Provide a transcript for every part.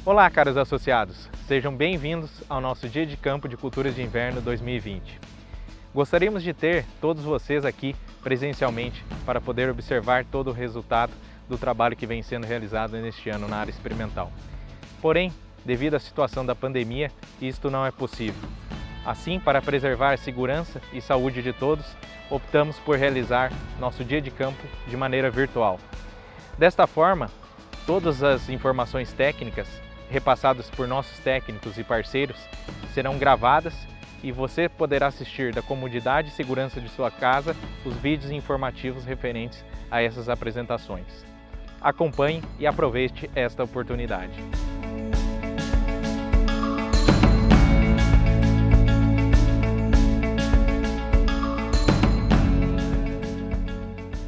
Olá, caros associados! Sejam bem-vindos ao nosso Dia de Campo de Culturas de Inverno 2020. Gostaríamos de ter todos vocês aqui presencialmente para poder observar todo o resultado do trabalho que vem sendo realizado neste ano na área experimental. Porém, devido à situação da pandemia, isto não é possível. Assim, para preservar a segurança e saúde de todos, optamos por realizar nosso Dia de Campo de maneira virtual. Desta forma, todas as informações técnicas repassadas por nossos técnicos e parceiros serão gravadas e você poderá assistir da comodidade e segurança de sua casa os vídeos informativos referentes a essas apresentações. Acompanhe e aproveite esta oportunidade.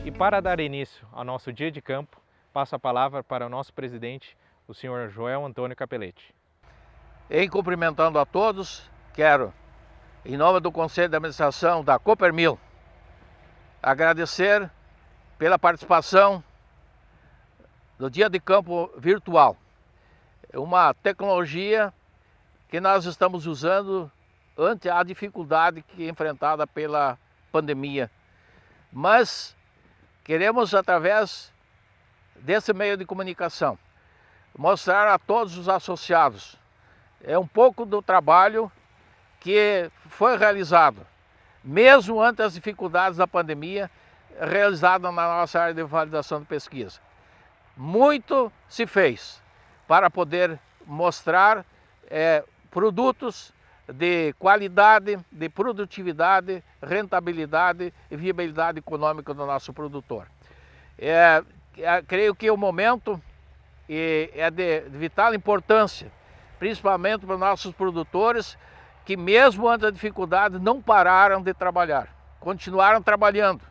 E para dar início ao nosso Dia de Campo, passo a palavra para o nosso presidente, o senhor Joel Antônio Capelletti. Em cumprimentando a todos, quero, em nome do Conselho de Administração da Coppermill, agradecer pela participação no Dia de Campo virtual. Uma tecnologia que nós estamos usando ante a dificuldade que é enfrentada pela pandemia. Mas queremos, através desse meio de comunicação, mostrar a todos os associados um pouco do trabalho que foi realizado, mesmo ante as dificuldades da pandemia, realizado na nossa área de validação de pesquisa. Muito se fez para poder mostrar produtos de qualidade, de produtividade, rentabilidade e viabilidade econômica do nosso produtor. Creio que o momento é de vital importância, principalmente para os nossos produtores, que mesmo antes da dificuldade não pararam de trabalhar, continuaram trabalhando,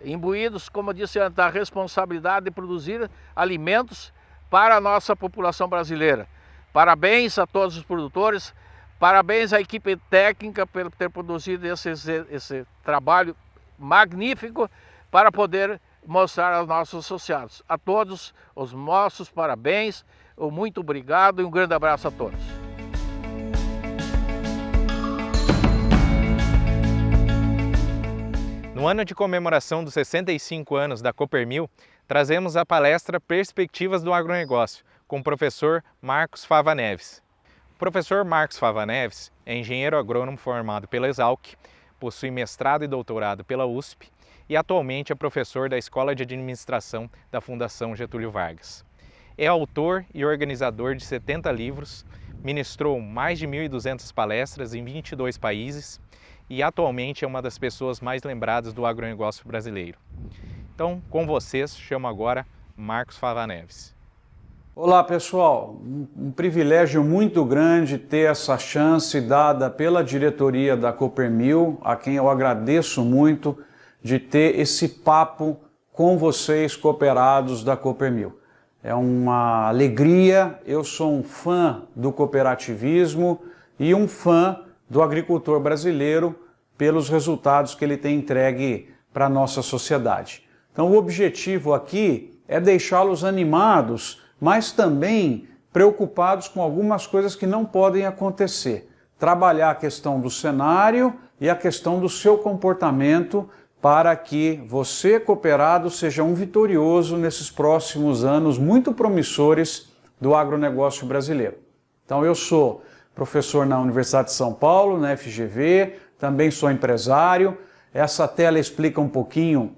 imbuídos, como eu disse antes, da responsabilidade de produzir alimentos para a nossa população brasileira. Parabéns a todos os produtores, parabéns à equipe técnica por ter produzido esse trabalho magnífico para poder mostrar aos nossos associados. A todos os nossos parabéns, muito obrigado e um grande abraço a todos. No ano de comemoração dos 65 anos da Coppermill, trazemos a palestra Perspectivas do Agronegócio, com o professor Marcos Fava Neves. O professor Marcos Fava Neves é engenheiro agrônomo formado pela Exalc, possui mestrado e doutorado pela USP, e atualmente é professor da Escola de Administração da Fundação Getúlio Vargas. É autor e organizador de 70 livros, ministrou mais de 1.200 palestras em 22 países e atualmente é uma das pessoas mais lembradas do agronegócio brasileiro. Então, com vocês, chamo agora Marcos Fava Neves. Olá pessoal, um privilégio muito grande ter essa chance dada pela diretoria da Coppermill, a quem eu agradeço muito, de ter esse papo com vocês, cooperados da Coppermill. É uma alegria, eu sou um fã do cooperativismo e um fã do agricultor brasileiro pelos resultados que ele tem entregue para a nossa sociedade. Então o objetivo aqui é deixá-los animados, mas também preocupados com algumas coisas que não podem acontecer. Trabalhar a questão do cenário e a questão do seu comportamento para que você, cooperado, seja um vitorioso nesses próximos anos muito promissores do agronegócio brasileiro. Então eu sou professor na Universidade de São Paulo, na FGV, também sou empresário. Essa tela explica um pouquinho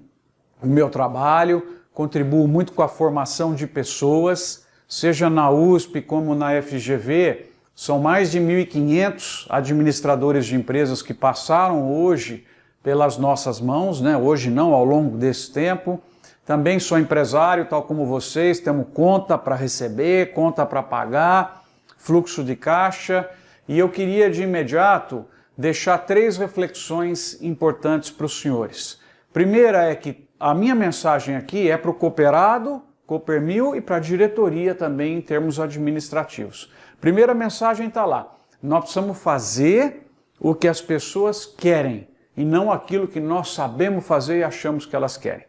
o meu trabalho, contribuo muito com a formação de pessoas, seja na USP como na FGV, são mais de 1.500 administradores de empresas que passaram hoje pelas nossas mãos, né? Hoje não, ao longo desse tempo. Também sou empresário, tal como vocês, temos conta para receber, conta para pagar, fluxo de caixa, e eu queria de imediato deixar 3 reflexões importantes para os senhores. Primeira é que a minha mensagem aqui é para o cooperado, Coppermill, e para a diretoria também em termos administrativos. Primeira mensagem está lá, nós precisamos fazer o que as pessoas querem e não aquilo que nós sabemos fazer e achamos que elas querem.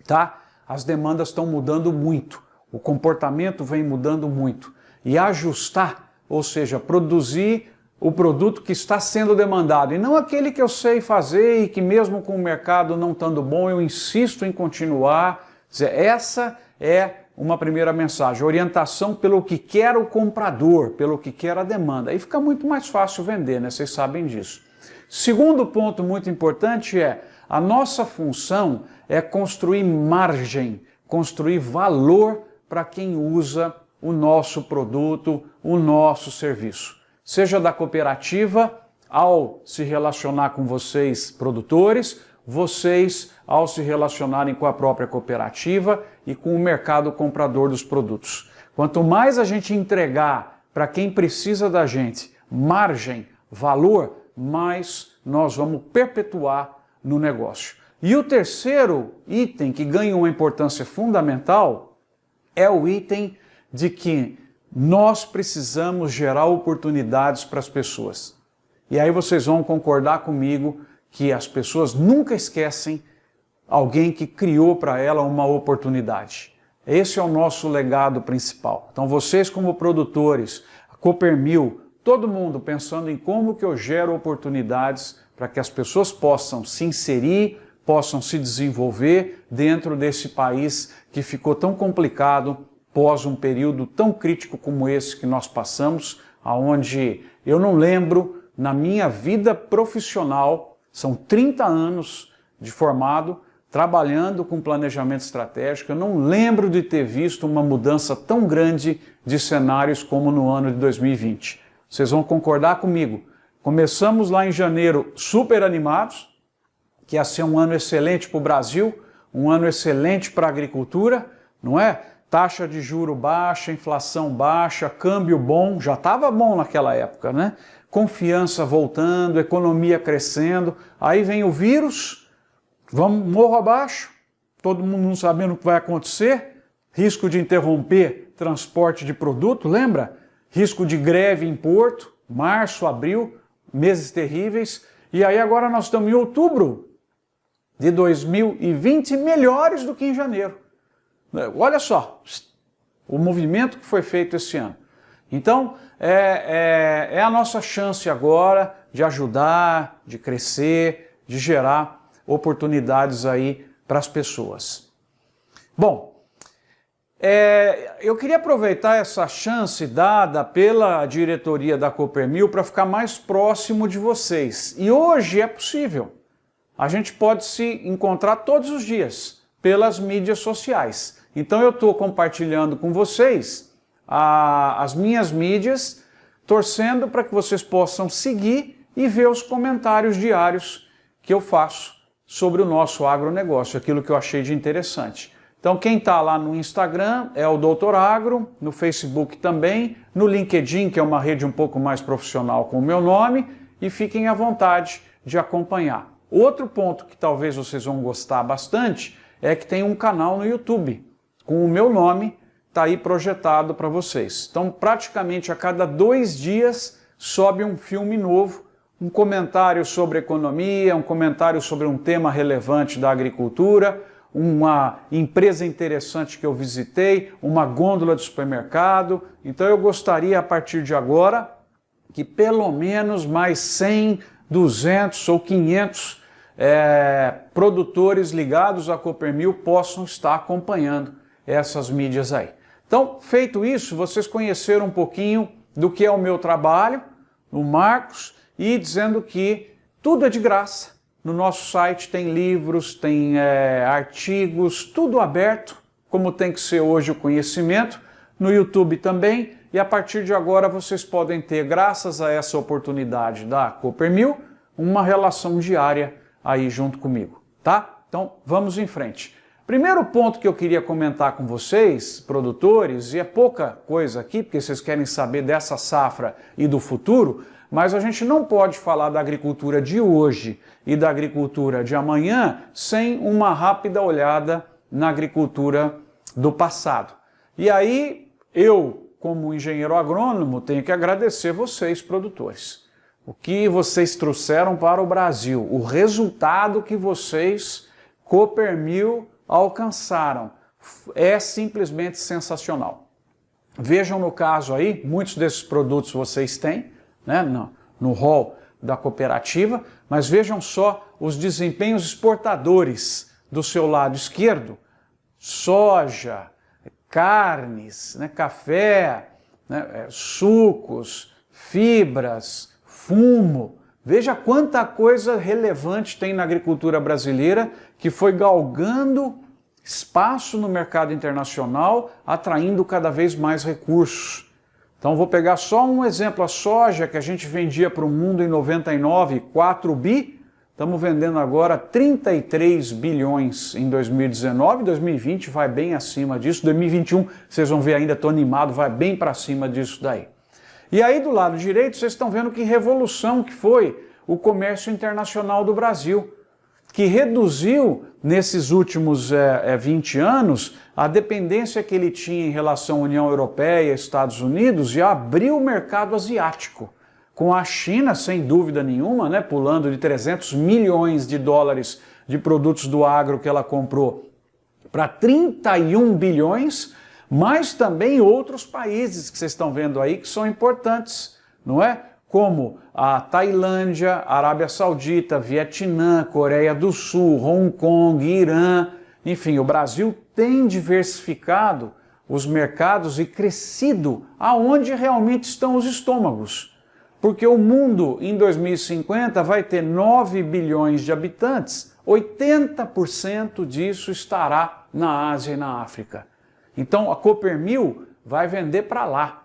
Tá? As demandas estão mudando muito, o comportamento vem mudando muito. e ajustar, ou seja, produzir o produto que está sendo demandado e não aquele que eu sei fazer e que mesmo com o mercado não estando bom eu insisto em continuar. Essa é uma primeira mensagem, orientação pelo que quer o comprador, pelo que quer a demanda. Aí fica muito mais fácil vender, né? Vocês sabem disso. Segundo ponto muito importante é, a nossa função é construir margem, construir valor para quem usa o nosso produto, o nosso serviço. Seja da cooperativa, ao se relacionar com vocês, produtores, vocês ao se relacionarem com a própria cooperativa e com o mercado comprador dos produtos. Quanto mais a gente entregar para quem precisa da gente margem, valor, mais nós vamos perpetuar no negócio. E o terceiro item que ganha uma importância fundamental é o item de que nós precisamos gerar oportunidades para as pessoas. E aí vocês vão concordar comigo que as pessoas nunca esquecem alguém que criou para ela uma oportunidade. Esse é o nosso legado principal. Então vocês como produtores, a Coopermil, todo mundo pensando em como que eu gero oportunidades para que as pessoas possam se inserir, possam se desenvolver dentro desse país que ficou tão complicado pós um período tão crítico como esse que nós passamos, aonde eu não lembro na minha vida profissional, são 30 anos de formado, trabalhando com planejamento estratégico, eu não lembro de ter visto uma mudança tão grande de cenários como no ano de 2020. Vocês vão concordar comigo. Começamos lá em janeiro super animados, que ia ser um ano excelente para o Brasil, um ano excelente para a agricultura, não é? Taxa de juro baixa, inflação baixa, câmbio bom, já estava bom naquela época, né? Confiança voltando, economia crescendo, aí vem o vírus, vamos morro abaixo, todo mundo não sabendo o que vai acontecer, risco de interromper transporte de produto, lembra? Risco de greve em Porto, março, abril, meses terríveis, e aí agora nós estamos em outubro de 2020, melhores do que em janeiro. Olha só, o movimento que foi feito esse ano. Então, é a nossa chance agora de ajudar, de crescer, de gerar oportunidades aí para as pessoas. Bom, eu queria aproveitar essa chance dada pela diretoria da Coopermil para ficar mais próximo de vocês. E hoje é possível. A gente pode se encontrar todos os dias pelas mídias sociais. Então eu estou compartilhando com vocês as minhas mídias, torcendo para que vocês possam seguir e ver os comentários diários que eu faço sobre o nosso agronegócio, aquilo que eu achei de interessante. Então quem está lá no Instagram é o Dr. Agro, no Facebook também, no LinkedIn, que é uma rede um pouco mais profissional com o meu nome, e fiquem à vontade de acompanhar. Outro ponto que talvez vocês vão gostar bastante é que tem um canal no YouTube, com o meu nome, está aí projetado para vocês. Então, praticamente a cada 2 dias sobe um filme novo, um comentário sobre economia, um comentário sobre um tema relevante da agricultura, uma empresa interessante que eu visitei, uma gôndola de supermercado. Então eu gostaria, a partir de agora, que pelo menos mais 100, 200 ou 500 produtores ligados à Coopermil possam estar acompanhando essas mídias aí. Então, feito isso, vocês conheceram um pouquinho do que é o meu trabalho, o Marcos, e dizendo que tudo é de graça. No nosso site tem livros, tem artigos, tudo aberto, como tem que ser hoje o conhecimento. No YouTube também, e a partir de agora vocês podem ter, graças a essa oportunidade da Coopermil, uma relação diária aí junto comigo, tá? Então, vamos em frente. Primeiro ponto que eu queria comentar com vocês, produtores, e é pouca coisa aqui, porque vocês querem saber dessa safra e do futuro, mas a gente não pode falar da agricultura de hoje e da agricultura de amanhã sem uma rápida olhada na agricultura do passado. E aí, eu, como engenheiro agrônomo, tenho que agradecer vocês, produtores. O que vocês trouxeram para o Brasil, o resultado que vocês, Coopermil, alcançaram, é simplesmente sensacional. Vejam no caso aí, muitos desses produtos vocês têm, né, no hall da cooperativa, mas vejam só os desempenhos exportadores do seu lado esquerdo: soja, carnes, né, café, né, sucos, fibras, fumo. Veja quanta coisa relevante tem na agricultura brasileira que foi galgando espaço no mercado internacional, atraindo cada vez mais recursos. Então vou pegar só um exemplo: a soja, que a gente vendia para o mundo em 99, 4 bi, estamos vendendo agora 33 bilhões em 2019, 2020 vai bem acima disso, 2021, vocês vão ver ainda, estou animado, vai bem para cima disso daí. E aí do lado direito vocês estão vendo que revolução que foi o comércio internacional do Brasil, que reduziu nesses últimos 20 anos a dependência que ele tinha em relação à União Europeia e Estados Unidos e abriu o mercado asiático, com a China, sem dúvida nenhuma, né, pulando de 300 milhões de dólares de produtos do agro que ela comprou para 31 bilhões, mas também outros países que vocês estão vendo aí que são importantes, não é? Como a Tailândia, Arábia Saudita, Vietnã, Coreia do Sul, Hong Kong, Irã. Enfim, o Brasil tem diversificado os mercados e crescido aonde realmente estão os estômagos. Porque o mundo em 2050 vai ter 9 bilhões de habitantes, 80% disso estará na Ásia e na África. Então a Coppermill vai vender para lá.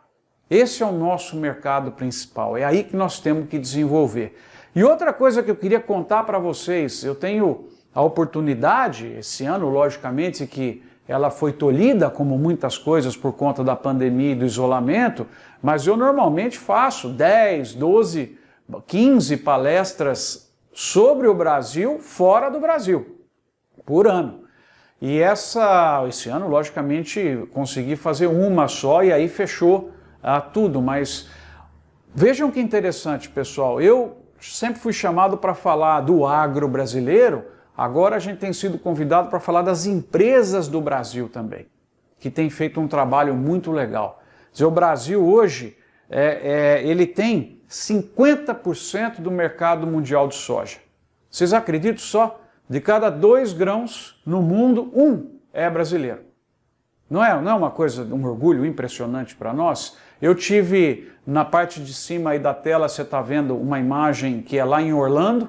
Esse é o nosso mercado principal, é aí que nós temos que desenvolver. E outra coisa que eu queria contar para vocês, eu tenho a oportunidade, esse ano, logicamente, que ela foi tolhida, como muitas coisas, por conta da pandemia e do isolamento, mas eu normalmente faço 10, 12, 15 palestras sobre o Brasil, fora do Brasil, por ano. E esse ano, logicamente, consegui fazer uma só e aí fechou tudo, mas vejam que interessante, pessoal. Eu sempre fui chamado para falar do agro brasileiro, agora a gente tem sido convidado para falar das empresas do Brasil também, que tem feito um trabalho muito legal. Quer dizer, o Brasil hoje, ele tem 50% do mercado mundial de soja. Vocês acreditam só? De cada 2 grãos no mundo, 1 é brasileiro. Não é uma coisa, um orgulho impressionante para nós? Eu tive, na parte de cima aí da tela, você está vendo uma imagem que é lá em Orlando,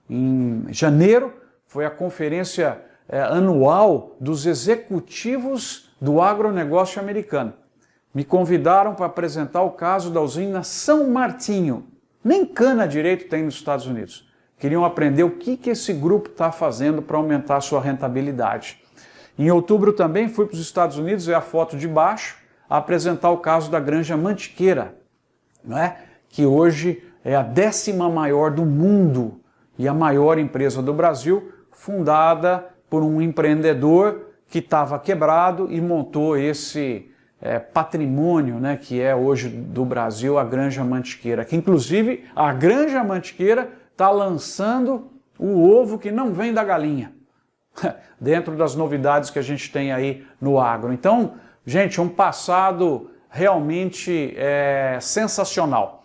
em janeiro, foi a conferência anual dos executivos do agronegócio americano. Me convidaram para apresentar o caso da usina São Martinho. Nem cana direito tem nos Estados Unidos. Queriam aprender o que esse grupo está fazendo para aumentar a sua rentabilidade. Em outubro também fui para os Estados Unidos, é a foto de baixo, a apresentar o caso da Granja Mantiqueira, não é? Que hoje é a 10ª maior do mundo e a maior empresa do Brasil, fundada por um empreendedor que estava quebrado e montou esse patrimônio, né, que é hoje do Brasil, a Granja Mantiqueira, que inclusive a Granja Mantiqueira está lançando o ovo que não vem da galinha, dentro das novidades que a gente tem aí no agro. Então, gente, um passado realmente sensacional.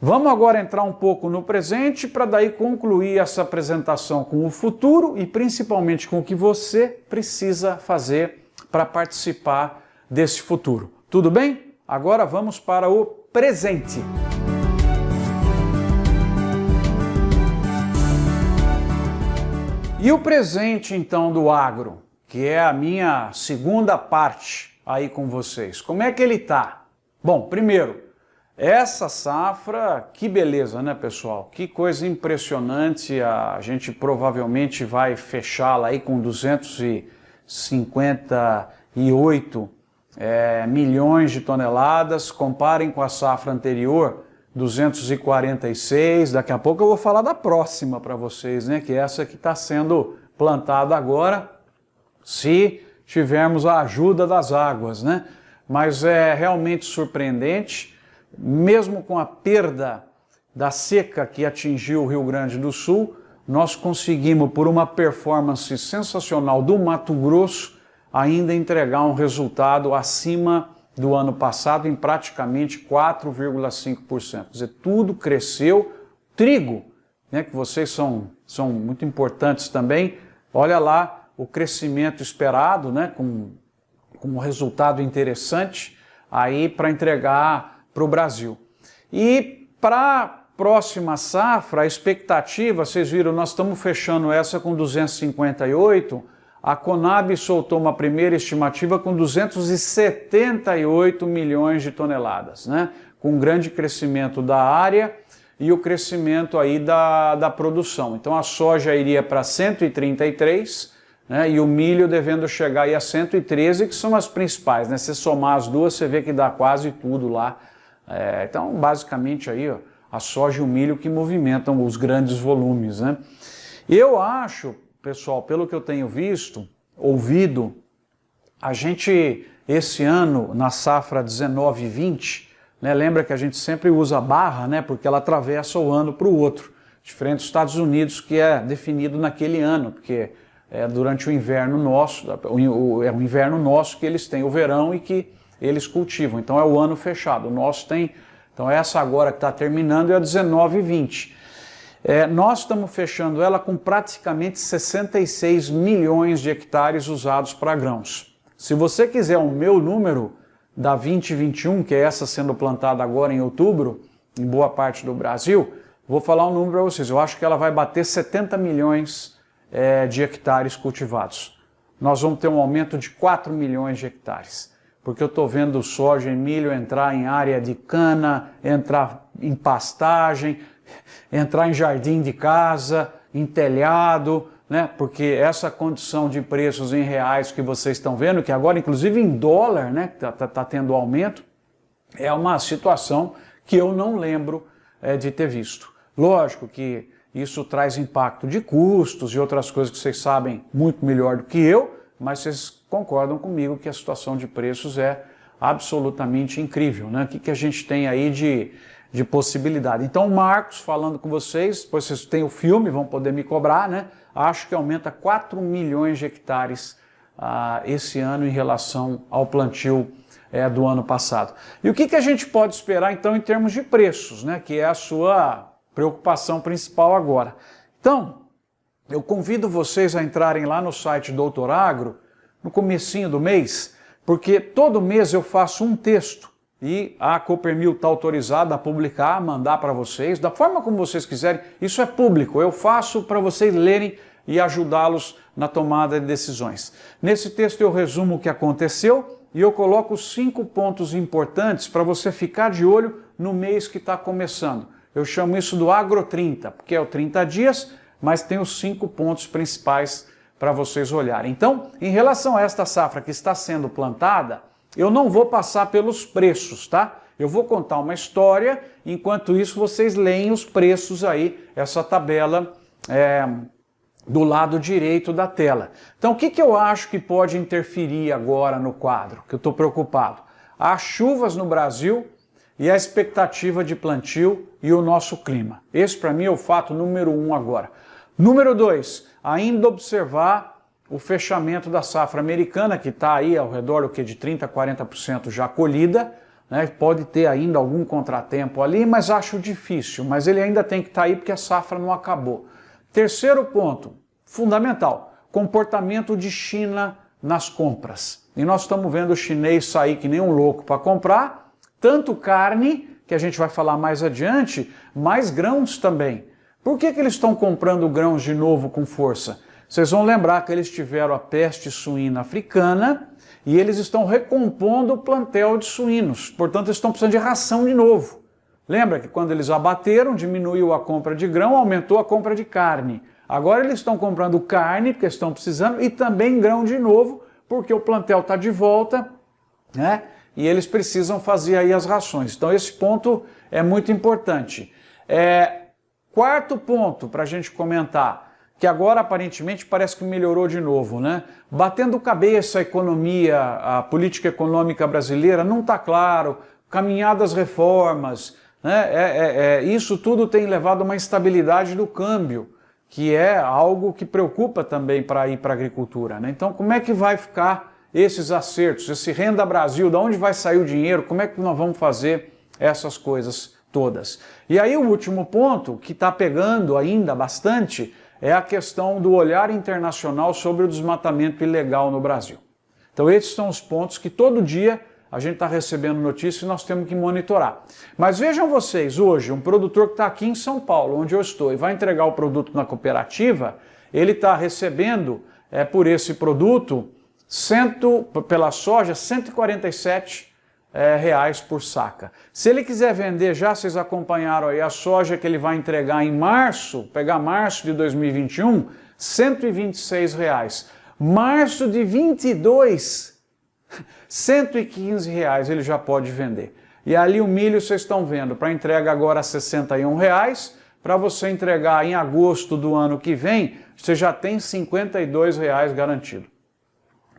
Vamos agora entrar um pouco no presente para daí concluir essa apresentação com o futuro e principalmente com o que você precisa fazer para participar desse futuro. Tudo bem? Agora vamos para o presente. E o presente então do agro, que é a minha segunda parte aí com vocês. Como é que ele tá? Bom, primeiro, essa safra, que beleza, né, pessoal? Que coisa impressionante. A gente provavelmente vai fechá-la aí com 258 milhões de toneladas. Comparem com a safra anterior, 246. Daqui a pouco eu vou falar da próxima para vocês, né? Que é essa que está sendo plantada agora, se tivermos a ajuda das águas, né? Mas é realmente surpreendente, mesmo com a perda da seca que atingiu o Rio Grande do Sul, nós conseguimos, por uma performance sensacional do Mato Grosso, ainda entregar um resultado acima do ano passado em praticamente 4,5%. Quer dizer, tudo cresceu. Trigo, né, que vocês são muito importantes também, olha lá o crescimento esperado, né, com um resultado interessante aí para entregar para o Brasil. E para a próxima safra, a expectativa, vocês viram, nós estamos fechando essa com 258, a Conab soltou uma primeira estimativa com 278 milhões de toneladas, né? Com um grande crescimento da área e o crescimento aí da produção. Então a soja iria para 133, né? E o milho devendo chegar aí a 113, que são as principais, né? Se somar as duas, você vê que dá quase tudo lá. Então, basicamente aí, ó, a soja e o milho que movimentam os grandes volumes, né? Eu acho, pessoal, pelo que eu tenho visto, ouvido, a gente, esse ano, na safra 19 e 20, né, lembra que a gente sempre usa a barra, né, porque ela atravessa o ano para o outro, diferente dos Estados Unidos, que é definido naquele ano, porque é durante o inverno nosso, é o inverno nosso que eles têm o verão e que eles cultivam, então é o ano fechado, o nosso tem, então essa agora que está terminando é a 19 e 20. Nós estamos fechando ela com praticamente 66 milhões de hectares usados para grãos. Se você quiser o meu número da 2021, que é essa sendo plantada agora em outubro, em boa parte do Brasil, vou falar um número para vocês. Eu acho que ela vai bater 70 milhões de hectares cultivados. Nós vamos ter um aumento de 4 milhões de hectares. Porque eu estou vendo soja e milho entrar em área de cana, entrar em pastagem, entrar em jardim de casa, em telhado, né? Porque essa condição de preços em reais que vocês estão vendo, que agora inclusive em dólar, né, tá tendo aumento, é uma situação que eu não lembro de ter visto. Lógico que isso traz impacto de custos e outras coisas que vocês sabem muito melhor do que eu, mas vocês concordam comigo que a situação de preços é absolutamente incrível, né? O que a gente tem aí de possibilidade. Então, Marcos, falando com vocês, depois vocês têm o filme, vão poder me cobrar, né? Acho que aumenta 4 milhões de hectares esse ano em relação ao plantio do ano passado. E o que a gente pode esperar, então, em termos de preços, né? Que é a sua preocupação principal agora. Então, eu convido vocês a entrarem lá no site Doutor Agro, no comecinho do mês, porque todo mês eu faço um texto e a Coopermil está autorizada a publicar, a mandar para vocês, da forma como vocês quiserem. Isso é público, eu faço para vocês lerem e ajudá-los na tomada de decisões. Nesse texto eu resumo o que aconteceu e eu coloco 5 pontos importantes para você ficar de olho no mês que está começando. Eu chamo isso do Agro 30, porque é o 30 dias, mas tem os 5 pontos principais para vocês olharem. Então, em relação a esta safra que está sendo plantada, eu não vou passar pelos preços, tá? Eu vou contar uma história, enquanto isso vocês leem os preços aí, essa tabela do lado direito da tela. Então, o que eu acho que pode interferir agora no quadro, que eu estou preocupado? As chuvas no Brasil e a expectativa de plantio e o nosso clima. Esse, para mim, é o fato número 1 agora. Número 2, ainda observar o fechamento da safra americana, que está aí ao redor de 30% a 40% já colhida, né? Pode ter ainda algum contratempo ali, mas acho difícil, mas ele ainda tem que estar aí porque a safra não acabou. Terceiro ponto, fundamental, comportamento de China nas compras. E nós estamos vendo o chinês sair que nem um louco para comprar, tanto carne, que a gente vai falar mais adiante, mas grãos também. Por que eles estão comprando grãos de novo com força? Vocês vão lembrar que eles tiveram a peste suína africana e eles estão recompondo o plantel de suínos. Portanto, eles estão precisando de ração de novo. Lembra que quando eles abateram, diminuiu a compra de grão, aumentou a compra de carne. Agora eles estão comprando carne, porque estão precisando, e também grão de novo, porque o plantel está de volta, né? E eles precisam fazer aí as rações. Então esse ponto é muito importante. Quarto ponto para a gente comentar, que agora aparentemente parece que melhorou de novo, né? Batendo cabeça a economia, a política econômica brasileira, não está claro, caminhadas reformas, né? Isso tudo tem levado a uma instabilidade do câmbio, que é algo que preocupa também para ir para a agricultura, né? Então como é que vai ficar esses acertos, esse Renda Brasil, de onde vai sair o dinheiro, como é que nós vamos fazer essas coisas todas. E aí o último ponto, que está pegando ainda bastante, é a questão do olhar internacional sobre o desmatamento ilegal no Brasil. Então esses são os pontos que todo dia a gente está recebendo notícias e nós temos que monitorar. Mas vejam vocês, hoje, um produtor que está aqui em São Paulo, onde eu estou, e vai entregar o produto na cooperativa, ele está recebendo, por esse produto, pela soja, R$ 147 reais por saca. Se ele quiser vender, já vocês acompanharam aí a soja que ele vai entregar em março, pegar março de 2021, R$ 126 reais. Março de 22, R$ 115 reais ele já pode vender. E ali o milho vocês estão vendo, para entrega agora R$ 61 reais, para você entregar em agosto do ano que vem, você já tem R$ 52 reais garantido.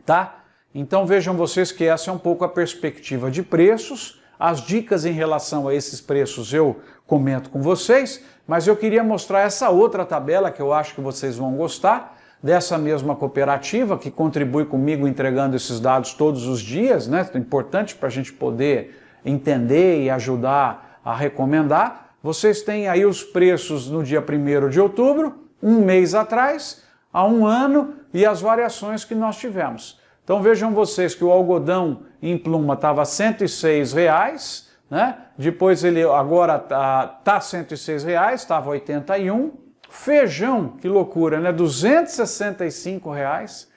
Tá? Então vejam vocês que essa é um pouco a perspectiva de preços. As dicas em relação a esses preços eu comento com vocês, mas eu queria mostrar essa outra tabela que eu acho que vocês vão gostar, dessa mesma cooperativa que contribui comigo entregando esses dados todos os dias, né? É importante para a gente poder entender e ajudar a recomendar. Vocês têm aí os preços no dia 1º de outubro, um mês atrás, há um ano, e as variações que nós tivemos. Então vejam vocês que o algodão em pluma estava R$ 106 reais, né? Depois ele agora tá R$ 106 reais, estava 81. Feijão, que loucura, né? R$ 265 reais.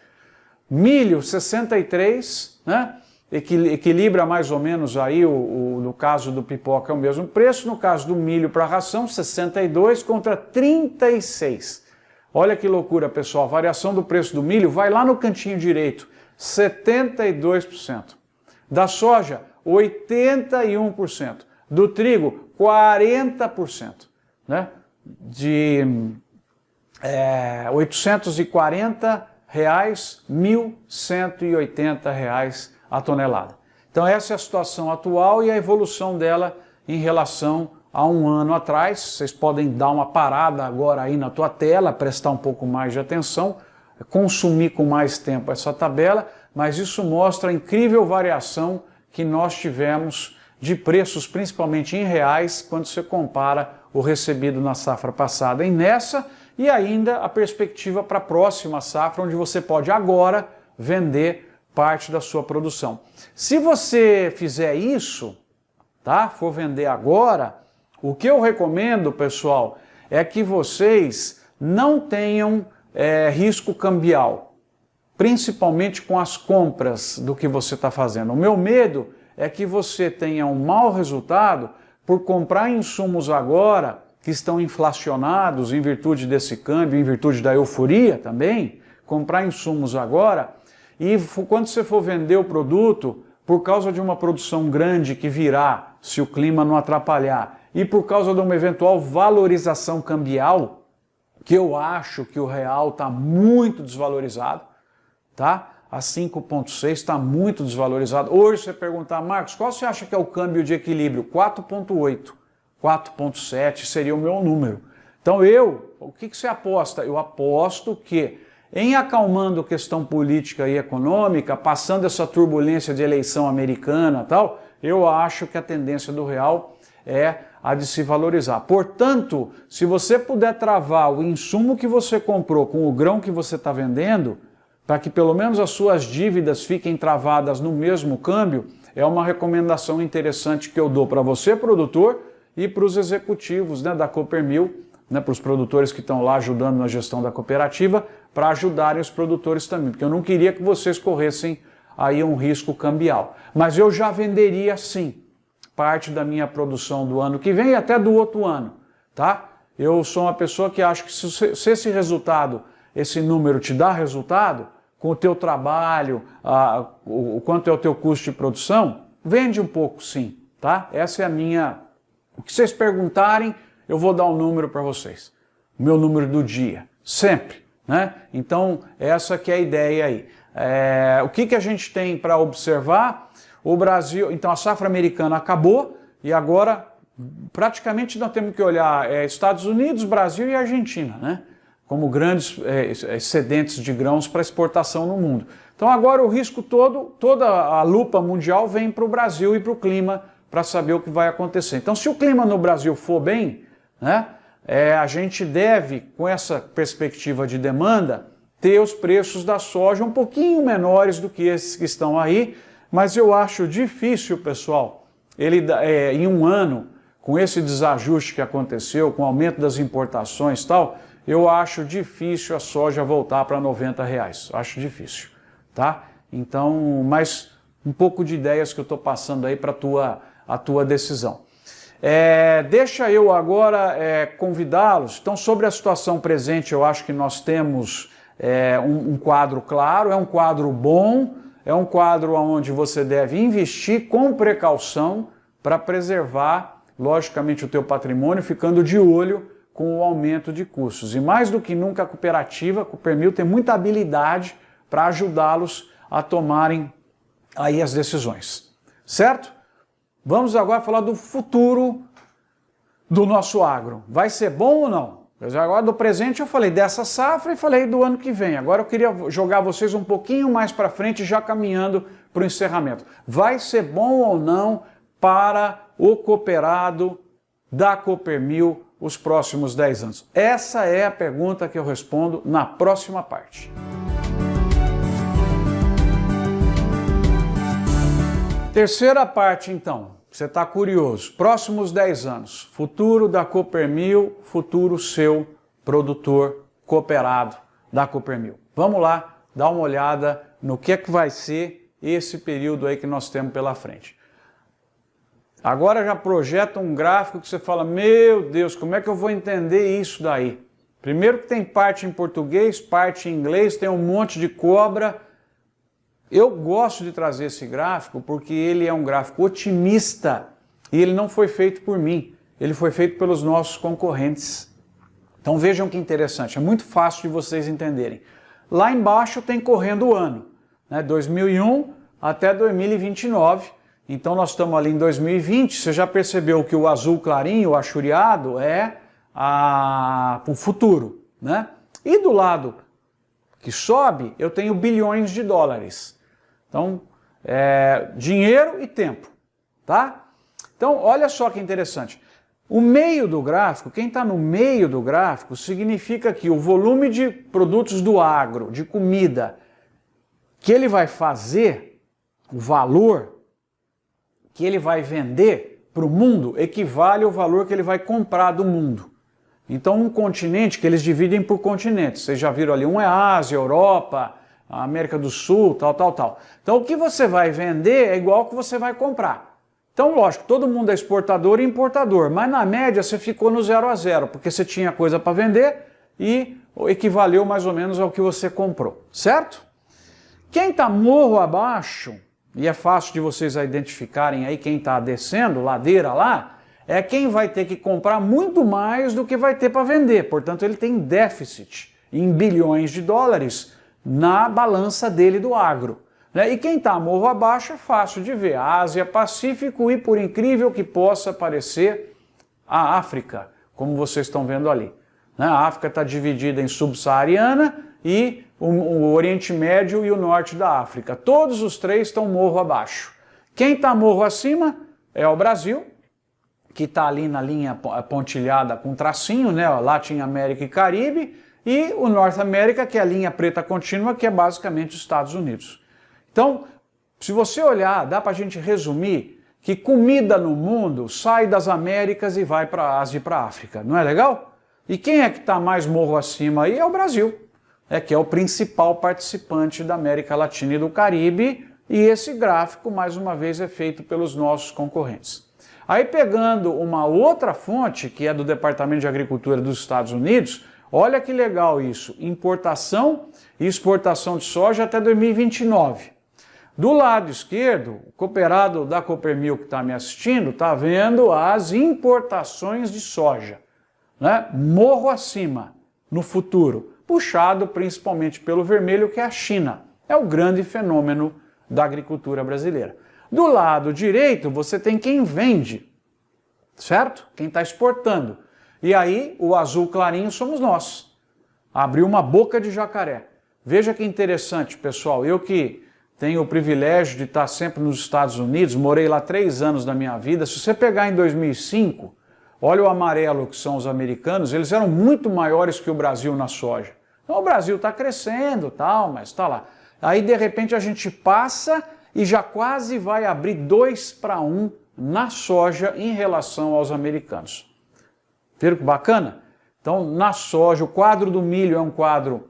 Milho 63, né? Equilibra mais ou menos aí, no caso do pipoca é o mesmo preço, no caso do milho para ração 62 contra 36. Olha que loucura, pessoal, a variação do preço do milho vai lá no cantinho direito, 72%. Da soja, 81%. Do trigo, 40%. Né? De 840 reais, R$ 1.180 a tonelada. Então essa é a situação atual e a evolução dela em relação a um ano atrás. Vocês podem dar uma parada agora aí na tua tela, prestar um pouco mais de atenção, consumir com mais tempo essa tabela, mas isso mostra a incrível variação que nós tivemos de preços, principalmente em reais, quando você compara o recebido na safra passada e nessa, e ainda a perspectiva para a próxima safra, onde você pode agora vender parte da sua produção. Se você fizer isso, tá? For vender agora, o que eu recomendo, pessoal, é que vocês não tenham risco cambial, principalmente com as compras do que você está fazendo. O meu medo é que você tenha um mau resultado por comprar insumos agora que estão inflacionados em virtude desse câmbio, em virtude da euforia também, comprar insumos agora e quando você for vender o produto, por causa de uma produção grande que virá, se o clima não atrapalhar, e por causa de uma eventual valorização cambial, que eu acho que o real está muito desvalorizado, tá? A 5,6 está muito desvalorizado. Hoje você perguntar, Marcos, qual você acha que é o câmbio de equilíbrio? 4,8, 4,7 seria o meu número. Então o que você aposta? Eu aposto que em acalmando a questão política e econômica, passando essa turbulência de eleição americana e tal, eu acho que a tendência do real é a de se valorizar. Portanto, se você puder travar o insumo que você comprou com o grão que você está vendendo, para que pelo menos as suas dívidas fiquem travadas no mesmo câmbio, é uma recomendação interessante que eu dou para você, produtor, e para os executivos, né, da Coopermil, né, para os produtores que estão lá ajudando na gestão da cooperativa, para ajudarem os produtores também, porque eu não queria que vocês corressem aí um risco cambial. Mas eu já venderia sim parte da minha produção do ano que vem e até do outro ano, tá? Eu sou uma pessoa que acha que se esse resultado, esse número te dá resultado, com o teu trabalho, o quanto é o teu custo de produção, vende um pouco sim, tá? Essa é a minha... O que vocês perguntarem, eu vou dar um número para vocês. O meu número do dia, sempre, né? Então, essa que é a ideia aí. O que a gente tem para observar? O Brasil, então a safra americana acabou e agora praticamente nós temos que olhar Estados Unidos, Brasil e Argentina, né? como grandes excedentes de grãos para exportação no mundo. Então agora o risco todo, toda a lupa mundial vem para o Brasil e para o clima para saber o que vai acontecer. Então se o clima no Brasil for bem, né, a gente deve, com essa perspectiva de demanda, ter os preços da soja um pouquinho menores do que esses que estão aí, mas eu acho difícil, pessoal, em um ano, com esse desajuste que aconteceu, com o aumento das importações e tal, eu acho difícil a soja voltar para R$90. Acho difícil, tá? Então, mas um pouco de ideias que eu estou passando aí para a tua decisão. Deixa eu agora convidá-los. Então, sobre a situação presente, eu acho que nós temos um quadro claro, é um quadro bom, é um quadro onde você deve investir com precaução para preservar, logicamente, o teu patrimônio, ficando de olho com o aumento de custos. E mais do que nunca, a cooperativa, a Coopermil, tem muita habilidade para ajudá-los a tomarem aí as decisões. Certo? Vamos agora falar do futuro do nosso agro. Vai ser bom ou não? Agora do presente eu falei dessa safra e falei do ano que vem. Agora eu queria jogar vocês um pouquinho mais para frente, já caminhando para o encerramento. Vai ser bom ou não para o cooperado da Coopermil os próximos 10 anos? Essa é a pergunta que eu respondo na próxima parte. Terceira parte, então. Você está curioso. Próximos 10 anos. Futuro da Coopermil, futuro seu produtor cooperado da Coopermil. Vamos lá dar uma olhada no que é que vai ser esse período aí que nós temos pela frente. Agora já projeta um gráfico que você fala, meu Deus, como é que eu vou entender isso daí? Primeiro que tem parte em português, parte em inglês, tem um monte de cobra. Eu gosto de trazer esse gráfico porque ele é um gráfico otimista e ele não foi feito por mim, ele foi feito pelos nossos concorrentes. Então vejam que interessante, é muito fácil de vocês entenderem. Lá embaixo tem correndo o ano, né, 2001 até 2029, então nós estamos ali em 2020, você já percebeu que o azul clarinho, o achuriado, é o futuro, né? E do lado que sobe, eu tenho bilhões de dólares. Então, dinheiro e tempo, tá? Então, olha só que interessante. O meio do gráfico, quem está no meio do gráfico, significa que o volume de produtos do agro, de comida, que ele vai fazer, o valor que ele vai vender para o mundo, equivale ao valor que ele vai comprar do mundo. Então, um continente, que eles dividem por continentes, vocês já viram ali, um é a Ásia, Europa, a América do Sul, tal. Então, o que você vai vender é igual ao que você vai comprar. Então, lógico, todo mundo é exportador e importador, mas na média você ficou no 0 a 0, porque você tinha coisa para vender e equivaleu mais ou menos ao que você comprou, certo? Quem está morro abaixo, e é fácil de vocês identificarem aí quem está descendo, ladeira lá, é quem vai ter que comprar muito mais do que vai ter para vender. Portanto, ele tem déficit em bilhões de dólares na balança dele do agro. Né? E quem está morro abaixo é fácil de ver. Ásia, Pacífico e, por incrível que possa parecer, a África, como vocês estão vendo ali. Né? A África está dividida em subsaariana e o Oriente Médio e o Norte da África. Todos os três estão morro abaixo. Quem está morro acima é o Brasil, que está ali na linha pontilhada com tracinho, né? Latinoamérica e Caribe, e o Norte América, que é a linha preta contínua, que é basicamente os Estados Unidos. Então, se você olhar, dá para a gente resumir que comida no mundo sai das Américas e vai para a Ásia e para a África. Não é legal? E quem é que está mais morro acima aí é o Brasil, que é o principal participante da América Latina e do Caribe, e esse gráfico, mais uma vez, é feito pelos nossos concorrentes. Aí, pegando uma outra fonte, que é do Departamento de Agricultura dos Estados Unidos, olha que legal isso, importação e exportação de soja até 2029. Do lado esquerdo, o cooperado da Coopermil que está me assistindo, está vendo as importações de soja, né? Morro acima no futuro, puxado principalmente pelo vermelho, que é a China. É o grande fenômeno da agricultura brasileira. Do lado direito, você tem quem vende, certo? Quem está exportando. E aí, o azul clarinho somos nós. abriu uma boca de jacaré. Veja que interessante, pessoal, eu que tenho o privilégio de estar sempre nos Estados Unidos, morei lá 3 anos da minha vida. Se você pegar em 2005, olha o amarelo que são os americanos, eles eram muito maiores que o Brasil na soja. Então o Brasil está crescendo, tal, mas está lá. Aí de repente a gente passa e já quase vai abrir 2-1 na soja em relação aos americanos. Viram que bacana? Então na soja, o quadro do milho é um quadro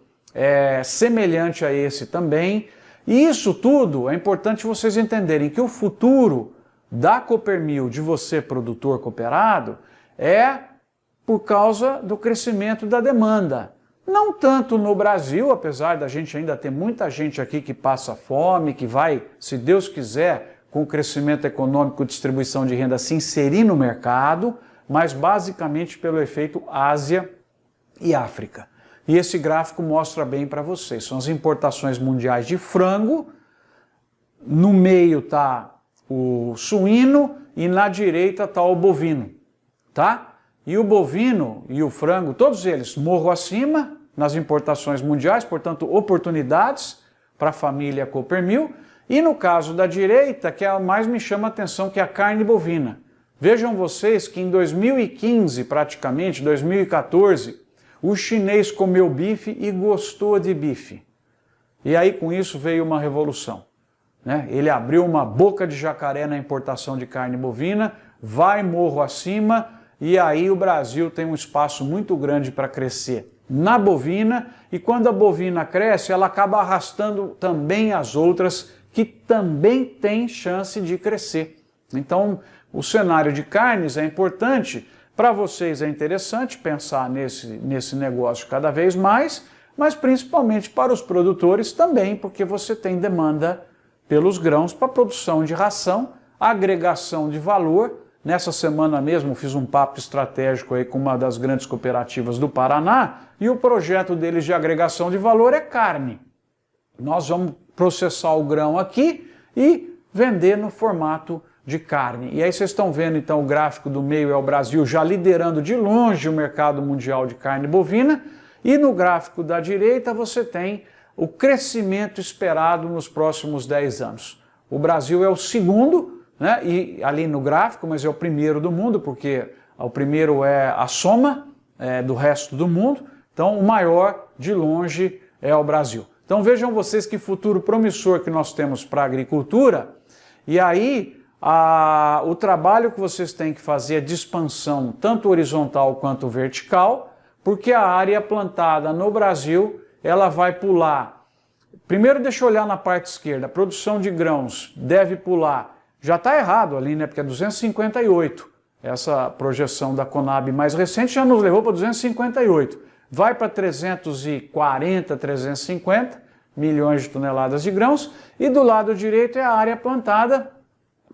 semelhante a esse também. E isso tudo é importante vocês entenderem que o futuro da Coopermil, de você produtor cooperado, é por causa do crescimento da demanda. Não tanto no Brasil, apesar da gente ainda ter muita gente aqui que passa fome, que vai, se Deus quiser, com o crescimento econômico e distribuição de renda, se inserir no mercado, mas basicamente pelo efeito Ásia e África. E esse gráfico mostra bem para vocês. São as importações mundiais de frango, no meio está o suíno e na direita está o bovino, tá? E o bovino e o frango, todos eles morro acima nas importações mundiais, portanto, oportunidades para a família Coopermil. E no caso da direita, que é a mais me chama a atenção, que é a carne bovina. Vejam vocês que em 2015, praticamente, 2014, o chinês comeu bife e gostou de bife. E aí com isso veio uma revolução, né? Ele abriu uma boca de jacaré na importação de carne bovina, vai morro acima, e aí o Brasil tem um espaço muito grande para crescer na bovina, e quando a bovina cresce, ela acaba arrastando também as outras que também têm chance de crescer. Então, o cenário de carnes é importante. Para vocês é interessante pensar nesse negócio cada vez mais, mas principalmente para os produtores também, porque você tem demanda pelos grãos para produção de ração, agregação de valor. Nessa semana mesmo fiz um papo estratégico aí com uma das grandes cooperativas do Paraná e o projeto deles de agregação de valor é carne. Nós vamos processar o grão aqui e vender no formato de carne. E aí vocês estão vendo então o gráfico do meio é o Brasil já liderando de longe o mercado mundial de carne bovina, e no gráfico da direita você tem o crescimento esperado nos próximos 10 anos. O Brasil é o segundo, né, e ali no gráfico, mas é o primeiro do mundo, porque o primeiro é a soma do resto do mundo, então o maior de longe é o Brasil. Então vejam vocês que futuro promissor que nós temos para a agricultura, e aí o trabalho que vocês têm que fazer é de expansão, tanto horizontal quanto vertical, porque a área plantada no Brasil, ela vai pular. Primeiro deixa eu olhar na parte esquerda, a produção de grãos deve pular, já está errado ali, né? Porque é 258. Essa projeção da Conab mais recente já nos levou para 258. Vai para 340, 350 milhões de toneladas de grãos, e do lado direito é a área plantada.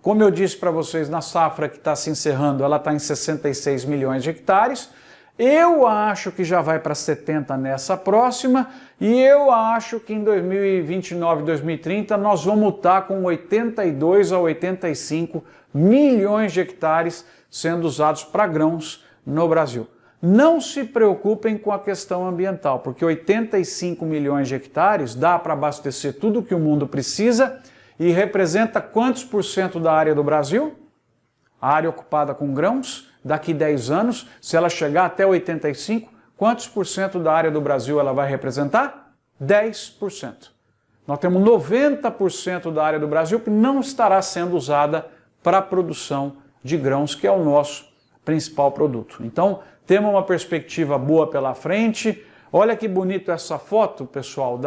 Como eu disse para vocês, na safra que está se encerrando, ela está em 66 milhões de hectares. Eu acho que já vai para 70 nessa próxima, e eu acho que em 2029, 2030, nós vamos estar com 82 a 85 milhões de hectares sendo usados para grãos no Brasil. Não se preocupem com a questão ambiental, porque 85 milhões de hectares dá para abastecer tudo que o mundo precisa. E representa quantos por cento da área do Brasil? A área ocupada com grãos, daqui 10 anos, se ela chegar até 85, quantos por cento da área do Brasil ela vai representar? 10%. Nós temos 90% da área do Brasil que não estará sendo usada para a produção de grãos, que é o nosso principal produto. Então, temos uma perspectiva boa pela frente. Olha que bonito essa foto, pessoal,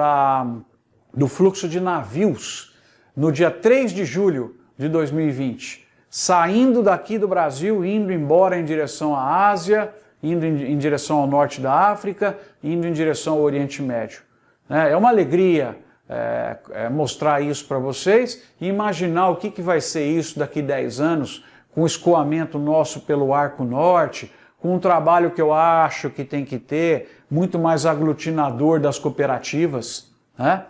do fluxo de navios no dia 3 de julho de 2020, saindo daqui do Brasil, indo embora em direção à Ásia, indo em direção ao norte da África, indo em direção ao Oriente Médio. É uma alegria mostrar isso para vocês e imaginar o que vai ser isso daqui 10 anos, com o escoamento nosso pelo Arco Norte, com um trabalho que eu acho que tem que ter, muito mais aglutinador das cooperativas.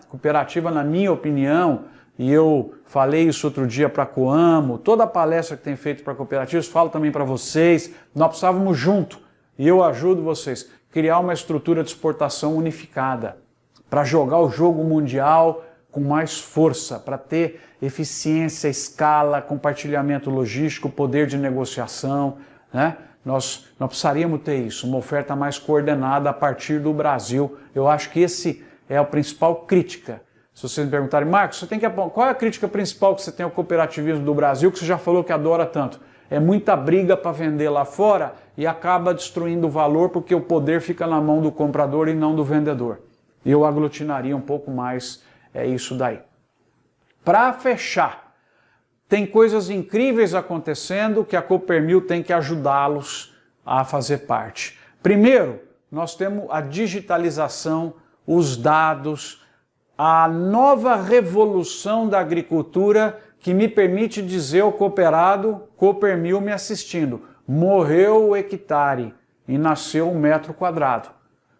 Cooperativa, na minha opinião, e eu falei isso outro dia para a Coamo, toda a palestra que tem feito para cooperativas, falo também para vocês, nós precisávamos junto, e eu ajudo vocês, criar uma estrutura de exportação unificada, para jogar o jogo mundial com mais força, para ter eficiência, escala, compartilhamento logístico, poder de negociação, né? Nós precisaríamos ter isso, uma oferta mais coordenada a partir do Brasil. Eu acho que esse é a principal crítica. Se vocês me perguntarem, Marcos, qual é a crítica principal que você tem ao cooperativismo do Brasil, que você já falou que adora tanto? É muita briga para vender lá fora e acaba destruindo o valor porque o poder fica na mão do comprador e não do vendedor. Eu aglutinaria um pouco mais isso daí. Para fechar, tem coisas incríveis acontecendo que a Coopermill tem que ajudá-los a fazer parte. Primeiro, nós temos a digitalização, os dados, a nova revolução da agricultura que me permite dizer ao cooperado, Coopermill me assistindo, morreu o hectare e nasceu um metro quadrado.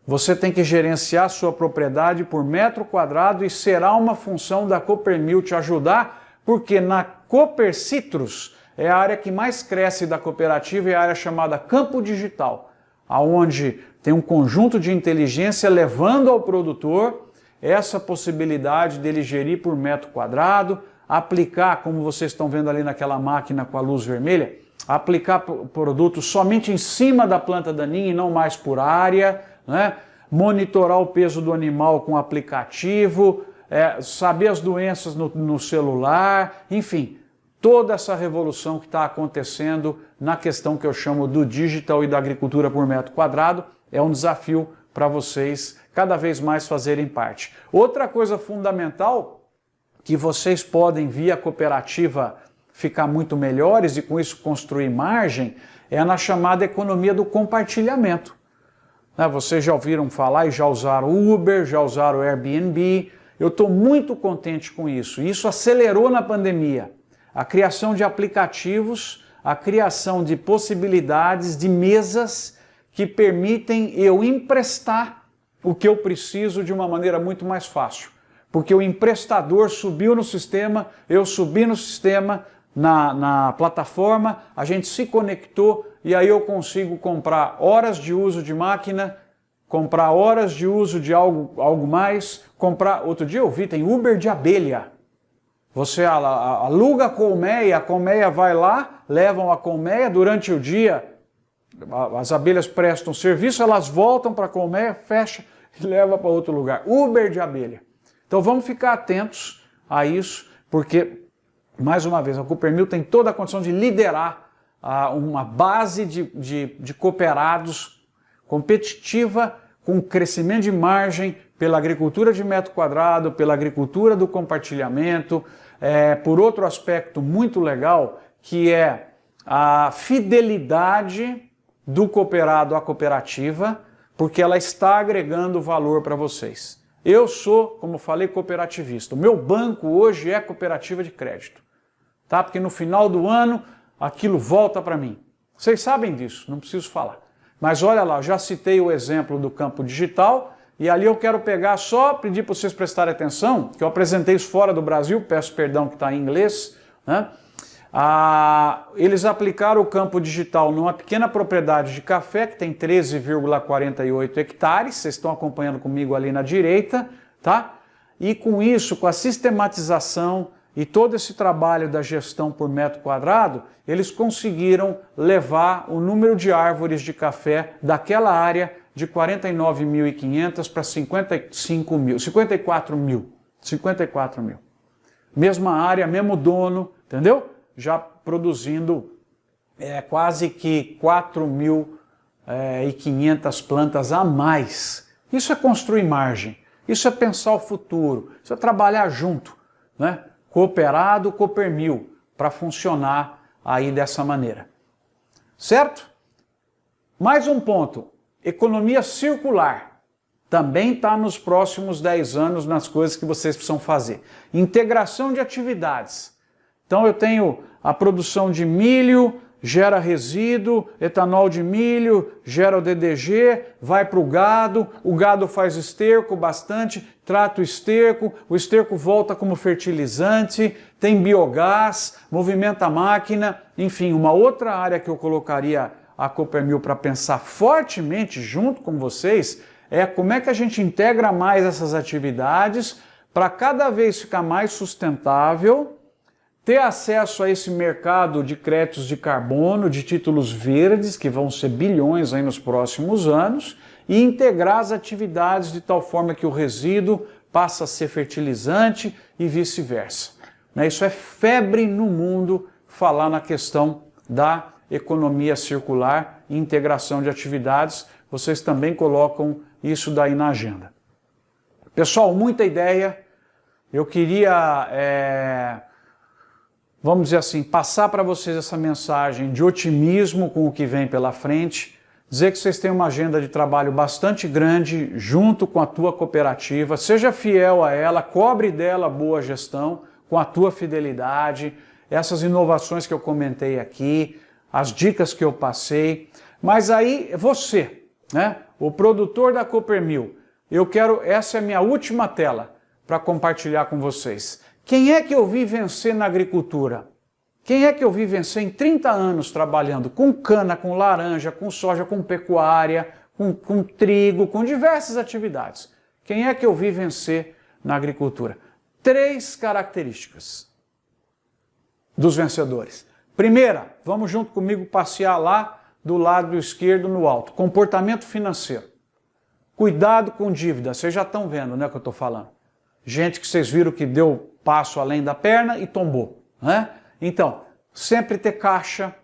Você tem que gerenciar sua propriedade por metro quadrado e será uma função da Coopermill te ajudar, porque na Cooper Citrus é a área que mais cresce da cooperativa, é a área chamada campo digital, onde tem um conjunto de inteligência levando ao produtor essa possibilidade dele gerir por metro quadrado, aplicar, como vocês estão vendo ali naquela máquina com a luz vermelha, aplicar produtos somente em cima da planta daninha e não mais por área, né? Monitorar o peso do animal com aplicativo, saber as doenças no celular, enfim, toda essa revolução que está acontecendo na questão que eu chamo do digital e da agricultura por metro quadrado é um desafio para vocês cada vez mais fazerem parte. Outra coisa fundamental que vocês podem, via cooperativa, ficar muito melhores e com isso construir margem, é na chamada economia do compartilhamento. Vocês já ouviram falar e já usaram o Uber, já usaram o Airbnb. Eu estou muito contente com isso. Isso acelerou na pandemia. A criação de aplicativos, a criação de possibilidades, de mesas que permitem eu emprestar o que eu preciso de uma maneira muito mais fácil. Porque o emprestador subiu no sistema, eu subi no sistema, na plataforma, a gente se conectou e aí eu consigo comprar horas de uso de máquina, comprar horas de uso de algo mais, comprar... Outro dia eu vi, tem Uber de abelha. Você aluga a colmeia vai lá, levam a colmeia durante o dia, as abelhas prestam serviço, elas voltam para a colmeia, fecha e leva para outro lugar. Uber de abelha. Então vamos ficar atentos a isso, porque, mais uma vez, a Coopermill tem toda a condição de liderar uma base de cooperados competitiva, com crescimento de margem pela agricultura de metro quadrado, pela agricultura do compartilhamento, por outro aspecto muito legal, que é a fidelidade do cooperado à cooperativa, porque ela está agregando valor para vocês. Eu sou, como falei, cooperativista. O meu banco hoje é cooperativa de crédito, tá? Porque no final do ano aquilo volta para mim. Vocês sabem disso, não preciso falar. Mas olha lá, eu já citei o exemplo do campo digital e ali eu quero pegar, só pedir para vocês prestarem atenção, que eu apresentei isso fora do Brasil, peço perdão que está em inglês, né? Eles aplicaram o campo digital numa pequena propriedade de café que tem 13,48 hectares, vocês estão acompanhando comigo ali na direita, tá? E com isso, com a sistematização e todo esse trabalho da gestão por metro quadrado, eles conseguiram levar o número de árvores de café daquela área de 49.500 para 54 mil. Mesma área, mesmo dono, entendeu? Já produzindo quase que 4.500 plantas a mais. Isso é construir margem, isso é pensar o futuro, isso é trabalhar junto, né? Cooperado, Coopermill, para funcionar aí dessa maneira. Certo? Mais um ponto, economia circular. Também está nos próximos 10 anos nas coisas que vocês precisam fazer. Integração de atividades. Então eu tenho a produção de milho, gera resíduo, etanol de milho, gera o DDG, vai para o gado faz esterco bastante, trata o esterco volta como fertilizante, tem biogás, movimenta a máquina, enfim, uma outra área que eu colocaria a Coopermil para pensar fortemente junto com vocês é como é que a gente integra mais essas atividades para cada vez ficar mais sustentável, ter acesso a esse mercado de créditos de carbono, de títulos verdes, que vão ser bilhões aí nos próximos anos, e integrar as atividades de tal forma que o resíduo passa a ser fertilizante e vice-versa. Isso é febre no mundo, falar na questão da economia circular e integração de atividades. Vocês também colocam isso daí na agenda. Pessoal, muita ideia. Eu queria, vamos dizer assim, passar para vocês essa mensagem de otimismo com o que vem pela frente, dizer que vocês têm uma agenda de trabalho bastante grande junto com a tua cooperativa, seja fiel a ela, cobre dela boa gestão, com a tua fidelidade, essas inovações que eu comentei aqui, as dicas que eu passei, mas aí você, né, o produtor da Coopermil, essa é a minha última tela para compartilhar com vocês. Quem é que eu vi vencer na agricultura? Quem é que eu vi vencer em 30 anos trabalhando com cana, com laranja, com soja, com pecuária, com trigo, com diversas atividades? Quem é que eu vi vencer na agricultura? 3 características dos vencedores. Primeira, vamos junto comigo passear lá do lado esquerdo no alto. Comportamento financeiro. Cuidado com dívida. Vocês já estão vendo, né, o que eu estou falando? Gente que vocês viram que deu passo além da perna e tombou, né? Então, sempre ter caixa,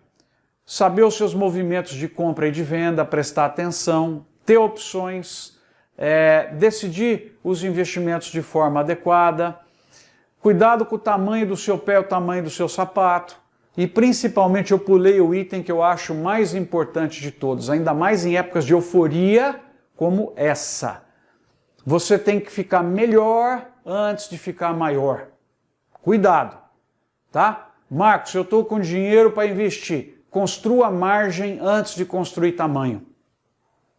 saber os seus movimentos de compra e de venda, prestar atenção, ter opções, decidir os investimentos de forma adequada, cuidado com o tamanho do seu pé, o tamanho do seu sapato, e principalmente eu pulei o item que eu acho mais importante de todos, ainda mais em épocas de euforia como essa. Você tem que ficar melhor antes de ficar maior. Cuidado, tá? Marcos, eu estou com dinheiro para investir. Construa margem antes de construir tamanho.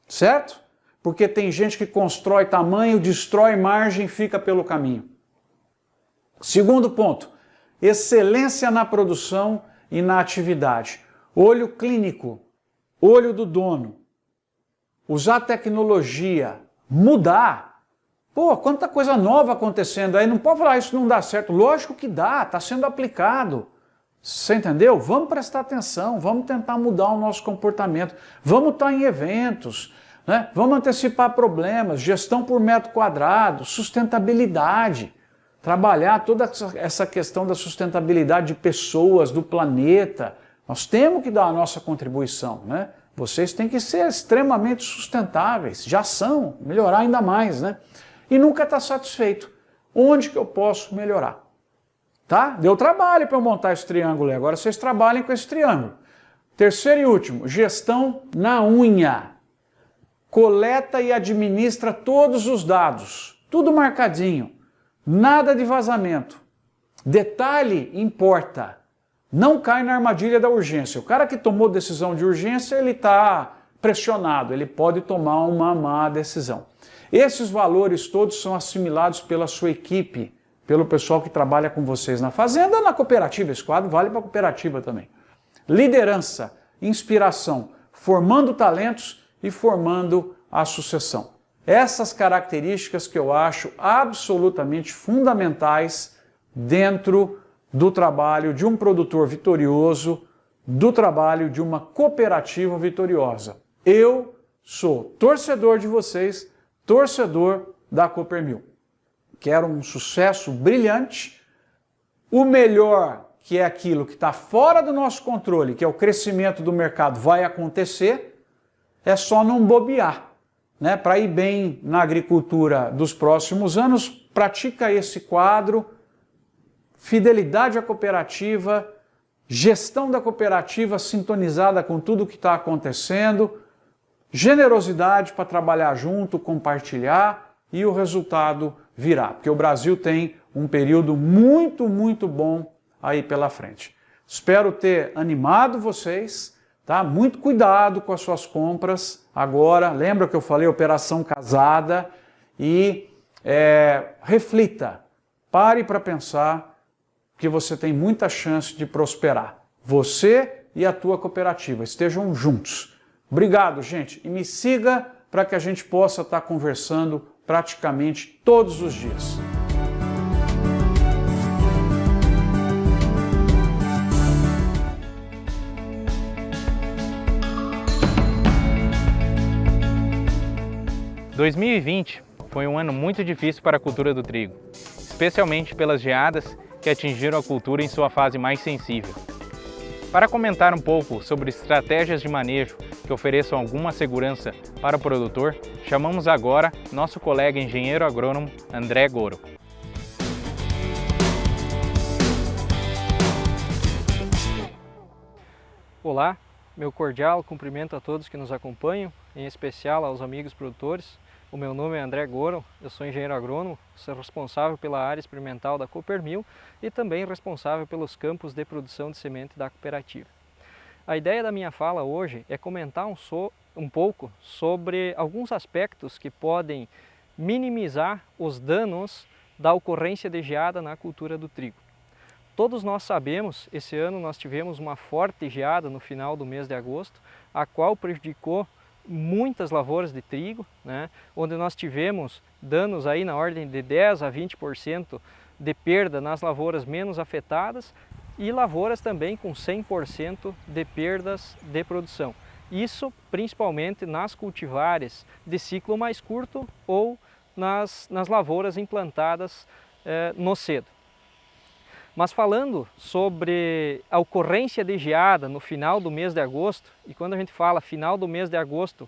Certo? Porque tem gente que constrói tamanho, destrói margem e fica pelo caminho. Segundo ponto, excelência na produção e na atividade. Olho clínico, olho do dono. Usar tecnologia, mudar. Pô, quanta coisa nova acontecendo aí, não pode falar isso não dá certo. Lógico que dá, está sendo aplicado. Você entendeu? Vamos prestar atenção, vamos tentar mudar o nosso comportamento. Vamos estar em eventos, né? Vamos antecipar problemas, gestão por metro quadrado, sustentabilidade. Trabalhar toda essa questão da sustentabilidade de pessoas, do planeta. Nós temos que dar a nossa contribuição, né? Vocês têm que ser extremamente sustentáveis, já são, melhorar ainda mais, né? E nunca estar satisfeito. Onde que eu posso melhorar? Tá? Deu trabalho para eu montar esse triângulo aí, agora vocês trabalhem com esse triângulo. Terceiro e último, gestão na unha. Coleta e administra todos os dados, tudo marcadinho. Nada de vazamento. Detalhe importa. Não cai na armadilha da urgência. O cara que tomou decisão de urgência, ele está pressionado, ele pode tomar uma má decisão. Esses valores todos são assimilados pela sua equipe, pelo pessoal que trabalha com vocês na fazenda, na cooperativa. Esse quadro vale para a cooperativa também. Liderança, inspiração, formando talentos e formando a sucessão. Essas características que eu acho absolutamente fundamentais dentro do trabalho de um produtor vitorioso, do trabalho de uma cooperativa vitoriosa. Eu sou torcedor de vocês, torcedor da Coopermil. Quero um sucesso brilhante, o melhor, que é aquilo que está fora do nosso controle, que é o crescimento do mercado, vai acontecer, é só não bobear. Né, para ir bem na agricultura dos próximos anos, pratica esse quadro, fidelidade à cooperativa, gestão da cooperativa sintonizada com tudo o que está acontecendo, generosidade para trabalhar junto, compartilhar e o resultado virá, porque o Brasil tem um período muito, muito bom aí pela frente. Espero ter animado vocês. Tá? Muito cuidado com as suas compras agora. Lembra que eu falei operação casada? E reflita, pare para pensar que você tem muita chance de prosperar. Você e a tua cooperativa estejam juntos. Obrigado, gente, e me siga para que a gente possa estar conversando praticamente todos os dias. Em 2020 foi um ano muito difícil para a cultura do trigo, especialmente pelas geadas que atingiram a cultura em sua fase mais sensível. Para comentar um pouco sobre estratégias de manejo que ofereçam alguma segurança para o produtor, chamamos agora nosso colega engenheiro agrônomo André Goro. Olá, meu cordial cumprimento a todos que nos acompanham, em especial aos amigos produtores. O meu nome é André Goro, eu sou engenheiro agrônomo, sou responsável pela área experimental da Coopermil e também responsável pelos campos de produção de semente da cooperativa. A ideia da minha fala hoje é comentar um pouco sobre alguns aspectos que podem minimizar os danos da ocorrência de geada na cultura do trigo. Todos nós sabemos, esse ano nós tivemos uma forte geada no final do mês de agosto, a qual prejudicou muitas lavouras de trigo, onde nós tivemos danos aí na ordem de 10 a 20% de perda nas lavouras menos afetadas e lavouras também com 100% de perdas de produção. Isso principalmente nas cultivares de ciclo mais curto ou nas lavouras implantadas no cedo. Mas falando sobre a ocorrência de geada no final do mês de agosto, e quando a gente fala final do mês de agosto,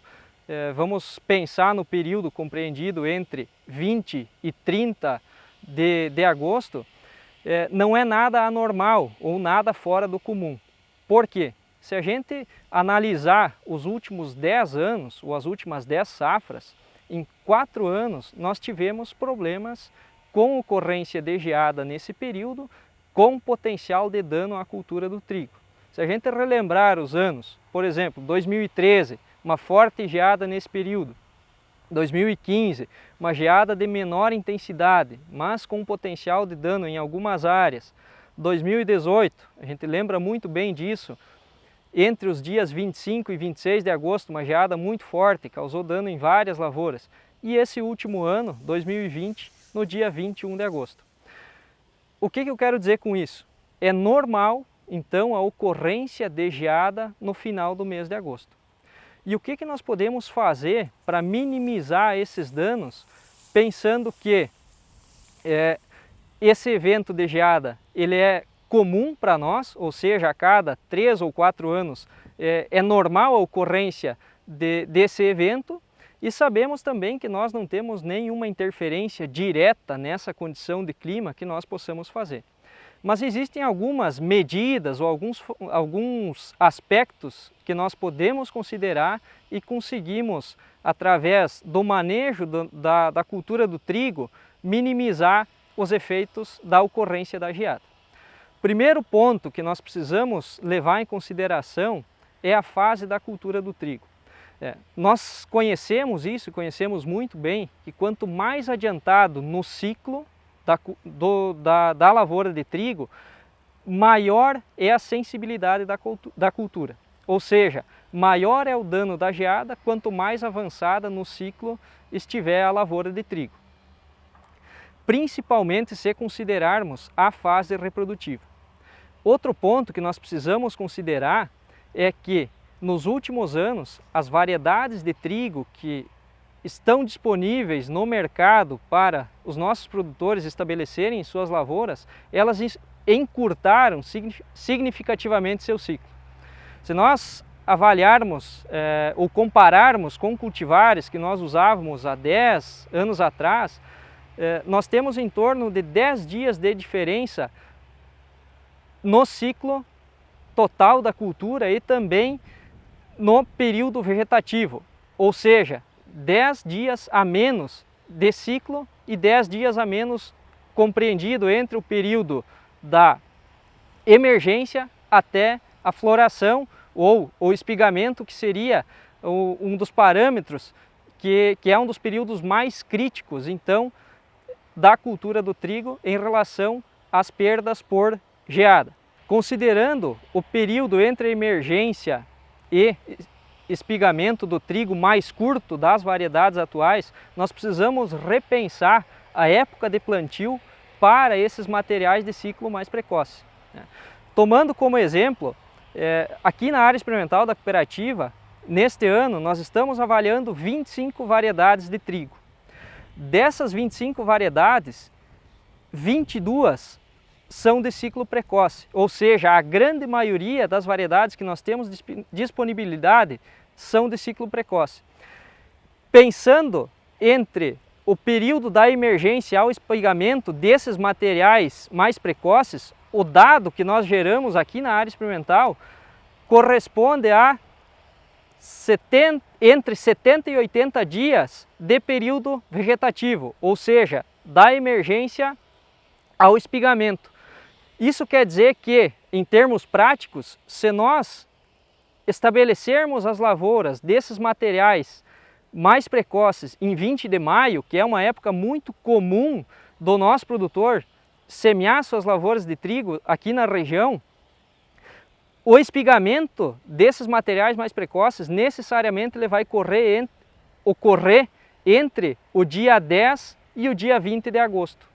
vamos pensar no período compreendido entre 20 e 30 de agosto, não é nada anormal ou nada fora do comum. Por quê? Se a gente analisar os últimos 10 anos ou as últimas 10 safras, em 4 anos nós tivemos problemas com ocorrência de geada nesse período, com potencial de dano à cultura do trigo. Se a gente relembrar os anos, por exemplo, 2013, uma forte geada nesse período, 2015, uma geada de menor intensidade, mas com potencial de dano em algumas áreas, 2018, a gente lembra muito bem disso, entre os dias 25 e 26 de agosto, uma geada muito forte, causou dano em várias lavouras, e esse último ano, 2020, no dia 21 de agosto. O que eu quero dizer com isso? É normal, então, a ocorrência de geada no final do mês de agosto. E o que nós podemos fazer para minimizar esses danos, pensando que esse evento de geada ele é comum para nós, ou seja, a cada 3 ou 4 anos é normal a ocorrência desse evento, e sabemos também que nós não temos nenhuma interferência direta nessa condição de clima que nós possamos fazer. Mas existem algumas medidas ou alguns aspectos que nós podemos considerar e conseguimos, através do manejo da cultura do trigo, minimizar os efeitos da ocorrência da geada. Primeiro ponto que nós precisamos levar em consideração é a fase da cultura do trigo. Nós conhecemos isso, conhecemos muito bem, que quanto mais adiantado no ciclo da lavoura de trigo, maior é a sensibilidade da cultura. Ou seja, maior é o dano da geada quanto mais avançada no ciclo estiver a lavoura de trigo. Principalmente se considerarmos a fase reprodutiva. Outro ponto que nós precisamos considerar é que nos últimos anos, as variedades de trigo que estão disponíveis no mercado para os nossos produtores estabelecerem em suas lavouras, elas encurtaram significativamente seu ciclo. Se nós avaliarmos ou compararmos com cultivares que nós usávamos há 10 anos atrás, nós temos em torno de 10 dias de diferença no ciclo total da cultura e também no período vegetativo, ou seja, 10 dias a menos de ciclo e 10 dias a menos compreendido entre o período da emergência até a floração ou o espigamento, que seria um dos parâmetros que é um dos períodos mais críticos, então, da cultura do trigo em relação às perdas por geada. Considerando o período entre a emergência e espigamento do trigo mais curto das variedades atuais, nós precisamos repensar a época de plantio para esses materiais de ciclo mais precoce. Tomando como exemplo, aqui na área experimental da cooperativa, neste ano nós estamos avaliando 25 variedades de trigo. Dessas 25 variedades, 22 são de ciclo precoce, ou seja, a grande maioria das variedades que nós temos disponibilidade são de ciclo precoce. Pensando entre o período da emergência ao espigamento desses materiais mais precoces, o dado que nós geramos aqui na área experimental corresponde a entre 70 e 80 dias de período vegetativo, ou seja, da emergência ao espigamento. Isso quer dizer que, em termos práticos, se nós estabelecermos as lavouras desses materiais mais precoces em 20 de maio, que é uma época muito comum do nosso produtor semear suas lavouras de trigo aqui na região, o espigamento desses materiais mais precoces necessariamente ele vai ocorrer entre o dia 10 e o dia 20 de agosto.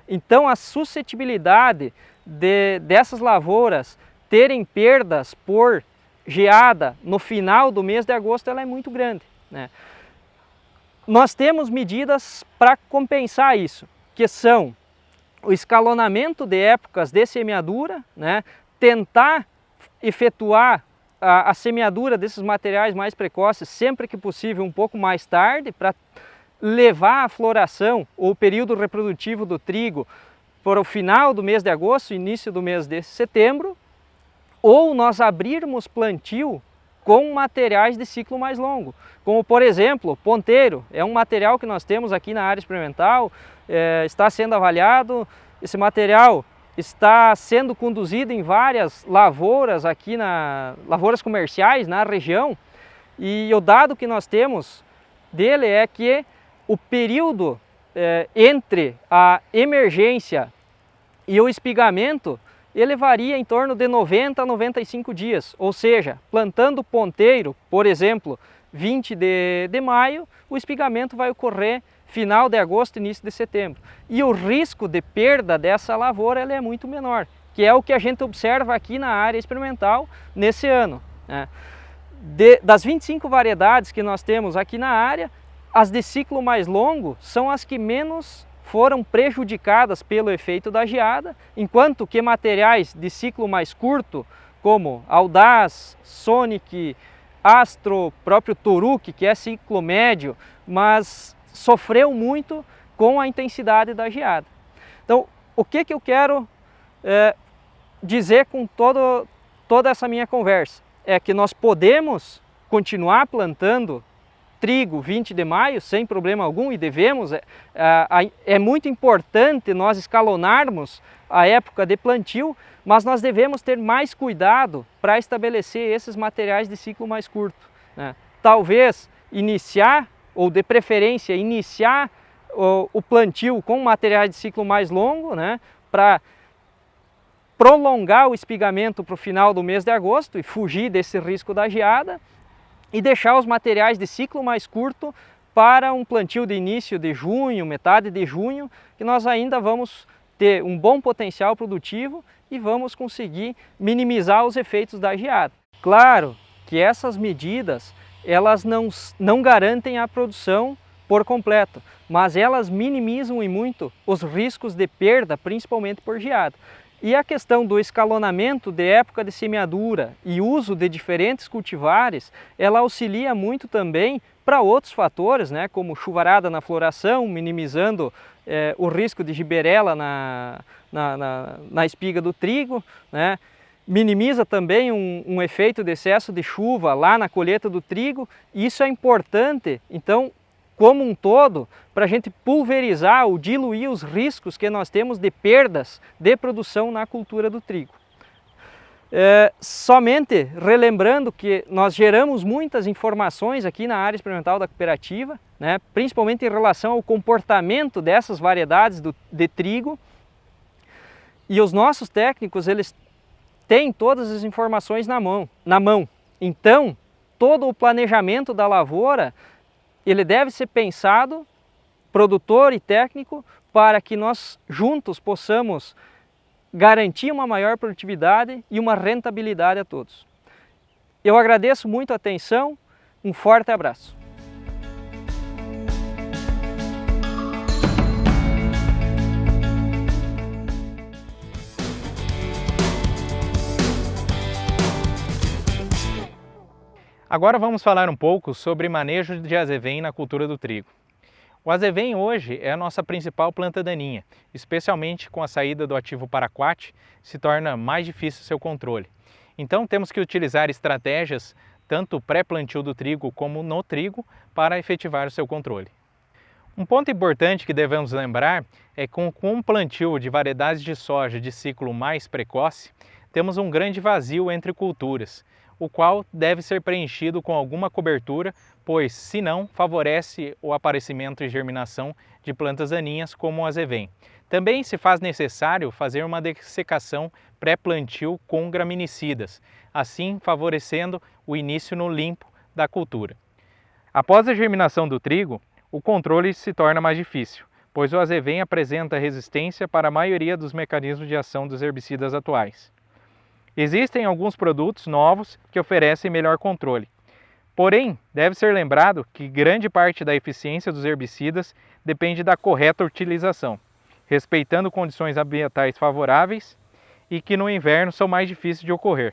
Então a suscetibilidade dessas lavouras terem perdas por geada no final do mês de agosto ela é muito grande. Nós temos medidas para compensar isso, que são o escalonamento de épocas de semeadura, tentar efetuar a semeadura desses materiais mais precoces sempre que possível um pouco mais tarde, para levar a floração ou o período reprodutivo do trigo para o final do mês de agosto, início do mês de setembro, ou nós abrirmos plantio com materiais de ciclo mais longo, como por exemplo, ponteiro, é um material que nós temos aqui na área experimental, está sendo avaliado, esse material está sendo conduzido em várias lavouras aqui, lavouras comerciais na região, e o dado que nós temos dele é que o período entre a emergência e o espigamento, ele varia em torno de 90 a 95 dias, ou seja, plantando ponteiro, por exemplo, 20 de maio, o espigamento vai ocorrer final de agosto, início de setembro. E o risco de perda dessa lavoura ele é muito menor, que é o que a gente observa aqui na área experimental nesse ano. Das 25 variedades que nós temos aqui na área, as de ciclo mais longo são as que menos foram prejudicadas pelo efeito da geada, enquanto que materiais de ciclo mais curto, como Audaz, Sonic, Astro, próprio Toruk, que é ciclo médio, mas sofreu muito com a intensidade da geada. Então, o que eu quero dizer com toda essa minha conversa? É que nós podemos continuar plantando trigo 20 de maio sem problema algum, e devemos, é muito importante nós escalonarmos a época de plantio, mas nós devemos ter mais cuidado para estabelecer esses materiais de ciclo mais curto. Talvez iniciar, ou de preferência iniciar o plantio com materiais de ciclo mais longo, para prolongar o espigamento para o final do mês de agosto e fugir desse risco da geada, e deixar os materiais de ciclo mais curto para um plantio de início de junho, metade de junho, que nós ainda vamos ter um bom potencial produtivo e vamos conseguir minimizar os efeitos da geada. Claro que essas medidas elas não garantem a produção por completo, mas elas minimizam e muito os riscos de perda, principalmente por geada. E a questão do escalonamento de época de semeadura e uso de diferentes cultivares, ela auxilia muito também para outros fatores, como chuvarada na floração, minimizando o risco de giberela na espiga do trigo, minimiza também um efeito de excesso de chuva lá na colheita do trigo. Isso é importante, então, como um todo, para a gente pulverizar ou diluir os riscos que nós temos de perdas de produção na cultura do trigo. Somente relembrando que nós geramos muitas informações aqui na área experimental da cooperativa, principalmente em relação ao comportamento dessas variedades de trigo, e os nossos técnicos eles têm todas as informações na mão. Então, todo o planejamento da lavoura, ele deve ser pensado, produtor e técnico, para que nós juntos possamos garantir uma maior produtividade e uma rentabilidade a todos. Eu agradeço muito a atenção, um forte abraço. Agora vamos falar um pouco sobre manejo de azevém na cultura do trigo. O azevém hoje é a nossa principal planta daninha, especialmente com a saída do ativo paraquat, se torna mais difícil seu controle. Então temos que utilizar estratégias, tanto pré-plantio do trigo como no trigo, para efetivar o seu controle. Um ponto importante que devemos lembrar é que com o plantio de variedades de soja de ciclo mais precoce, temos um grande vazio entre culturas, o qual deve ser preenchido com alguma cobertura, pois, se não, favorece o aparecimento e germinação de plantas daninhas como o azevém. Também se faz necessário fazer uma dessecação pré-plantio com graminicidas, assim favorecendo o início no limpo da cultura. Após a germinação do trigo, o controle se torna mais difícil, pois o azevém apresenta resistência para a maioria dos mecanismos de ação dos herbicidas atuais. Existem alguns produtos novos que oferecem melhor controle. Porém, deve ser lembrado que grande parte da eficiência dos herbicidas depende da correta utilização, respeitando condições ambientais favoráveis e que no inverno são mais difíceis de ocorrer.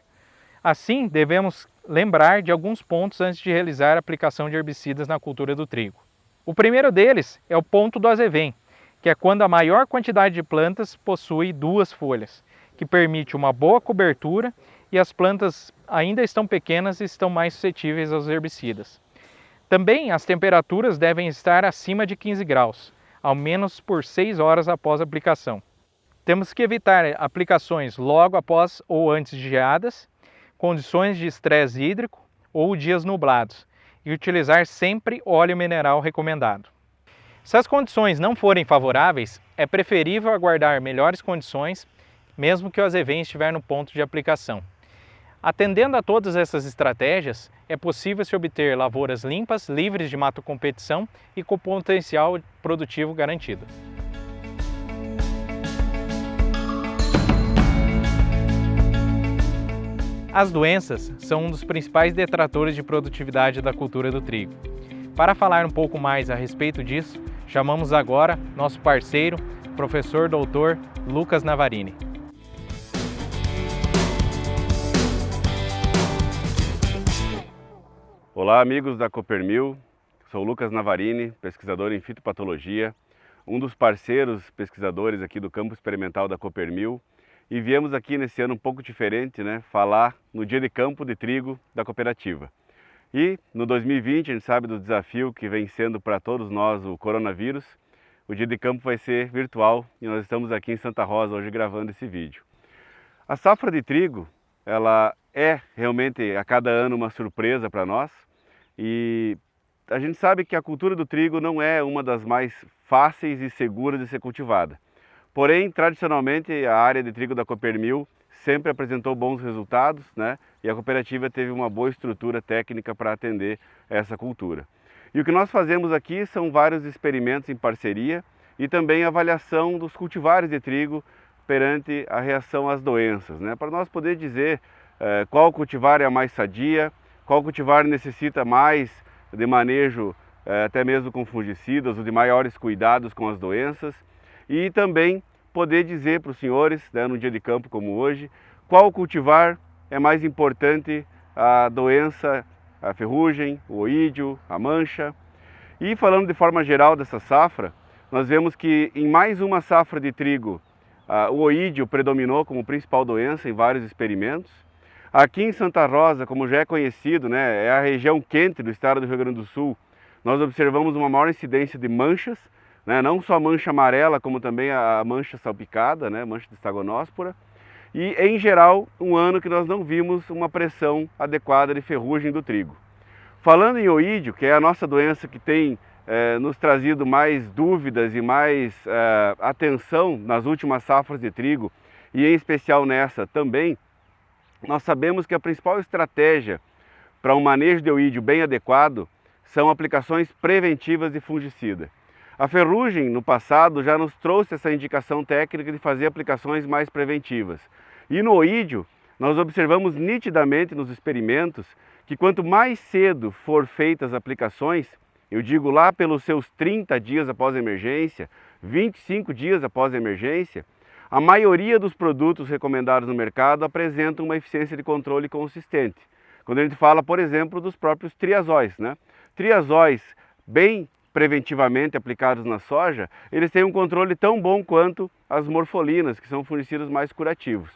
Assim, devemos lembrar de alguns pontos antes de realizar a aplicação de herbicidas na cultura do trigo. O primeiro deles é o ponto do azevém, que é quando a maior quantidade de plantas possui duas folhas, que permite uma boa cobertura e as plantas ainda estão pequenas e estão mais suscetíveis aos herbicidas. Também as temperaturas devem estar acima de 15 graus, ao menos por 6 horas após a aplicação. Temos que evitar aplicações logo após ou antes de geadas, condições de estresse hídrico ou dias nublados e utilizar sempre óleo mineral recomendado. Se as condições não forem favoráveis, é preferível aguardar melhores condições, mesmo que o azevém estiver no ponto de aplicação. Atendendo a todas essas estratégias, é possível se obter lavouras limpas, livres de mato-competição e com potencial produtivo garantido. As doenças são um dos principais detratores de produtividade da cultura do trigo. Para falar um pouco mais a respeito disso, chamamos agora nosso parceiro, professor doutor Lucas Navarini. Olá, amigos da Coopermil, sou Lucas Navarini, pesquisador em fitopatologia, um dos parceiros pesquisadores aqui do campo experimental da Coopermil, e viemos aqui nesse ano um pouco diferente, falar no dia de campo de trigo da cooperativa. E no 2020, a gente sabe do desafio que vem sendo para todos nós o coronavírus, o dia de campo vai ser virtual e nós estamos aqui em Santa Rosa hoje gravando esse vídeo. A safra de trigo, ela é realmente a cada ano uma surpresa para nós, e a gente sabe que a cultura do trigo não é uma das mais fáceis e seguras de ser cultivada. Porém, tradicionalmente, a área de trigo da Coopermil sempre apresentou bons resultados, e a cooperativa teve uma boa estrutura técnica para atender essa cultura. E o que nós fazemos aqui são vários experimentos em parceria e também avaliação dos cultivares de trigo perante a reação às doenças, para nós poder dizer qual cultivar é a mais sadia, qual cultivar necessita mais de manejo, até mesmo com fungicidas ou de maiores cuidados com as doenças, e também poder dizer para os senhores, num dia de campo como hoje, qual cultivar é mais importante a doença, a ferrugem, o oídio, a mancha. E falando de forma geral dessa safra, nós vemos que em mais uma safra de trigo, o oídio predominou como principal doença em vários experimentos. Aqui em Santa Rosa, como já é conhecido, é a região quente do estado do Rio Grande do Sul, nós observamos uma maior incidência de manchas, não só a mancha amarela, como também a mancha salpicada, mancha de estagonóspora. E, em geral, um ano que nós não vimos uma pressão adequada de ferrugem do trigo. Falando em oídio, que é a nossa doença que tem nos trazido mais dúvidas e mais atenção nas últimas safras de trigo, e em especial nessa também, nós sabemos que a principal estratégia para um manejo de oídio bem adequado são aplicações preventivas de fungicida. A ferrugem, no passado, já nos trouxe essa indicação técnica de fazer aplicações mais preventivas. E no oídio, nós observamos nitidamente nos experimentos que quanto mais cedo for feitas as aplicações, eu digo lá pelos seus 30 dias após a emergência, 25 dias após a emergência, a maioria dos produtos recomendados no mercado apresentam uma eficiência de controle consistente. Quando a gente fala, por exemplo, dos próprios triazóis, né? Triazóis bem preventivamente aplicados na soja, eles têm um controle tão bom quanto as morfolinas, que são fungicidas mais curativos.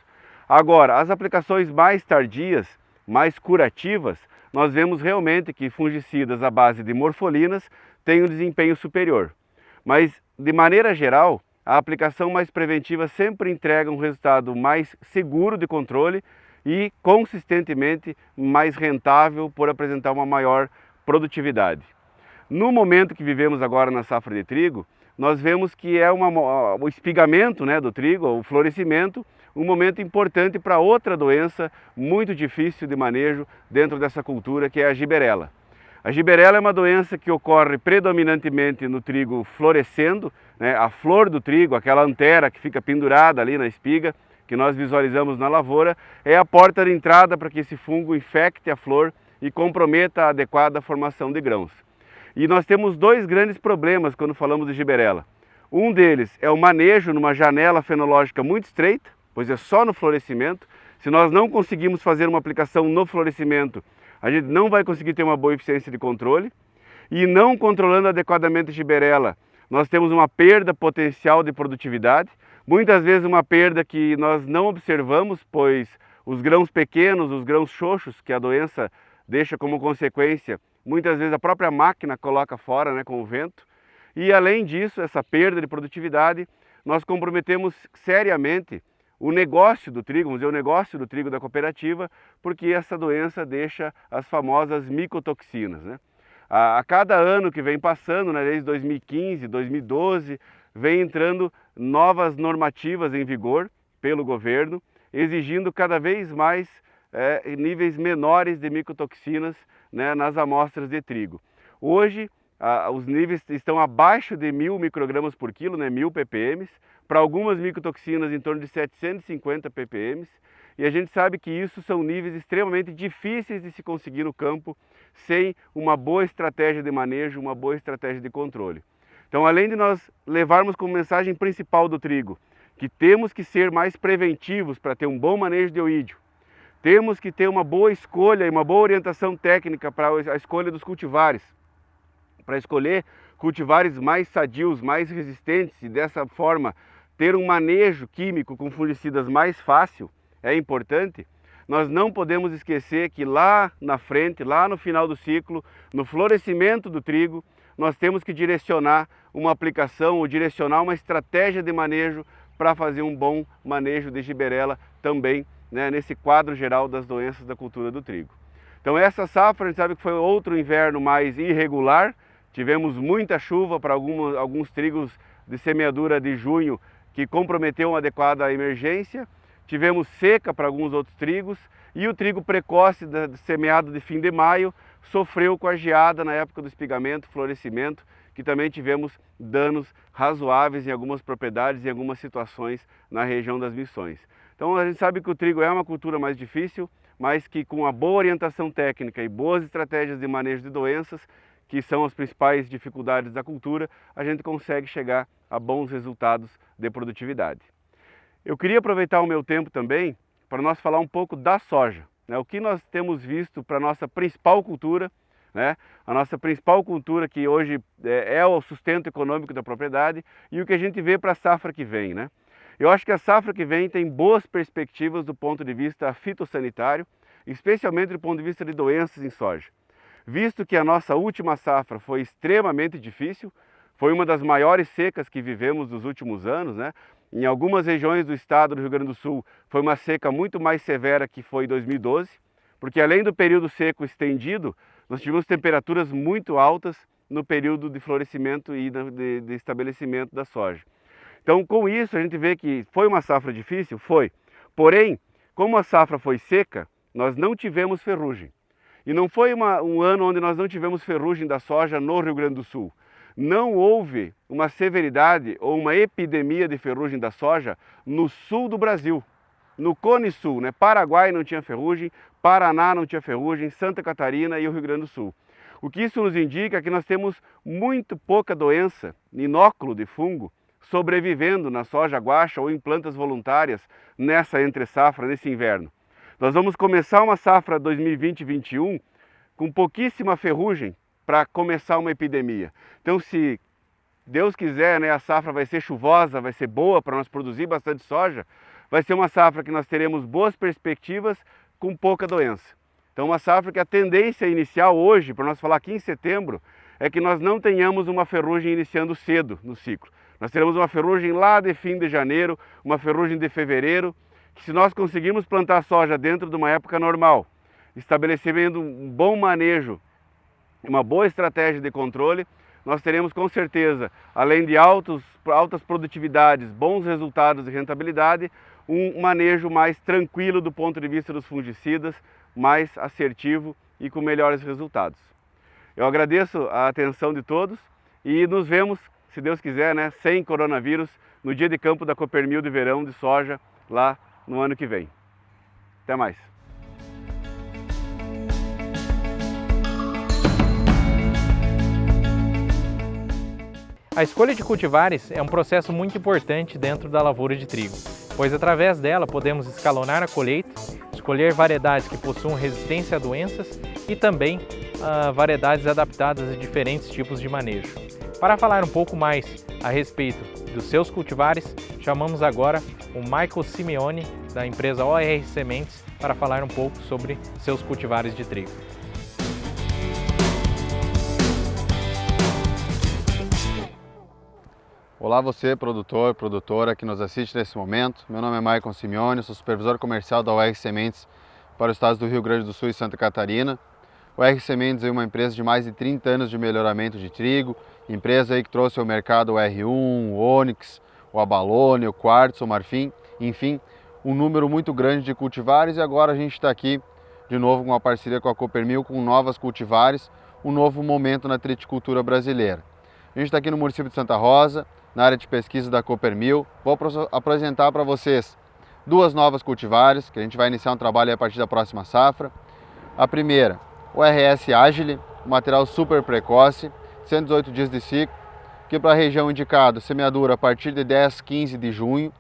Agora, as aplicações mais tardias, mais curativas, nós vemos realmente que fungicidas à base de morfolinas têm um desempenho superior. Mas, de maneira geral, a aplicação mais preventiva sempre entrega um resultado mais seguro de controle e, consistentemente, mais rentável por apresentar uma maior produtividade. No momento que vivemos agora na safra de trigo, nós vemos que é o espigamento, né, do trigo, o florescimento, um momento importante para outra doença muito difícil de manejo dentro dessa cultura, que é a giberela. A giberela é uma doença que ocorre predominantemente no trigo florescendo, né, a flor do trigo, aquela antera que fica pendurada ali na espiga, que nós visualizamos na lavoura, é a porta de entrada para que esse fungo infecte a flor e comprometa a adequada formação de grãos. E nós temos dois grandes problemas quando falamos de giberela. Um deles é o manejo numa janela fenológica muito estreita, pois é só no florescimento. Se nós não conseguimos fazer uma aplicação no florescimento, a gente não vai conseguir ter uma boa eficiência de controle. E não controlando adequadamente a giberela, nós temos uma perda potencial de produtividade, muitas vezes uma perda que nós não observamos, pois os grãos pequenos, os grãos xoxos que a doença deixa como consequência, muitas vezes a própria máquina coloca fora, né, com o vento. E além disso, essa perda de produtividade, nós comprometemos seriamente o negócio do trigo, vamos dizer, o negócio do trigo da cooperativa, porque essa doença deixa as famosas micotoxinas, né? A cada ano que vem passando, né, desde 2015, 2012, vem entrando novas normativas em vigor pelo governo, exigindo cada vez mais níveis menores de micotoxinas, né, nas amostras de trigo. Hoje, os níveis estão abaixo de 1000 microgramas por quilo, né, 1000 ppm, para algumas micotoxinas em torno de 750 ppm, e a gente sabe que isso são níveis extremamente difíceis de se conseguir no campo sem uma boa estratégia de manejo, uma boa estratégia de controle. Então, além de nós levarmos como mensagem principal do trigo que temos que ser mais preventivos para ter um bom manejo de oídio, temos que ter uma boa escolha e uma boa orientação técnica para a escolha dos cultivares, para escolher cultivares mais sadios, mais resistentes e dessa forma ter um manejo químico com fungicidas mais fácil, é importante. Nós não podemos esquecer que lá na frente, lá no final do ciclo, no florescimento do trigo, nós temos que direcionar uma aplicação ou direcionar uma estratégia de manejo para fazer um bom manejo de giberela também, né, nesse quadro geral das doenças da cultura do trigo. Então essa safra, a gente sabe que foi outro inverno mais irregular, tivemos muita chuva para alguns trigos de semeadura de junho que comprometeu uma adequada emergência, tivemos seca para alguns outros trigos e o trigo precoce semeado de fim de maio sofreu com a geada na época do espigamento, florescimento, que também tivemos danos razoáveis em algumas propriedades e em algumas situações na região das Missões. Então a gente sabe que o trigo é uma cultura mais difícil, mas que com a boa orientação técnica e boas estratégias de manejo de doenças, que são as principais dificuldades da cultura, a gente consegue chegar a bons resultados de produtividade. Eu queria aproveitar o meu tempo também para nós falar um pouco da soja, né? O que nós temos visto para a nossa principal cultura, né? A nossa principal cultura que hoje é o sustento econômico da propriedade e o que a gente vê para a safra que vem, né? Eu acho que a safra que vem tem boas perspectivas do ponto de vista fitossanitário, especialmente do ponto de vista de doenças em soja. Visto que a nossa última safra foi extremamente difícil, foi uma das maiores secas que vivemos nos últimos anos, né? Em algumas regiões do estado do Rio Grande do Sul foi uma seca muito mais severa que foi em 2012, porque além do período seco estendido, nós tivemos temperaturas muito altas no período de florescimento e de estabelecimento da soja. Então, com isso, a gente vê que foi uma safra difícil? Foi. Porém, como a safra foi seca, nós não tivemos ferrugem. E não foi um ano onde nós não tivemos ferrugem da soja no Rio Grande do Sul. Não houve uma severidade ou uma epidemia de ferrugem da soja no sul do Brasil. No Cone Sul, né? Paraguai não tinha ferrugem, Paraná não tinha ferrugem, Santa Catarina e o Rio Grande do Sul. O que isso nos indica é que nós temos muito pouca doença, inóculo de fungo, sobrevivendo na soja guaxa ou em plantas voluntárias nessa entre-safra, nesse inverno. Nós vamos começar uma safra 2020-21 com pouquíssima ferrugem para começar uma epidemia. Então, se Deus quiser, né, a safra vai ser chuvosa, vai ser boa para nós produzir bastante soja, vai ser uma safra que nós teremos boas perspectivas com pouca doença. Então, uma safra que a tendência inicial hoje, para nós falar aqui em setembro, é que nós não tenhamos uma ferrugem iniciando cedo no ciclo. Nós teremos uma ferrugem lá de fim de janeiro, uma ferrugem de fevereiro, que se nós conseguirmos plantar soja dentro de uma época normal, estabelecendo um bom manejo, uma boa estratégia de controle, nós teremos com certeza, além de altas produtividades, bons resultados e rentabilidade, um manejo mais tranquilo do ponto de vista dos fungicidas, mais assertivo e com melhores resultados. Eu agradeço a atenção de todos e nos vemos, se Deus quiser, né, sem coronavírus, no dia de campo da Coppermill de verão de soja, lá no ano que vem. Até mais! A escolha de cultivares é um processo muito importante dentro da lavoura de trigo, pois através dela podemos escalonar a colheita, escolher variedades que possuam resistência a doenças e também variedades adaptadas a diferentes tipos de manejo. Para falar um pouco mais a respeito dos seus cultivares, chamamos agora o Michael Simeone, da empresa OR Sementes, para falar um pouco sobre seus cultivares de trigo. Olá você, produtor, produtora que nos assiste nesse momento. Meu nome é Michael Simeone, sou supervisor comercial da OR Sementes para os estados do Rio Grande do Sul e Santa Catarina. O OR Sementes é uma empresa de mais de 30 anos de melhoramento de trigo, empresa aí que trouxe ao mercado o R1, o Onix, o Abalone, o Quartz, o Marfim, enfim, um número muito grande de cultivares, e agora a gente está aqui de novo com uma parceria com a Coppermill, com novas cultivares, um novo momento na triticultura brasileira. A gente está aqui no município de Santa Rosa, na área de pesquisa da Coppermill. Vou apresentar para vocês duas novas cultivares, que a gente vai iniciar um trabalho a partir da próxima safra. A primeira, o RS Agile, um material super precoce, 118 dias de ciclo, que para a região indicado, semeadura a partir de 10, 15 de junho.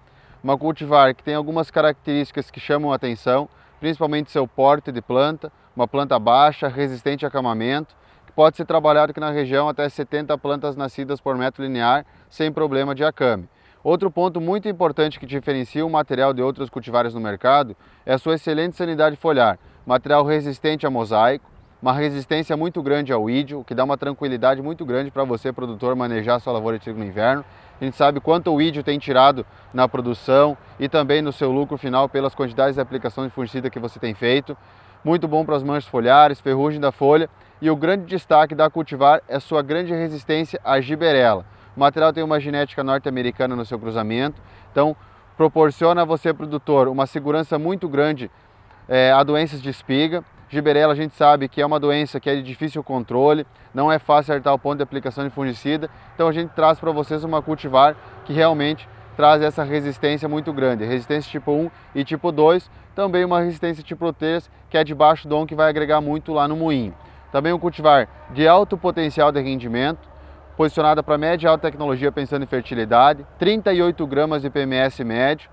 Uma cultivar que tem algumas características que chamam a atenção, principalmente seu porte de planta, uma planta baixa, resistente a acamamento, que pode ser trabalhado aqui na região até 70 plantas nascidas por metro linear, sem problema de acame. Outro ponto muito importante que diferencia o material de outros cultivares no mercado é a sua excelente sanidade foliar, material resistente a mosaico, uma resistência muito grande ao ídio, o que dá uma tranquilidade muito grande para você, produtor, manejar sua lavoura de trigo no inverno. A gente sabe quanto o ídio tem tirado na produção e também no seu lucro final pelas quantidades de aplicação de fungicida que você tem feito. Muito bom para as manchas foliares, ferrugem da folha, e o grande destaque da cultivar é sua grande resistência à giberela. O material tem uma genética norte-americana no seu cruzamento, então proporciona a você, produtor, uma segurança muito grande a doenças de espiga. Giberela a gente sabe que é uma doença que é de difícil controle, não é fácil acertar o ponto de aplicação de fungicida, então a gente traz para vocês uma cultivar que realmente traz essa resistência muito grande, resistência tipo 1 e tipo 2, também uma resistência tipo 3, que é de baixo dom, que vai agregar muito lá no moinho. Também um cultivar de alto potencial de rendimento, posicionada para média e alta tecnologia pensando em fertilidade, 38 gramas de PMS médio.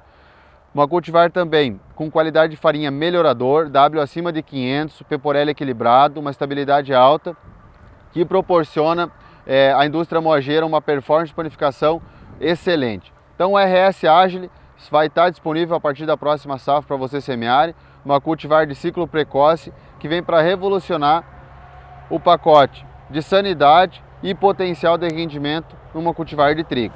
Uma cultivar também com qualidade de farinha melhorador, W acima de 500, peporelli equilibrado, uma estabilidade alta, que proporciona à indústria moageira uma performance de panificação excelente. Então o RS Agile vai estar disponível a partir da próxima safra para você semear, uma cultivar de ciclo precoce que vem para revolucionar o pacote de sanidade e potencial de rendimento numa cultivar de trigo.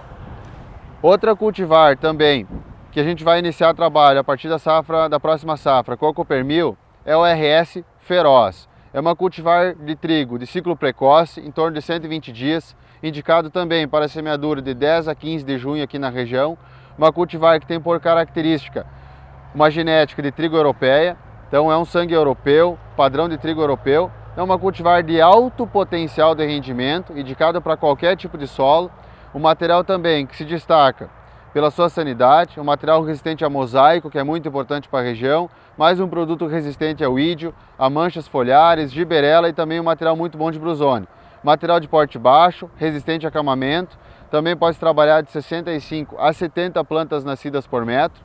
Outra cultivar também que a gente vai iniciar trabalho a partir da próxima safra com a Coppermill é o RS Feroz. É uma cultivar de trigo de ciclo precoce, em torno de 120 dias, indicado também para semeadura de 10 a 15 de junho aqui na região. Uma cultivar que tem por característica uma genética de trigo europeia, então é um sangue europeu, padrão de trigo europeu, É uma cultivar de alto potencial de rendimento, indicada para qualquer tipo de solo. Um material também que se destaca pela sua sanidade, um material resistente a mosaico, que é muito importante para a região, mais um produto resistente ao ídio, a manchas foliares, giberela e também um material muito bom de brusone. Material de porte baixo, resistente a acamamento, também pode trabalhar de 65 a 70 plantas nascidas por metro.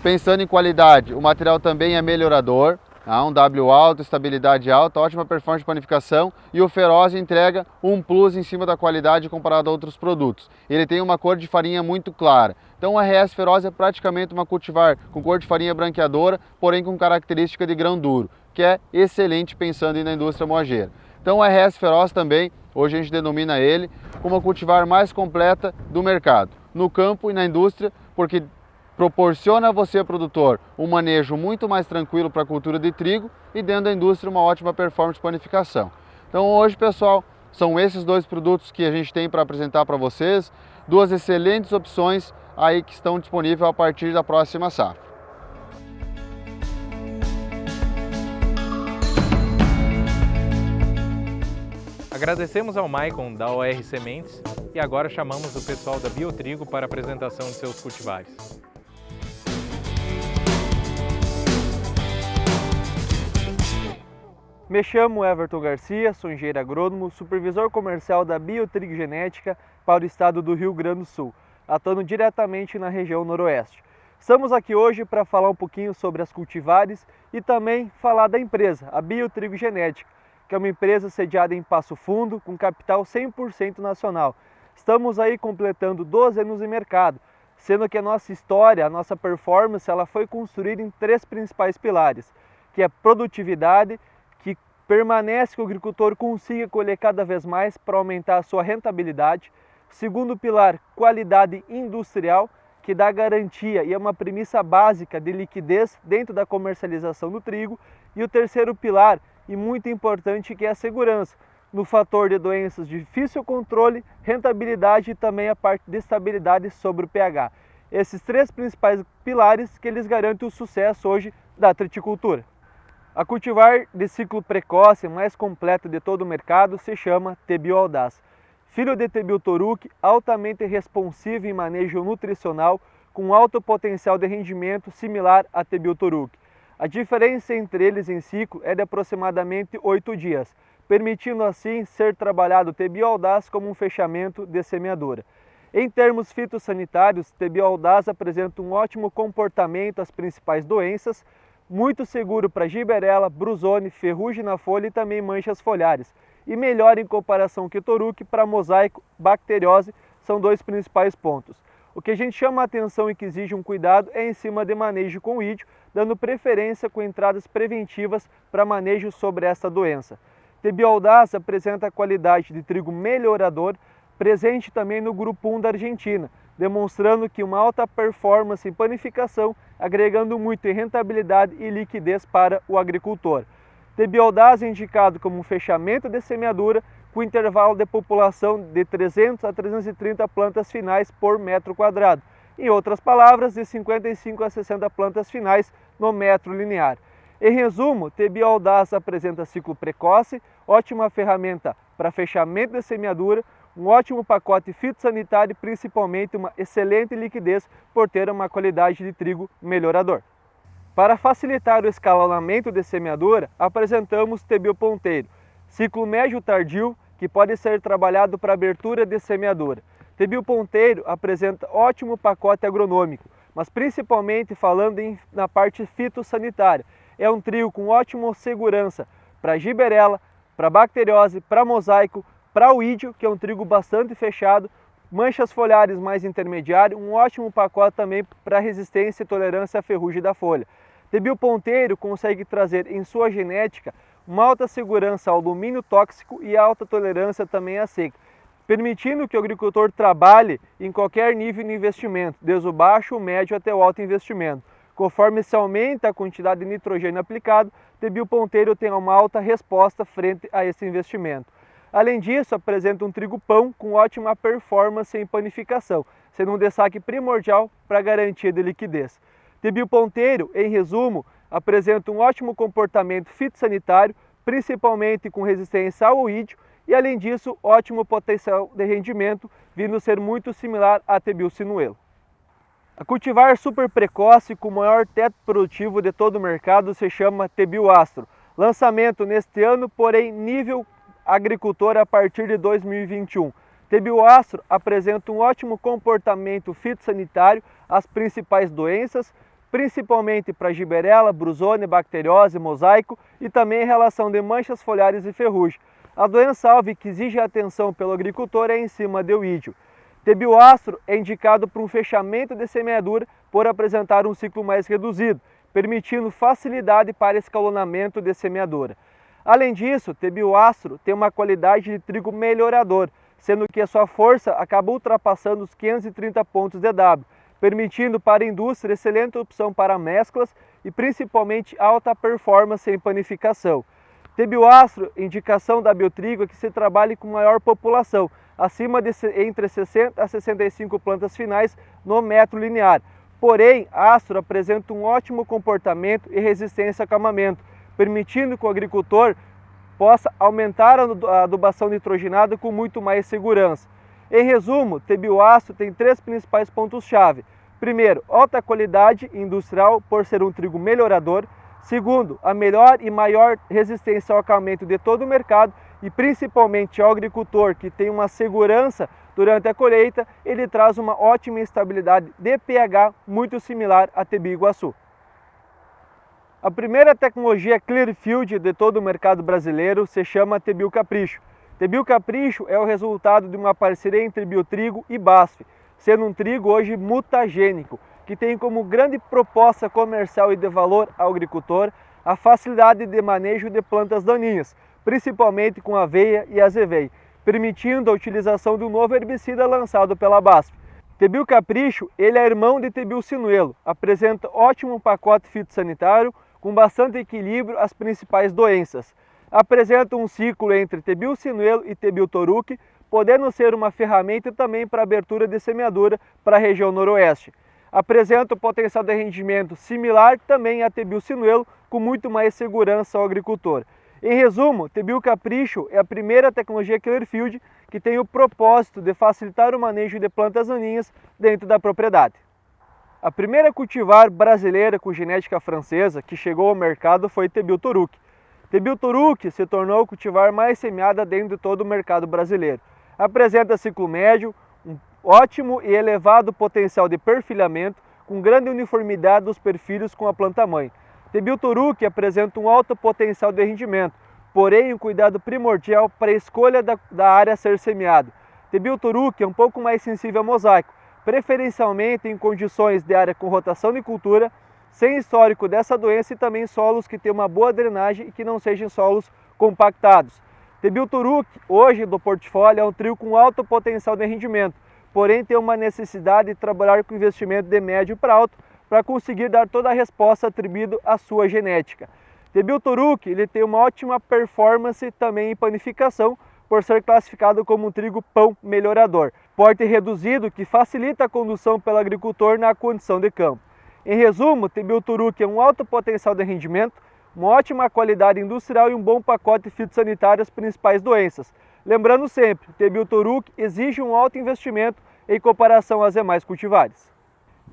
Pensando em qualidade, o material também é melhorador, um W alto, estabilidade alta, ótima performance de panificação e o Feroz entrega um plus em cima da qualidade comparado a outros produtos. Ele tem uma cor de farinha muito clara. Então o RS Feroz é praticamente uma cultivar com cor de farinha branqueadora, porém com característica de grão duro, que é excelente pensando na indústria moageira. Então o RS Feroz também, hoje a gente denomina ele como a cultivar mais completa do mercado, no campo e na indústria, porque proporciona a você, produtor, um manejo muito mais tranquilo para a cultura de trigo e dentro da indústria uma ótima performance de panificação. Então hoje, pessoal, são esses dois produtos que a gente tem para apresentar para vocês, duas excelentes opções aí que estão disponíveis a partir da próxima safra. Agradecemos ao Maicon da OR Sementes e agora chamamos o pessoal da Biotrigo para a apresentação de seus cultivares. Me chamo Everton Garcia, sou engenheiro agrônomo, supervisor comercial da Biotrigo Genética para o estado do Rio Grande do Sul, atuando diretamente na região noroeste. Estamos aqui hoje para falar um pouquinho sobre as cultivares e também falar da empresa, a Biotrigo Genética, que é uma empresa sediada em Passo Fundo, com capital 100% nacional. Estamos aí completando 12 anos de mercado, sendo que a nossa história, a nossa performance, ela foi construída em 3 principais pilares, que é produtividade, que permanece que o agricultor consiga colher cada vez mais para aumentar a sua rentabilidade. Segundo pilar, qualidade industrial, que dá garantia e é uma premissa básica de liquidez dentro da comercialização do trigo. E o terceiro pilar, e muito importante, que é a segurança, no fator de doenças de difícil controle, rentabilidade e também a parte de estabilidade sobre o pH. Esses 3 principais pilares que eles garantem o sucesso hoje da triticultura. A cultivar de ciclo precoce mais completa de todo o mercado se chama Tebio Audaz. Filho de Tebio Toruc, altamente responsivo em manejo nutricional, com alto potencial de rendimento similar a Tebio Toruc. A diferença entre eles em ciclo é de aproximadamente 8 dias, permitindo assim ser trabalhado Tebio Audaz como um fechamento de semeadura. Em termos fitossanitários, Tebio Audaz apresenta um ótimo comportamento às principais doenças, muito seguro para giberela, brusone, ferrugem na folha e também manchas foliares. E melhor em comparação que Toruc para mosaico, bacteriose, são 2 principais pontos. O que a gente chama a atenção e que exige um cuidado é em cima de manejo com ídio, dando preferência com entradas preventivas para manejo sobre esta doença. Tebio Audaz apresenta a qualidade de trigo melhorador, presente também no grupo 1 da Argentina, demonstrando que uma alta performance em panificação, agregando muito em rentabilidade e liquidez para o agricultor. Tebio Audaz é indicado como um fechamento de semeadura com intervalo de população de 300 a 330 plantas finais por metro quadrado. Em outras palavras, de 55 a 60 plantas finais no metro linear. Em resumo, Tebio Audaz apresenta ciclo precoce, ótima ferramenta para fechamento de semeadura, um ótimo pacote fitossanitário e principalmente uma excelente liquidez por ter uma qualidade de trigo melhorador. Para facilitar o escalonamento de semeadura, apresentamos Tebio Ponteiro, ciclo médio tardio que pode ser trabalhado para abertura de semeadura. Tebio Ponteiro apresenta ótimo pacote agronômico, mas principalmente falando na parte fitossanitária. É um trigo com ótima segurança para giberela, para bacteriose, para mosaico, para o ídio, que é um trigo bastante fechado, manchas foliares mais intermediário, um ótimo pacote também para resistência e tolerância à ferrugem da folha. Tebio Ponteiro consegue trazer em sua genética uma alta segurança ao alumínio tóxico e alta tolerância também à seca, permitindo que o agricultor trabalhe em qualquer nível de investimento, desde o baixo, o médio até o alto investimento. Conforme se aumenta a quantidade de nitrogênio aplicado, Tebio Ponteiro tem uma alta resposta frente a esse investimento. Além disso, apresenta um trigo pão com ótima performance em panificação, sendo um destaque primordial para a garantia de liquidez. Tebio Ponteiro, em resumo, apresenta um ótimo comportamento fitossanitário, principalmente com resistência ao oídio e, além disso, ótimo potencial de rendimento, vindo a ser muito similar a Tebil Sinuelo. A cultivar super precoce com o maior teto produtivo de todo o mercado se chama Tebil Astro. Lançamento neste ano, porém nível agricultor a partir de 2021. Tebil Astro apresenta um ótimo comportamento fitossanitário às principais doenças, principalmente para giberela, brusônia, bacteriose, mosaico e também em relação de manchas foliares e ferrugem. A doença-alvo que exige atenção pelo agricultor é em cima do oídio. Tebil Astro é indicado para um fechamento de semeadura por apresentar um ciclo mais reduzido, permitindo facilidade para escalonamento de semeadura. Além disso, Tebil Astro tem uma qualidade de trigo melhorador, sendo que a sua força acaba ultrapassando os 530 pontos DW, permitindo para a indústria excelente opção para mesclas e principalmente alta performance em panificação. Tebil Astro, indicação da Biotrigo é que se trabalhe com maior população, acima de entre 60 a 65 plantas finais no metro linear. Porém, Astro apresenta um ótimo comportamento e resistência ao acamamento, permitindo que o agricultor possa aumentar a adubação nitrogenada com muito mais segurança. Em resumo, Tebil Astro tem 3 principais pontos-chave. Primeiro, alta qualidade industrial por ser um trigo melhorador. Segundo, a melhor e maior resistência ao acamamento de todo o mercado e principalmente ao agricultor que tem uma segurança durante a colheita, ele traz uma ótima estabilidade de pH muito similar a Tebil Iguaçu. A primeira tecnologia Clearfield de todo o mercado brasileiro se chama Tebil Capricho. Tebil Capricho é o resultado de uma parceria entre Biotrigo e BASF, sendo um trigo hoje mutagênico, que tem como grande proposta comercial e de valor ao agricultor a facilidade de manejo de plantas daninhas, principalmente com aveia e azevém, permitindo a utilização de um novo herbicida lançado pela BASF. Tebil Capricho, ele é irmão de Tebil Sinuelo, apresenta ótimo pacote fitossanitário com bastante equilíbrio às principais doenças. Apresenta um ciclo entre Tebil Sinuelo e Tebil Toruque, podendo ser uma ferramenta também para abertura de semeadura para a região noroeste. Apresenta um potencial de rendimento similar também a Tebil Sinuelo, com muito mais segurança ao agricultor. Em resumo, Tebil Capricho é a primeira tecnologia Clearfield que tem o propósito de facilitar o manejo de plantas daninhas dentro da propriedade. A primeira cultivar brasileira com genética francesa que chegou ao mercado foi Tebil Toruque. Tebil Toruque se tornou a cultivar mais semeada dentro de todo o mercado brasileiro. Apresenta ciclo médio, um ótimo e elevado potencial de perfilhamento, com grande uniformidade dos perfilhos com a planta-mãe. Tebil Toruque apresenta um alto potencial de rendimento, porém um cuidado primordial para a escolha da área a ser semeada. Tebil Toruque é um pouco mais sensível a mosaico, preferencialmente em condições de área com rotação de cultura, sem histórico dessa doença e também solos que tenham uma boa drenagem e que não sejam solos compactados. Tebil Toruque, hoje do portfólio, é um trigo com alto potencial de rendimento, porém tem uma necessidade de trabalhar com investimento de médio para alto para conseguir dar toda a resposta atribuída à sua genética. Tebil Toruque, ele tem uma ótima performance também em panificação, por ser classificado como um trigo pão melhorador. Porte reduzido que facilita a condução pelo agricultor na condição de campo. Em resumo, Tebil Toruque é um alto potencial de rendimento, uma ótima qualidade industrial e um bom pacote fitossanitário às principais doenças. Lembrando sempre, Tebil Toruque exige um alto investimento em comparação às demais cultivares.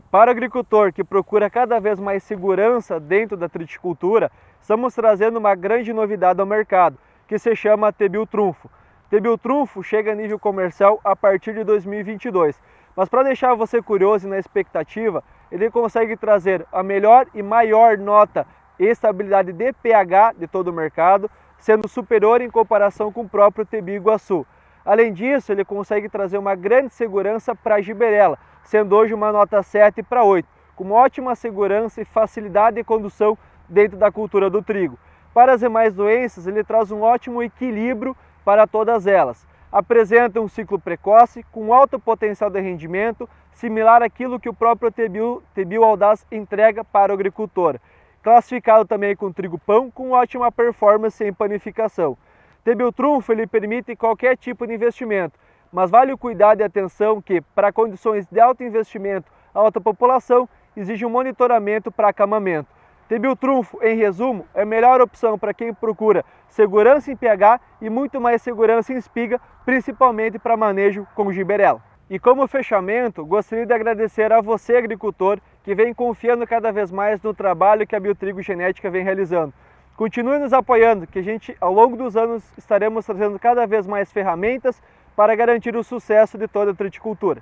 Para o agricultor que procura cada vez mais segurança dentro da triticultura, estamos trazendo uma grande novidade ao mercado, que se chama Tebil Trunfo. Tebil Trunfo chega a nível comercial a partir de 2022, mas para deixar você curioso e na expectativa, ele consegue trazer a melhor e maior nota e estabilidade de pH de todo o mercado, sendo superior em comparação com o próprio Tebil Iguaçu. Além disso, ele consegue trazer uma grande segurança para a giberela, sendo hoje uma nota 7 para 8, com uma ótima segurança e facilidade de condução dentro da cultura do trigo. Para as demais doenças, ele traz um ótimo equilíbrio para todas elas. Apresenta um ciclo precoce, com alto potencial de rendimento, similar àquilo que o próprio Tebil Audaz entrega para o agricultor. Classificado também com trigo pão, com ótima performance em panificação. Tebil Trunfo ele permite qualquer tipo de investimento, mas vale o cuidado e atenção que, para condições de alto investimento, alta população, exige um monitoramento para acamamento. T-Biotrunfo, em resumo, é a melhor opção para quem procura segurança em pH e muito mais segurança em espiga, principalmente para manejo com giberela. E como fechamento, gostaria de agradecer a você, agricultor, que vem confiando cada vez mais no trabalho que a Biotrigo Genética vem realizando. Continue nos apoiando, que a gente, ao longo dos anos, estaremos trazendo cada vez mais ferramentas para garantir o sucesso de toda a triticultura.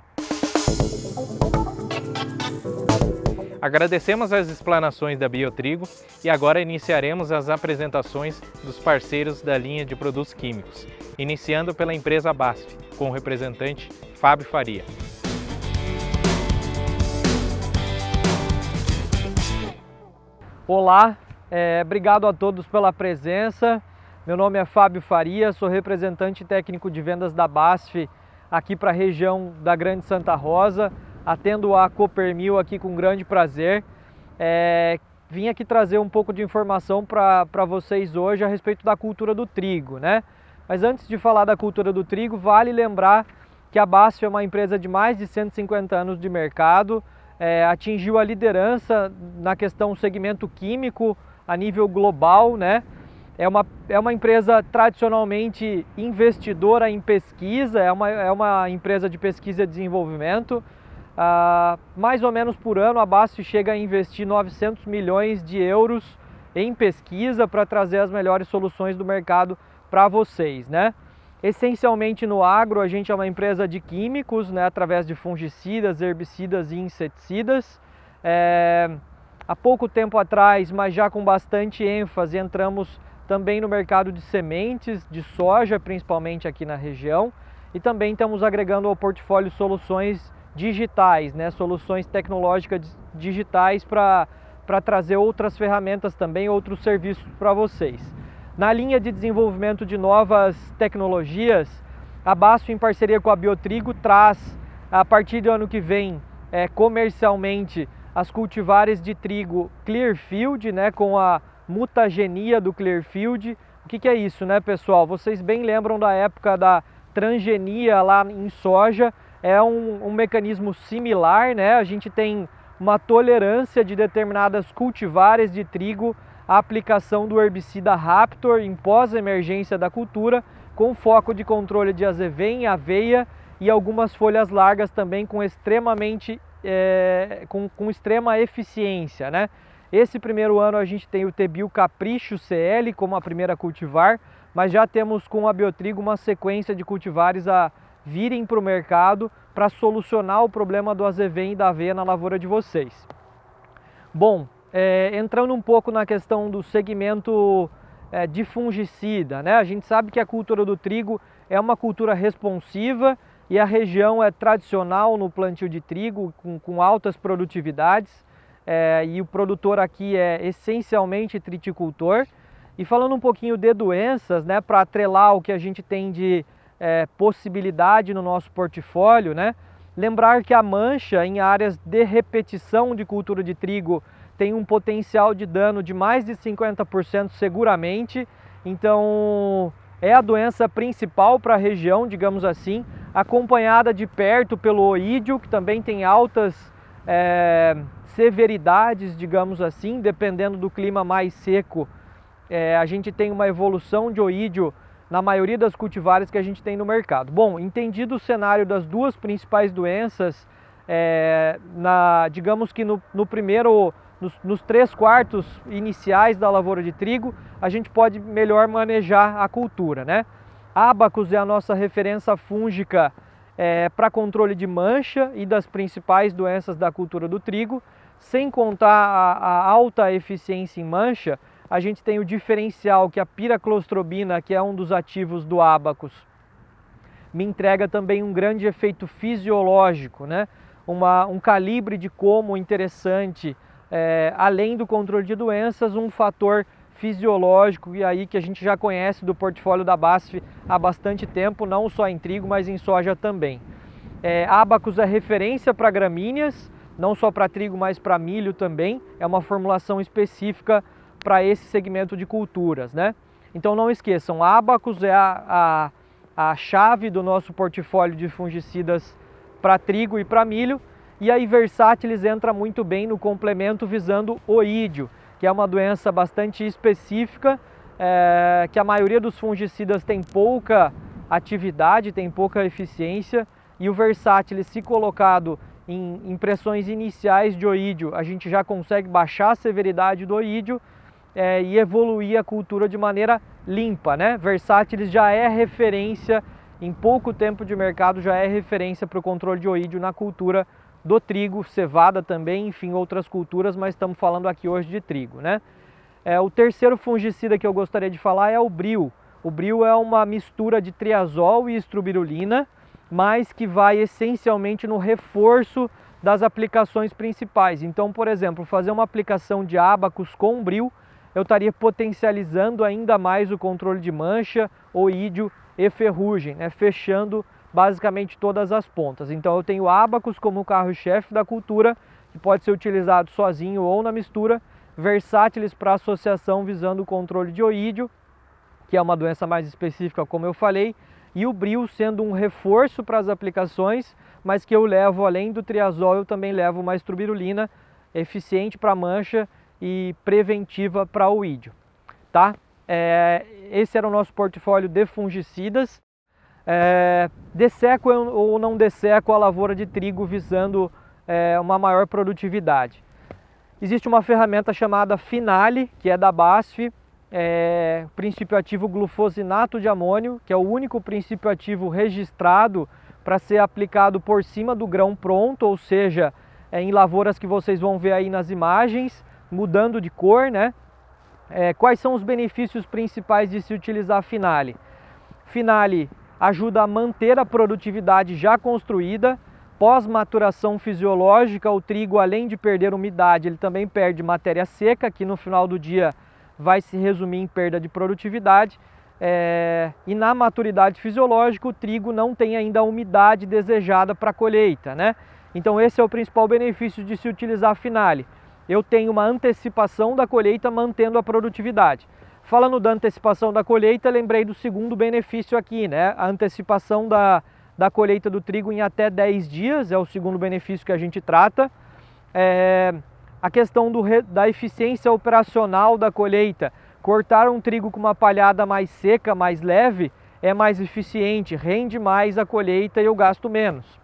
Agradecemos as explanações da Biotrigo e agora iniciaremos as apresentações dos parceiros da linha de produtos químicos, iniciando pela empresa BASF, com o representante Fábio Faria. Olá, obrigado a todos pela presença. Meu nome é Fábio Faria, sou representante técnico de vendas da BASF aqui para a região da Grande Santa Rosa. Atendo a Coopermil aqui com grande prazer. Vim aqui trazer um pouco de informação para vocês hoje a respeito da cultura do trigo, né? Mas antes de falar da cultura do trigo, vale lembrar que a BASF é uma empresa de mais de 150 anos de mercado, atingiu a liderança na questão segmento químico a nível global, né? É uma empresa tradicionalmente investidora em pesquisa, é uma empresa de pesquisa e desenvolvimento. Mais ou menos por ano a BASF chega a investir 900 milhões de euros em pesquisa para trazer as melhores soluções do mercado para vocês, né? Essencialmente no agro a gente é uma empresa de químicos, né, através de fungicidas, herbicidas e inseticidas. Há pouco tempo atrás, mas já com bastante ênfase, entramos também no mercado de sementes, de soja, principalmente aqui na região, e também estamos agregando ao portfólio soluções digitais, né? Soluções tecnológicas digitais para trazer outras ferramentas também, outros serviços para vocês. Na linha de desenvolvimento de novas tecnologias, a BASF, em parceria com a Biotrigo, traz, a partir do ano que vem, comercialmente, as cultivares de trigo Clearfield, né? Com a mutagenia do Clearfield. O que é isso, né, pessoal? Vocês bem lembram da época da transgenia lá em soja. É um mecanismo similar, né? A gente tem uma tolerância de determinadas cultivares de trigo à aplicação do herbicida Raptor em pós-emergência da cultura, com foco de controle de azevém, aveia e algumas folhas largas também com extrema eficiência, né? Esse primeiro ano a gente tem o T-Bio Capricho CL como a primeira cultivar, mas já temos com a Biotrigo uma sequência de cultivares a virem para o mercado para solucionar o problema do azevém e da aveia na lavoura de vocês. Bom, entrando um pouco na questão do segmento de fungicida, né? A gente sabe que a cultura do trigo é uma cultura responsiva e a região é tradicional no plantio de trigo com altas produtividades, e o produtor aqui é essencialmente triticultor. E falando um pouquinho de doenças, né, para atrelar o que a gente tem de possibilidade no nosso portfólio, né? Lembrar que a mancha em áreas de repetição de cultura de trigo tem um potencial de dano de mais de 50% seguramente, então é a doença principal para a região, digamos assim, acompanhada de perto pelo oídio, que também tem altas severidades, digamos assim, dependendo do clima mais seco. A gente tem uma evolução de oídio na maioria das cultivares que a gente tem no mercado. Bom, entendido o cenário das duas principais doenças, digamos que nos 3/4 iniciais da lavoura de trigo, a gente pode melhor manejar a cultura, né? Abacus é a nossa referência fúngica para controle de mancha e das principais doenças da cultura do trigo. Sem contar a alta eficiência em mancha, a gente tem o diferencial que a piraclostrobina, que é um dos ativos do Abacus, me entrega também um grande efeito fisiológico, né? Um calibre de como interessante, além do controle de doenças, um fator fisiológico e aí que a gente já conhece do portfólio da BASF há bastante tempo, não só em trigo, mas em soja também. Abacus é referência para gramíneas, não só para trigo, mas para milho também. É uma formulação específica para esse segmento de culturas, né? Então não esqueçam, Abacus é a chave do nosso portfólio de fungicidas para trigo e para milho, e a Versátilis entra muito bem no complemento visando oídio. que é uma doença bastante específica, que a maioria dos fungicidas tem pouca atividade, tem pouca eficiência, e o Versátil, se colocado em impressões iniciais de oídio, a gente já consegue baixar a severidade do oídio e evoluir a cultura de maneira limpa, né? Versátil já é referência, em pouco tempo de mercado já é referência para o controle de oídio na cultura do trigo, cevada também, enfim, outras culturas, mas estamos falando aqui hoje de trigo, né? O terceiro fungicida que eu gostaria de falar é o Bril. O Bril é uma mistura de triazol e estrubirulina, mas que vai essencialmente no reforço das aplicações principais. Então, por exemplo, fazer uma aplicação de Abacus com Bril, eu estaria potencializando ainda mais o controle de mancha, oídio e ferrugem, né? Fechando basicamente todas as pontas. Então eu tenho Abacus como carro-chefe da cultura, que pode ser utilizado sozinho ou na mistura, Versátilis para associação visando o controle de oídio, que é uma doença mais específica, como eu falei, e o Bril sendo um reforço para as aplicações, mas que eu levo, além do triazol, eu também levo uma estrubirulina eficiente para mancha e preventiva para o oídio, tá? Esse era o nosso portfólio de fungicidas. Desseco ou não desseco a lavoura de trigo visando uma maior produtividade. Existe uma ferramenta chamada Finale, que é da BASF, princípio ativo glufosinato de amônio, que é o único princípio ativo registrado para ser aplicado por cima do grão pronto, ou seja, em lavouras que vocês vão ver aí nas imagens, mudando de cor, né? Quais são os benefícios principais de se utilizar Finale? Finale ajuda a manter a produtividade já construída. Pós-maturação fisiológica, o trigo, além de perder umidade, ele também perde matéria seca, que no final do dia vai se resumir em perda de produtividade. E na maturidade fisiológica, o trigo não tem ainda a umidade desejada para a colheita, né? Então esse é o principal benefício de se utilizar Finale. Eu tenho uma antecipação da colheita mantendo a produtividade. Falando da antecipação da colheita, lembrei do segundo benefício aqui, né? A antecipação da colheita do trigo em até 10 dias, é o segundo benefício que a gente trata. A questão da eficiência operacional da colheita. Cortar um trigo com uma palhada mais seca, mais leve, é mais eficiente, rende mais a colheita e eu gasto menos.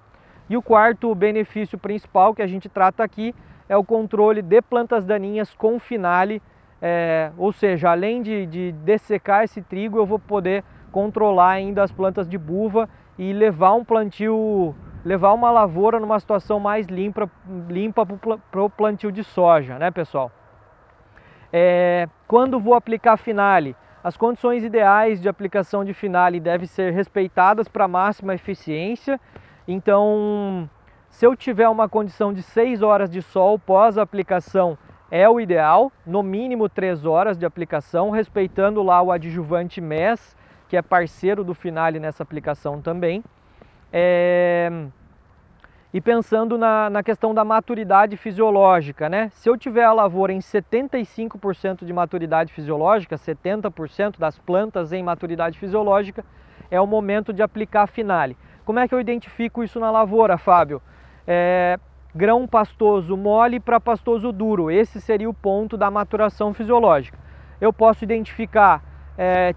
E o quarto benefício principal que a gente trata aqui é o controle de plantas daninhas com Finale, ou seja, além de dessecar esse trigo, eu vou poder controlar ainda as plantas de buva e levar um plantio, levar uma lavoura numa situação mais limpa para o plantio de soja, né, pessoal? Quando vou aplicar Finale, as condições ideais de aplicação de Finale devem ser respeitadas para máxima eficiência. Então, se eu tiver uma condição de 6 horas de sol pós aplicação, é o ideal, no mínimo 3 horas de aplicação, respeitando lá o adjuvante MES, que é parceiro do Finale nessa aplicação também. E pensando na questão da maturidade fisiológica, né? Se eu tiver a lavoura em 75% de maturidade fisiológica, 70% das plantas em maturidade fisiológica, é o momento de aplicar Finale. Como é que eu identifico isso na lavoura, Fábio? Grão pastoso mole para pastoso duro, esse seria o ponto da maturação fisiológica. Eu posso identificar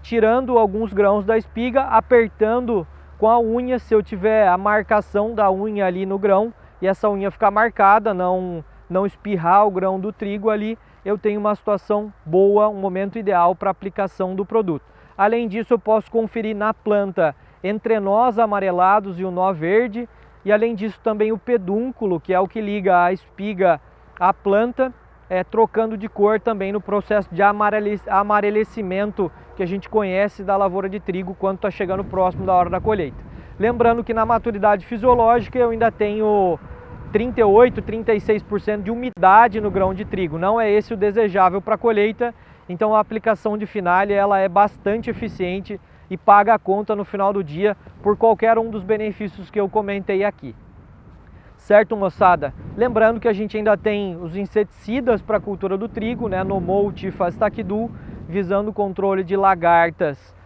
tirando alguns grãos da espiga, apertando com a unha, se eu tiver a marcação da unha ali no grão e essa unha ficar marcada, não espirrar o grão do trigo ali, eu tenho uma situação boa, um momento ideal para aplicação do produto. Além disso, eu posso conferir na planta entrenós amarelados e o nó verde, e além disso também o pedúnculo, que é o que liga a espiga à planta, trocando de cor também no processo de amarelecimento que a gente conhece da lavoura de trigo quando está chegando próximo da hora da colheita. Lembrando que na maturidade fisiológica eu ainda tenho 38, 36% de umidade no grão de trigo, não é esse o desejável para a colheita, então a aplicação de Finale ela é bastante eficiente e paga a conta no final do dia por qualquer um dos benefícios que eu comentei aqui. Certo, moçada? Lembrando que a gente ainda tem os inseticidas para a cultura do trigo, né? Nomolt e Fastaquidu, visando o controle de lagartas,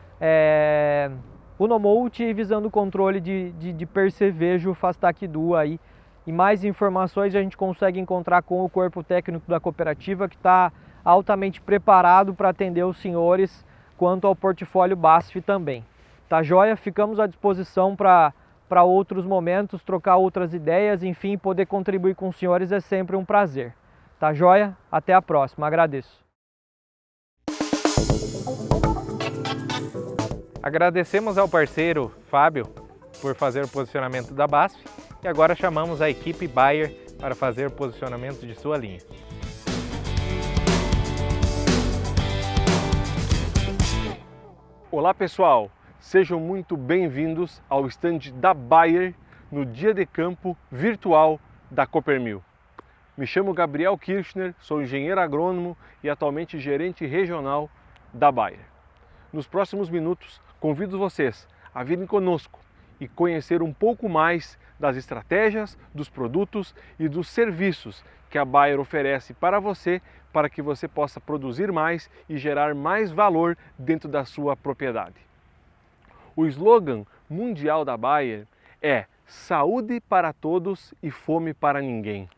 o Nomolt visando o controle de percevejo Fastaquidu aí. E mais informações a gente consegue encontrar com o corpo técnico da cooperativa que está altamente preparado para atender os senhores quanto ao portfólio BASF também. Tá joia? Ficamos à disposição para outros momentos, trocar outras ideias, enfim, poder contribuir com os senhores é sempre um prazer. Tá joia? Até a próxima, agradeço. Agradecemos ao parceiro Fábio por fazer o posicionamento da BASF e agora chamamos a equipe Bayer para fazer o posicionamento de sua linha. Olá pessoal, sejam muito bem-vindos ao stand da Bayer no Dia de Campo virtual da Coppermil. Me chamo Gabriel Kirchner, sou engenheiro agrônomo e atualmente gerente regional da Bayer. Nos próximos minutos, convido vocês a virem conosco e conhecer um pouco mais das estratégias, dos produtos e dos serviços que a Bayer oferece para você, para que você possa produzir mais e gerar mais valor dentro da sua propriedade. O slogan mundial da Bayer é saúde para todos e fome para ninguém.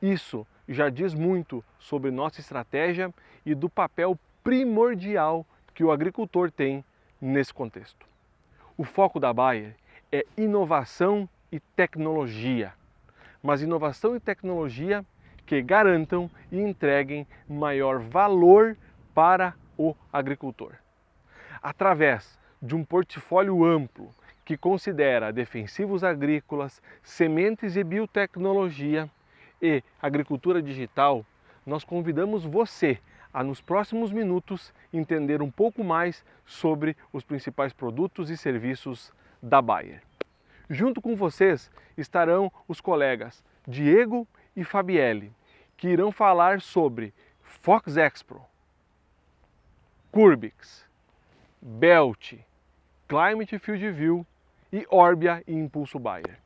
Isso já diz muito sobre nossa estratégia e do papel primordial que o agricultor tem nesse contexto. O foco da Bayer é inovação e tecnologia, mas inovação e tecnologia que garantam e entreguem maior valor para o agricultor. Através de um portfólio amplo que considera defensivos agrícolas, sementes e biotecnologia e agricultura digital, nós convidamos você a, nos próximos minutos, entender um pouco mais sobre os principais produtos e serviços da Bayer. Junto com vocês estarão os colegas Diego e Fabielle, que irão falar sobre Fox Expro, Curbix, Belt, Climate Field View e Orbia e Impulso Bayer.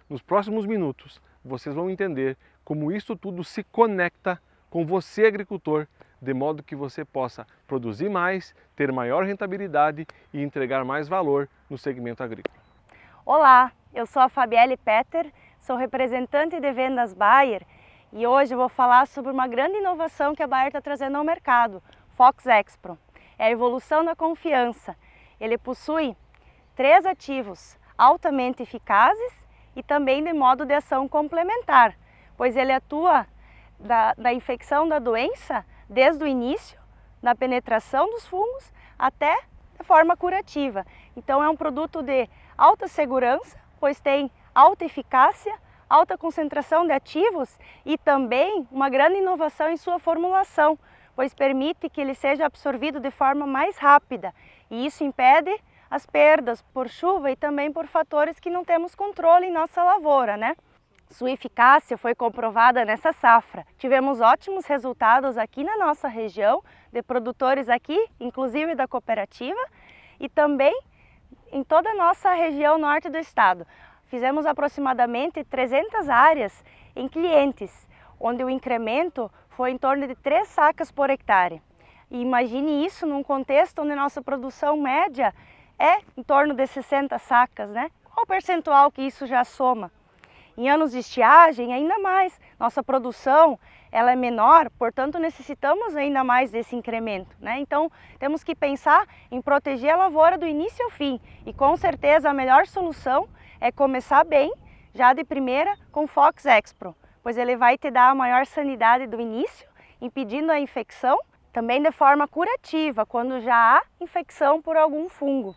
Nos próximos minutos, vocês vão entender como isso tudo se conecta com você, agricultor, de modo que você possa produzir mais, ter maior rentabilidade e entregar mais valor no segmento agrícola. Olá, eu sou a Fabielle Petter, sou representante de vendas Bayer e hoje eu vou falar sobre uma grande inovação que a Bayer está trazendo ao mercado, Fox Expro. É a evolução da confiança. Ele possui 3 ativos altamente eficazes e também de modo de ação complementar, pois ele atua da infecção da doença desde o início, da penetração dos fungos até de forma curativa. Então é um produto de alta segurança, pois tem alta eficácia, alta concentração de ativos e também uma grande inovação em sua formulação, pois permite que ele seja absorvido de forma mais rápida e isso impede as perdas por chuva e também por fatores que não temos controle em nossa lavoura, né? Sua eficácia foi comprovada nessa safra. Tivemos ótimos resultados aqui na nossa região, de produtores aqui, inclusive da cooperativa, e também em toda a nossa região norte do estado. Fizemos aproximadamente 300 áreas em clientes, onde o incremento foi em torno de 3 sacas por hectare. E imagine isso num contexto onde nossa produção média é em torno de 60 sacas, né? Qual o percentual que isso já soma? Em anos de estiagem, ainda mais. Nossa produção ela é menor, portanto necessitamos ainda mais desse incremento, né? Então temos que pensar em proteger a lavoura do início ao fim. E com certeza a melhor solução é começar bem, já de primeira, com Fox Expro, pois ele vai te dar a maior sanidade do início, impedindo a infecção, também de forma curativa, quando já há infecção por algum fungo.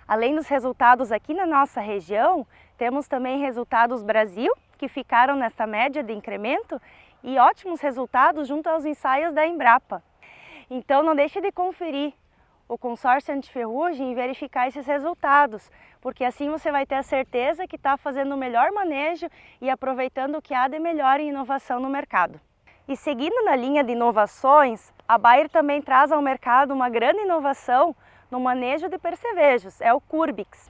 Além dos resultados aqui na nossa região, temos também resultados Brasil, que ficaram nessa média de incremento, e ótimos resultados junto aos ensaios da Embrapa. Então não deixe de conferir o consórcio antiferrugem e verificar esses resultados, porque assim você vai ter a certeza que está fazendo o melhor manejo e aproveitando o que há de melhor em inovação no mercado. E seguindo na linha de inovações, a Bayer também traz ao mercado uma grande inovação no manejo de percevejos, é o Curbix.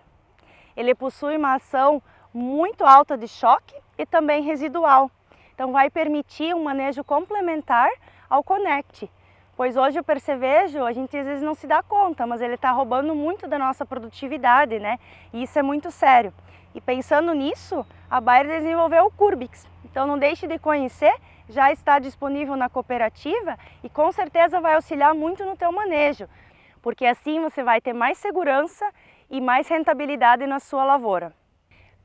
Ele possui uma ação muito alta de choque e também residual, então vai permitir um manejo complementar ao Connect, pois hoje o percevejo a gente às vezes não se dá conta, mas ele está roubando muito da nossa produtividade, né? E isso é muito sério. E pensando nisso, a Bayer desenvolveu o Curbix, então não deixe de conhecer já está disponível na cooperativa e com certeza vai auxiliar muito no teu manejo, porque assim você vai ter mais segurança e mais rentabilidade na sua lavoura.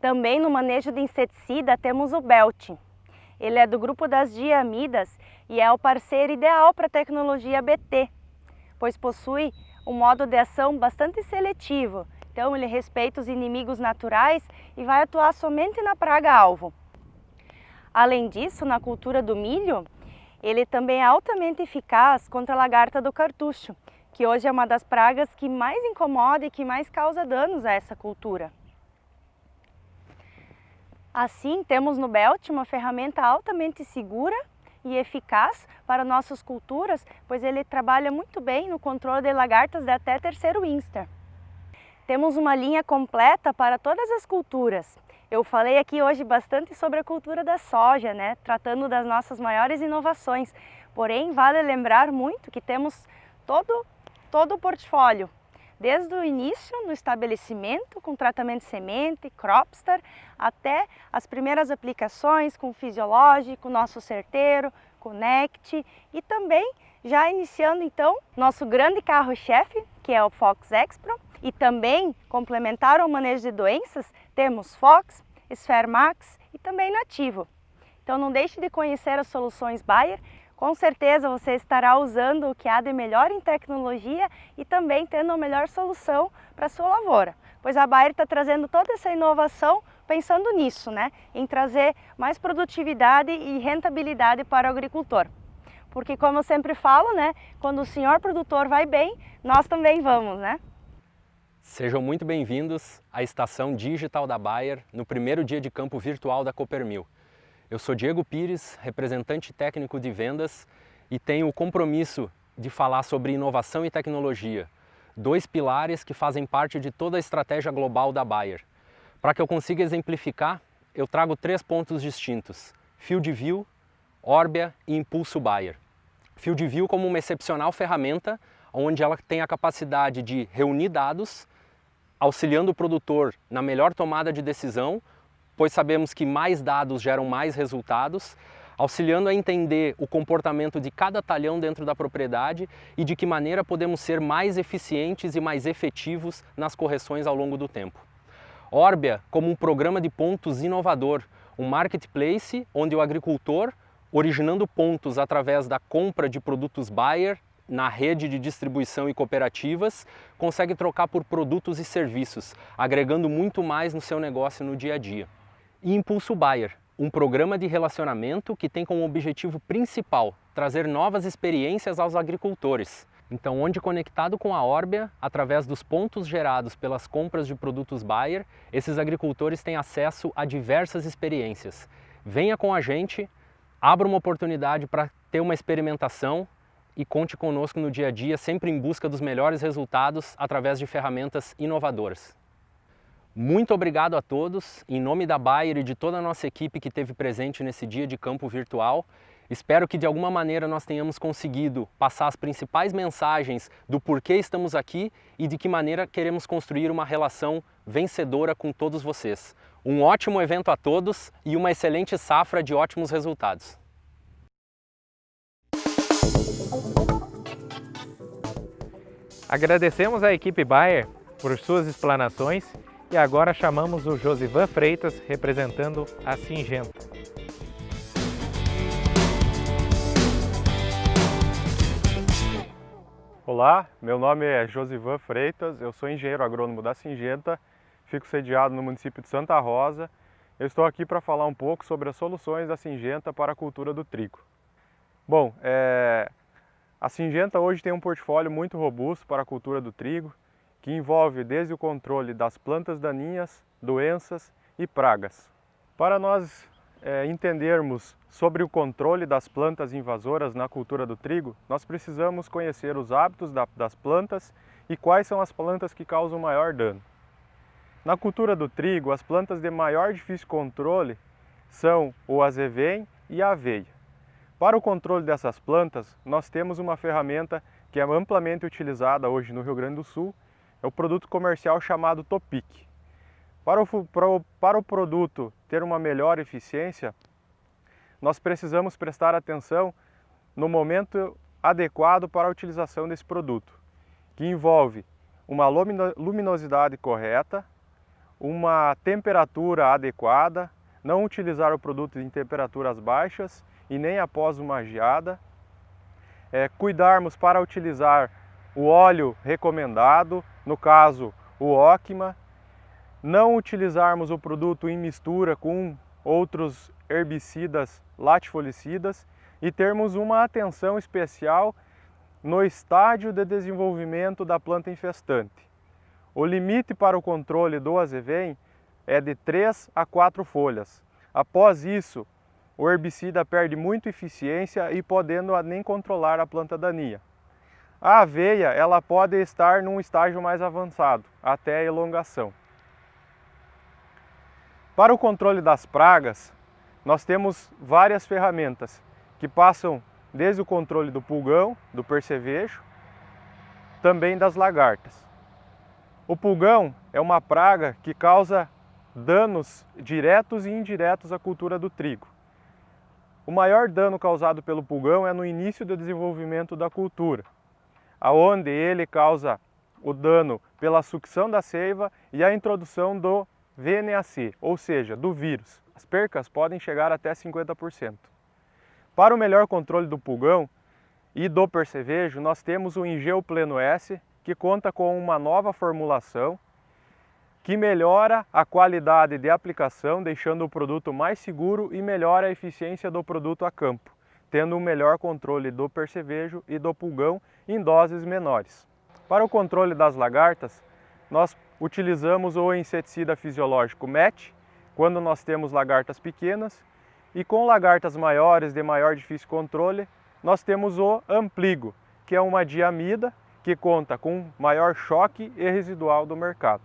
Também no manejo de inseticida temos o Belt. Ele é do grupo das diamidas e é o parceiro ideal para a tecnologia BT, pois possui um modo de ação bastante seletivo. Então ele respeita os inimigos naturais e vai atuar somente na praga-alvo. Além disso, na cultura do milho, ele também é altamente eficaz contra a lagarta do cartucho, que hoje é uma das pragas que mais incomoda e que mais causa danos a essa cultura. Assim, temos no Belt uma ferramenta altamente segura e eficaz para nossas culturas, pois ele trabalha muito bem no controle de lagartas de até terceiro Insta. Temos uma linha completa para todas as culturas. Eu falei aqui hoje bastante sobre a cultura da soja, né? Tratando das nossas maiores inovações. Porém, vale lembrar muito que temos todo o portfólio. Desde o início, no estabelecimento, com tratamento de semente, Cropstar, até as primeiras aplicações com fisiológico, nosso certeiro, Connect e também já iniciando então nosso grande carro-chefe, que é o Fox Expro, e também complementar ao manejo de doenças, temos Fox, Sphermax e também Nativo. Então não deixe de conhecer as soluções Bayer. Com certeza você estará usando o que há de melhor em tecnologia e também tendo a melhor solução para a sua lavoura. Pois a Bayer está trazendo toda essa inovação pensando nisso, né? Em trazer mais produtividade e rentabilidade para o agricultor. Porque como eu sempre falo, né? Quando o senhor produtor vai bem, nós também vamos, né? Sejam muito bem-vindos à estação digital da Bayer no primeiro dia de campo virtual da Coppermill. Eu sou Diego Pires, representante técnico de vendas e tenho o compromisso de falar sobre inovação e tecnologia, dois pilares que fazem parte de toda a estratégia global da Bayer. Para que eu consiga exemplificar, eu trago 3 pontos distintos: FieldView, Orbia e Impulso Bayer. FieldView como uma excepcional ferramenta onde ela tem a capacidade de reunir dados, auxiliando o produtor na melhor tomada de decisão, pois sabemos que mais dados geram mais resultados, auxiliando a entender o comportamento de cada talhão dentro da propriedade e de que maneira podemos ser mais eficientes e mais efetivos nas correções ao longo do tempo. Orbia como um programa de pontos inovador, um marketplace onde o agricultor, originando pontos através da compra de produtos Bayer na rede de distribuição e cooperativas, consegue trocar por produtos e serviços, agregando muito mais no seu negócio no dia a dia. E Impulso Bayer, um programa de relacionamento que tem como objetivo principal trazer novas experiências aos agricultores. Então, onde conectado com a Orbia, através dos pontos gerados pelas compras de produtos Bayer, esses agricultores têm acesso a diversas experiências. Venha com a gente, abra uma oportunidade para ter uma experimentação e conte conosco no dia a dia, sempre em busca dos melhores resultados através de ferramentas inovadoras. Muito obrigado a todos, em nome da Bayer e de toda a nossa equipe que esteve presente nesse dia de campo virtual. Espero que de alguma maneira nós tenhamos conseguido passar as principais mensagens do porquê estamos aqui e de que maneira queremos construir uma relação vencedora com todos vocês. Um ótimo evento a todos e uma excelente safra de ótimos resultados. Agradecemos à equipe Bayer por suas explanações e agora chamamos o Josivan Freitas, representando a Syngenta. Olá, meu nome é Josivan Freitas, eu sou engenheiro agrônomo da Syngenta, fico sediado no município de Santa Rosa. Eu estou aqui para falar um pouco sobre as soluções da Syngenta para a cultura do trigo. Bom, a Syngenta hoje tem um portfólio muito robusto para a cultura do trigo, que envolve desde o controle das plantas daninhas, doenças e pragas. Para nós entendermos sobre o controle das plantas invasoras na cultura do trigo, nós precisamos conhecer os hábitos das plantas e quais são as plantas que causam maior dano. Na cultura do trigo, as plantas de maior difícil controle são o azevém e a aveia. Para o controle dessas plantas, nós temos uma ferramenta que é amplamente utilizada hoje no Rio Grande do Sul, é o produto comercial chamado Topic. Para o produto ter uma melhor eficiência, nós precisamos prestar atenção no momento adequado para a utilização desse produto, que envolve uma luminosidade correta, uma temperatura adequada, não utilizar o produto em temperaturas baixas e nem após uma geada, cuidarmos para utilizar o óleo recomendado, no caso o Ocma, não utilizarmos o produto em mistura com outros herbicidas latifoliicidas e termos uma atenção especial no estágio de desenvolvimento da planta infestante. O limite para o controle do azevém é de 3 a 4 folhas. Após isso, o herbicida perde muito eficiência e podendo nem controlar a planta daninha. A aveia ela pode estar num estágio mais avançado, até a elongação. Para o controle das pragas, nós temos várias ferramentas que passam desde o controle do pulgão, do percevejo, também das lagartas. O pulgão é uma praga que causa danos diretos e indiretos à cultura do trigo. O maior dano causado pelo pulgão é no início do desenvolvimento da cultura, aonde ele causa o dano pela sucção da seiva e a introdução do VNAC, ou seja, do vírus. As percas podem chegar até 50%. Para o melhor controle do pulgão e do percevejo, nós temos o Ingeo Pleno S, que conta com uma nova formulação que melhora a qualidade de aplicação, deixando o produto mais seguro e melhora a eficiência do produto a campo, tendo um melhor controle do percevejo e do pulgão em doses menores. Para o controle das lagartas, nós utilizamos o inseticida fisiológico MET, quando nós temos lagartas pequenas, e com lagartas maiores, de maior difícil controle, nós temos o Ampligo, que é uma diamida que conta com maior choque e residual do mercado.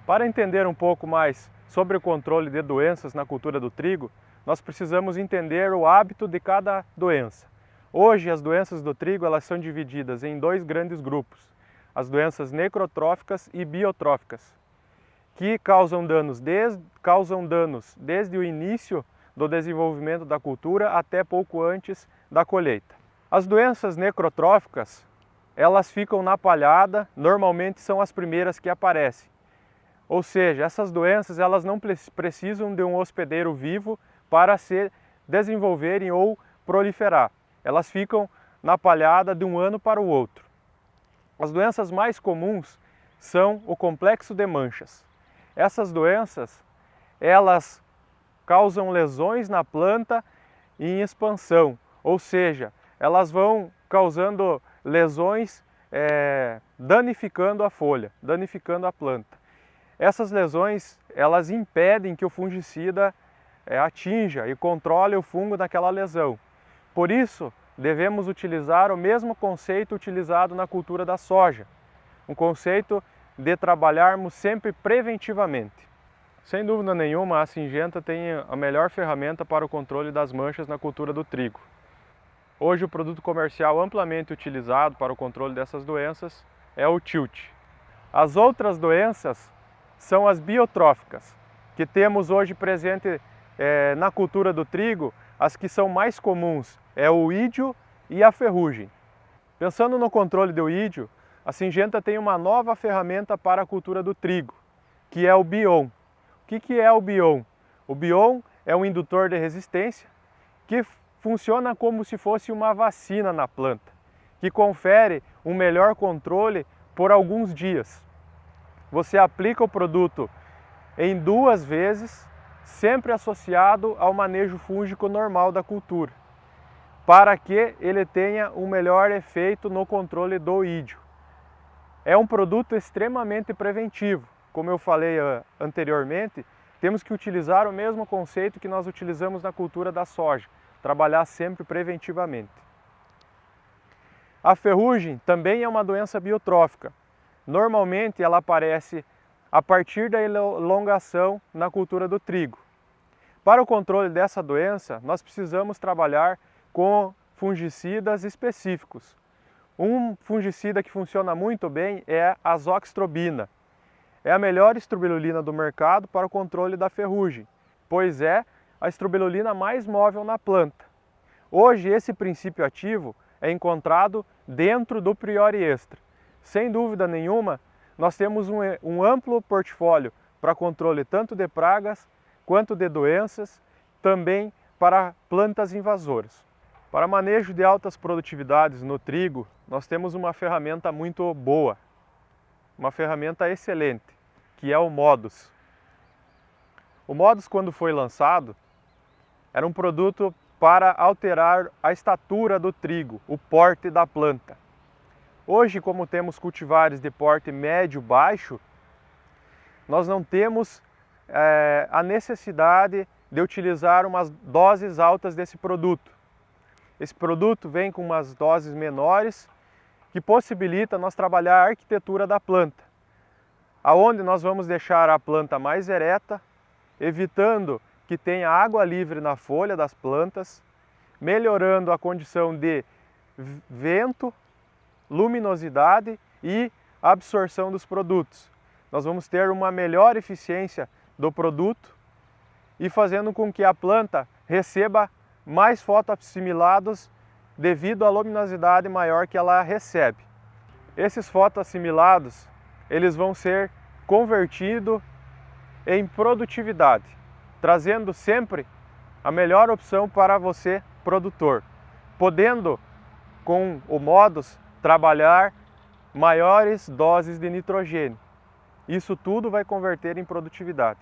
Para entender um pouco mais sobre o controle de doenças na cultura do trigo, nós precisamos entender o hábito de cada doença. Hoje, as doenças do trigo elas são divididas em 2 grandes grupos, as doenças necrotróficas e biotróficas, que causam danos desde o início do desenvolvimento da cultura até pouco antes da colheita. As doenças necrotróficas, elas ficam na palhada, normalmente são as primeiras que aparecem. Ou seja, essas doenças elas não precisam de um hospedeiro vivo para se desenvolverem ou proliferar. Elas ficam na palhada de um ano para o outro. As doenças mais comuns são o complexo de manchas. Essas doenças, elas causam lesões na planta em expansão, ou seja, elas vão causando lesões danificando a folha, danificando a planta. Essas lesões, elas impedem que o fungicida atinja e controle o fungo daquela lesão. Por isso, devemos utilizar o mesmo conceito utilizado na cultura da soja, um conceito de trabalharmos sempre preventivamente. Sem dúvida nenhuma, a Syngenta tem a melhor ferramenta para o controle das manchas na cultura do trigo. Hoje, o produto comercial amplamente utilizado para o controle dessas doenças é o Tilt. As outras doenças são as biotróficas, que temos hoje presente na cultura do trigo. As que são mais comuns é o ídio e a ferrugem. Pensando no controle do ídio, a Syngenta tem uma nova ferramenta para a cultura do trigo, que é o Bion. O que é o Bion? O Bion é um indutor de resistência que funciona como se fosse uma vacina na planta, que confere um melhor controle por alguns dias. Você aplica o produto em 2 vezes, sempre associado ao manejo fúngico normal da cultura, para que ele tenha um melhor efeito no controle do ídio. É um produto extremamente preventivo. Como eu falei anteriormente, temos que utilizar o mesmo conceito que nós utilizamos na cultura da soja, trabalhar sempre preventivamente. A ferrugem também é uma doença biotrófica. Normalmente ela aparece a partir da elongação na cultura do trigo. Para o controle dessa doença, nós precisamos trabalhar com fungicidas específicos. Um fungicida que funciona muito bem é a azoxstrobina. É a melhor estrobilina do mercado para o controle da ferrugem, pois é a estrobilolina mais móvel na planta. Hoje esse princípio ativo é encontrado dentro do Priori Extra. Sem dúvida nenhuma, nós temos um amplo portfólio para controle tanto de pragas quanto de doenças, também para plantas invasoras. Para manejo de altas produtividades no trigo, nós temos uma ferramenta muito boa, uma ferramenta excelente, que é o Modus. O Modus, quando foi lançado, era um produto para alterar a estatura do trigo, o porte da planta. Hoje, como temos cultivares de porte médio-baixo, nós não temos a necessidade de utilizar umas doses altas desse produto. Esse produto vem com umas doses menores que possibilita nós trabalhar a arquitetura da planta, aonde nós vamos deixar a planta mais ereta, evitando que tenha água livre na folha das plantas, melhorando a condição de vento, luminosidade e absorção dos produtos. Nós vamos ter uma melhor eficiência do produto e fazendo com que a planta receba mais fotoassimilados devido à luminosidade maior que ela recebe. Esses fotoassimilados, eles vão ser convertidos em produtividade, trazendo sempre a melhor opção para você, produtor, podendo, com o Modus, trabalhar maiores doses de nitrogênio. Isso tudo vai converter em produtividade.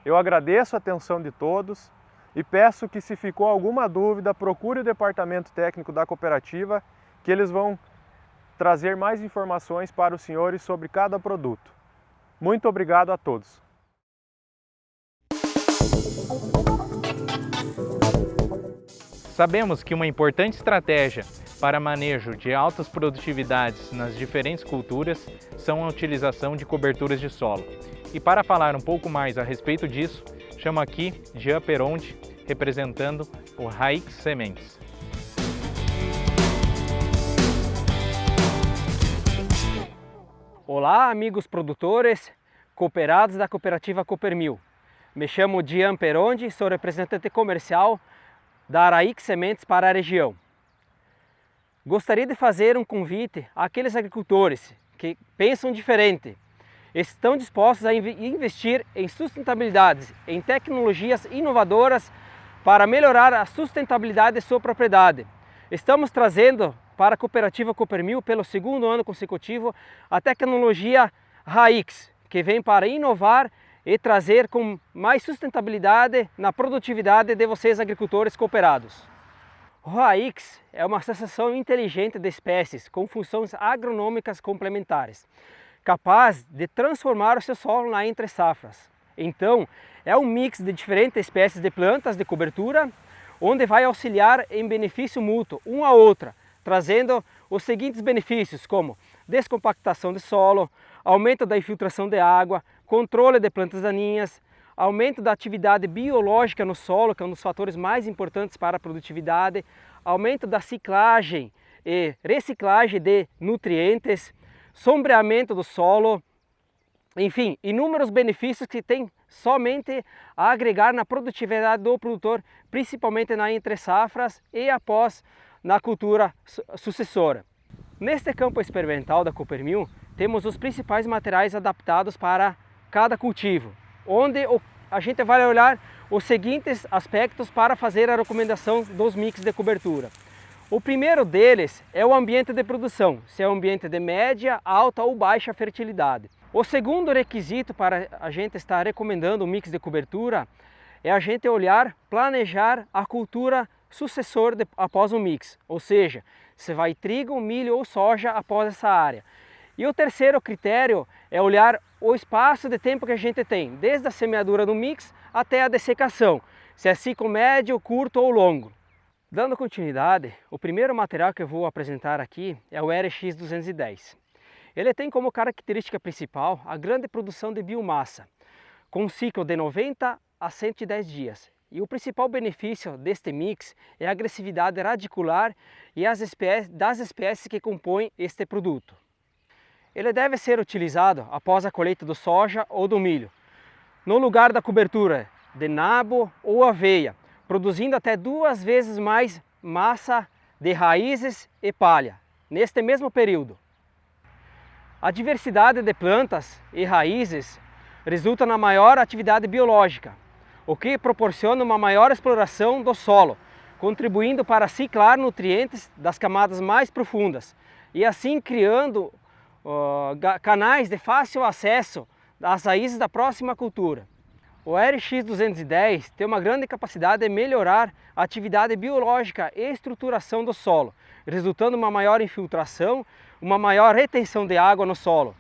Eu agradeço a atenção de todos e peço que, se ficou alguma dúvida, procure o departamento técnico da cooperativa, que eles vão trazer mais informações para os senhores sobre cada produto. Muito obrigado a todos. Sabemos que uma importante estratégia para manejo de altas produtividades nas diferentes culturas são a utilização de coberturas de solo. E para falar um pouco mais a respeito disso, chamo aqui Jean Peronde, representando o Raix Sementes. Olá, amigos produtores, cooperados da cooperativa Coopermil. Me chamo Jean Peronde, sou representante comercial da Araix Sementes para a região. Gostaria de fazer um convite àqueles agricultores que pensam diferente, estão dispostos a investir em sustentabilidade, em tecnologias inovadoras para melhorar a sustentabilidade de sua propriedade. Estamos trazendo para a cooperativa Coopermil, pelo segundo ano consecutivo, a tecnologia Raix, que vem para inovar e trazer com mais sustentabilidade na produtividade de vocês, agricultores cooperados. O Raix é uma associação inteligente de espécies com funções agronômicas complementares, capaz de transformar o seu solo na entre safras. Então, é um mix de diferentes espécies de plantas de cobertura, onde vai auxiliar em benefício mútuo, uma à outra, trazendo os seguintes benefícios, como descompactação de solo, aumento da infiltração de água, controle de plantas daninhas, aumento da atividade biológica no solo, que é um dos fatores mais importantes para a produtividade, aumento da ciclagem e reciclagem de nutrientes, sombreamento do solo, enfim, inúmeros benefícios que tem somente a agregar na produtividade do produtor, principalmente na entre safras e após na cultura sucessora. Neste campo experimental da Coopermil, temos os principais materiais adaptados para cada cultivo, onde a gente vai olhar os seguintes aspectos para fazer a recomendação dos mix de cobertura. O primeiro deles é o ambiente de produção, se é um ambiente de média, alta ou baixa fertilidade. O segundo requisito para a gente estar recomendando o mix de cobertura é a gente olhar, planejar a cultura sucessor após o mix, ou seja, se vai trigo, milho ou soja após essa área. E o terceiro critério é olhar o espaço de tempo que a gente tem, desde a semeadura do mix até a dessecação, se é ciclo médio, curto ou longo. Dando continuidade, o primeiro material que eu vou apresentar aqui é o RX 210. Ele tem como característica principal a grande produção de biomassa, com um ciclo de 90 a 110 dias. E o principal benefício deste mix é a agressividade radicular e das espécies que compõem este produto. Ele deve ser utilizado após a colheita do soja ou do milho, no lugar da cobertura de nabo ou aveia, produzindo até 2 vezes mais massa de raízes e palha, neste mesmo período. A diversidade de plantas e raízes resulta na maior atividade biológica, o que proporciona uma maior exploração do solo, contribuindo para ciclar nutrientes das camadas mais profundas e assim criando canais de fácil acesso às raízes da próxima cultura. O RX210 tem uma grande capacidade de melhorar a atividade biológica e estruturação do solo, resultando em uma maior infiltração, uma maior retenção de água no solo,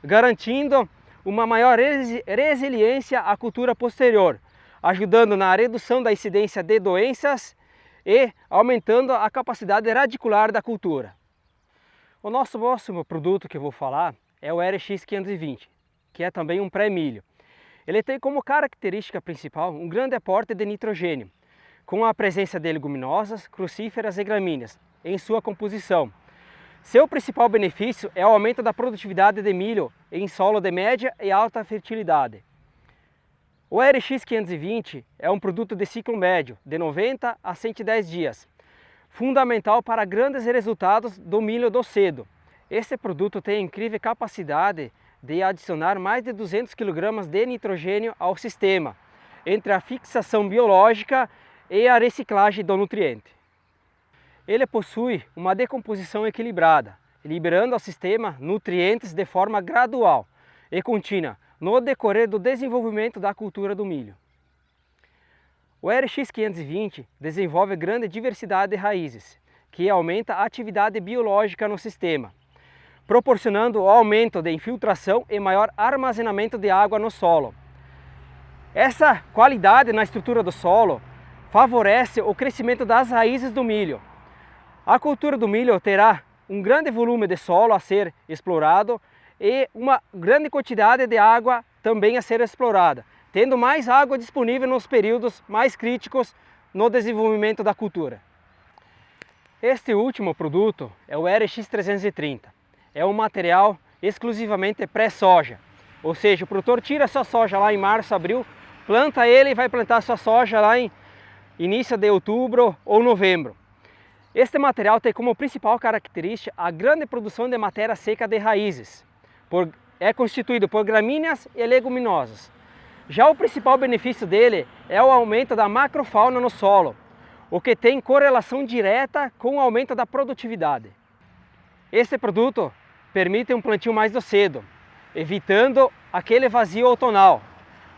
garantindo uma maior resiliência à cultura posterior, ajudando na redução da incidência de doenças e aumentando a capacidade radicular da cultura. O nosso próximo produto que eu vou falar é o RX520, que é também um pré-milho. Ele tem como característica principal um grande aporte de nitrogênio, com a presença de leguminosas, crucíferas e gramíneas em sua composição. Seu principal benefício é o aumento da produtividade de milho em solo de média e alta fertilidade. O RX520 é um produto de ciclo médio, de 90 a 110 dias, fundamental para grandes resultados do milho do cedo. Esse produto tem a incrível capacidade de adicionar mais de 200 kg de nitrogênio ao sistema, entre a fixação biológica e a reciclagem do nutriente. Ele possui uma decomposição equilibrada, liberando ao sistema nutrientes de forma gradual e contínua no decorrer do desenvolvimento da cultura do milho. O RX520 desenvolve grande diversidade de raízes, que aumenta a atividade biológica no sistema, proporcionando o aumento de infiltração e maior armazenamento de água no solo. Essa qualidade na estrutura do solo favorece o crescimento das raízes do milho. A cultura do milho terá um grande volume de solo a ser explorado e uma grande quantidade de água também a ser explorada, tendo mais água disponível nos períodos mais críticos no desenvolvimento da cultura. Este último produto é o RX330. É um material exclusivamente pré-soja, ou seja, o produtor tira sua soja lá em março, abril, planta ele e vai plantar sua soja lá em início de outubro ou novembro. Este material tem como principal característica a grande produção de matéria seca de raízes. É constituído por gramíneas e leguminosas. Já o principal benefício dele é o aumento da macrofauna no solo, o que tem correlação direta com o aumento da produtividade. Este produto permite um plantio mais cedo, evitando aquele vazio outonal.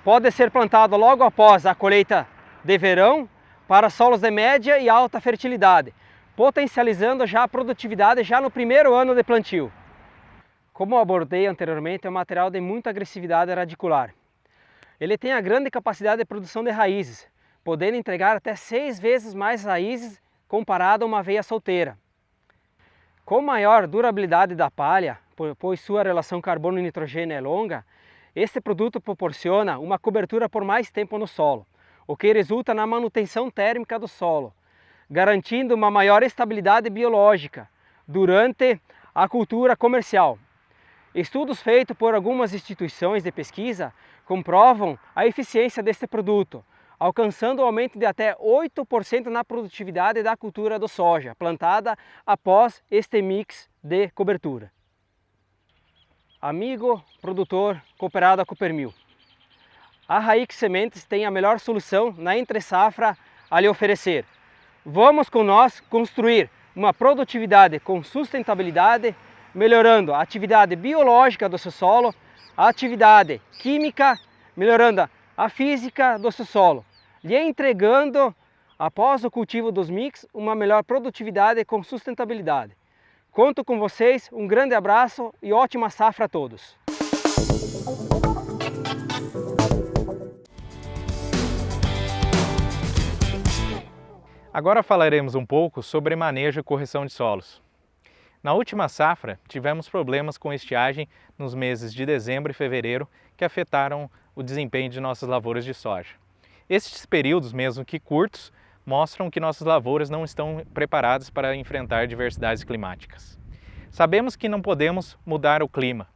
Pode ser plantado logo após a colheita de verão para solos de média e alta fertilidade, potencializando já a produtividade já no primeiro ano de plantio. Como abordei anteriormente, é um material de muita agressividade radicular. Ele tem a grande capacidade de produção de raízes, podendo entregar até 6 vezes mais raízes comparado a uma aveia solteira. Com maior durabilidade da palha, pois sua relação carbono-nitrogênio é longa, este produto proporciona uma cobertura por mais tempo no solo, o que resulta na manutenção térmica do solo, garantindo uma maior estabilidade biológica durante a cultura comercial. Estudos feitos por algumas instituições de pesquisa comprovam a eficiência deste produto, alcançando um aumento de até 8% na produtividade da cultura do soja plantada após este mix de cobertura. Amigo produtor cooperado da Coopermil, a Raíx Sementes tem a melhor solução na entre-safra a lhe oferecer. Vamos com nós construir uma produtividade com sustentabilidade, melhorando a atividade biológica do seu solo, a atividade química, melhorando a física do seu solo, lhe entregando, após o cultivo dos mix, uma melhor produtividade com sustentabilidade. Conto com vocês, um grande abraço e ótima safra a todos! Agora falaremos um pouco sobre manejo e correção de solos. Na última safra, tivemos problemas com estiagem nos meses de dezembro e fevereiro que afetaram o desempenho de nossas lavouras de soja. Estes períodos, mesmo que curtos, mostram que nossas lavouras não estão preparadas para enfrentar diversidades climáticas. Sabemos que não podemos mudar o clima,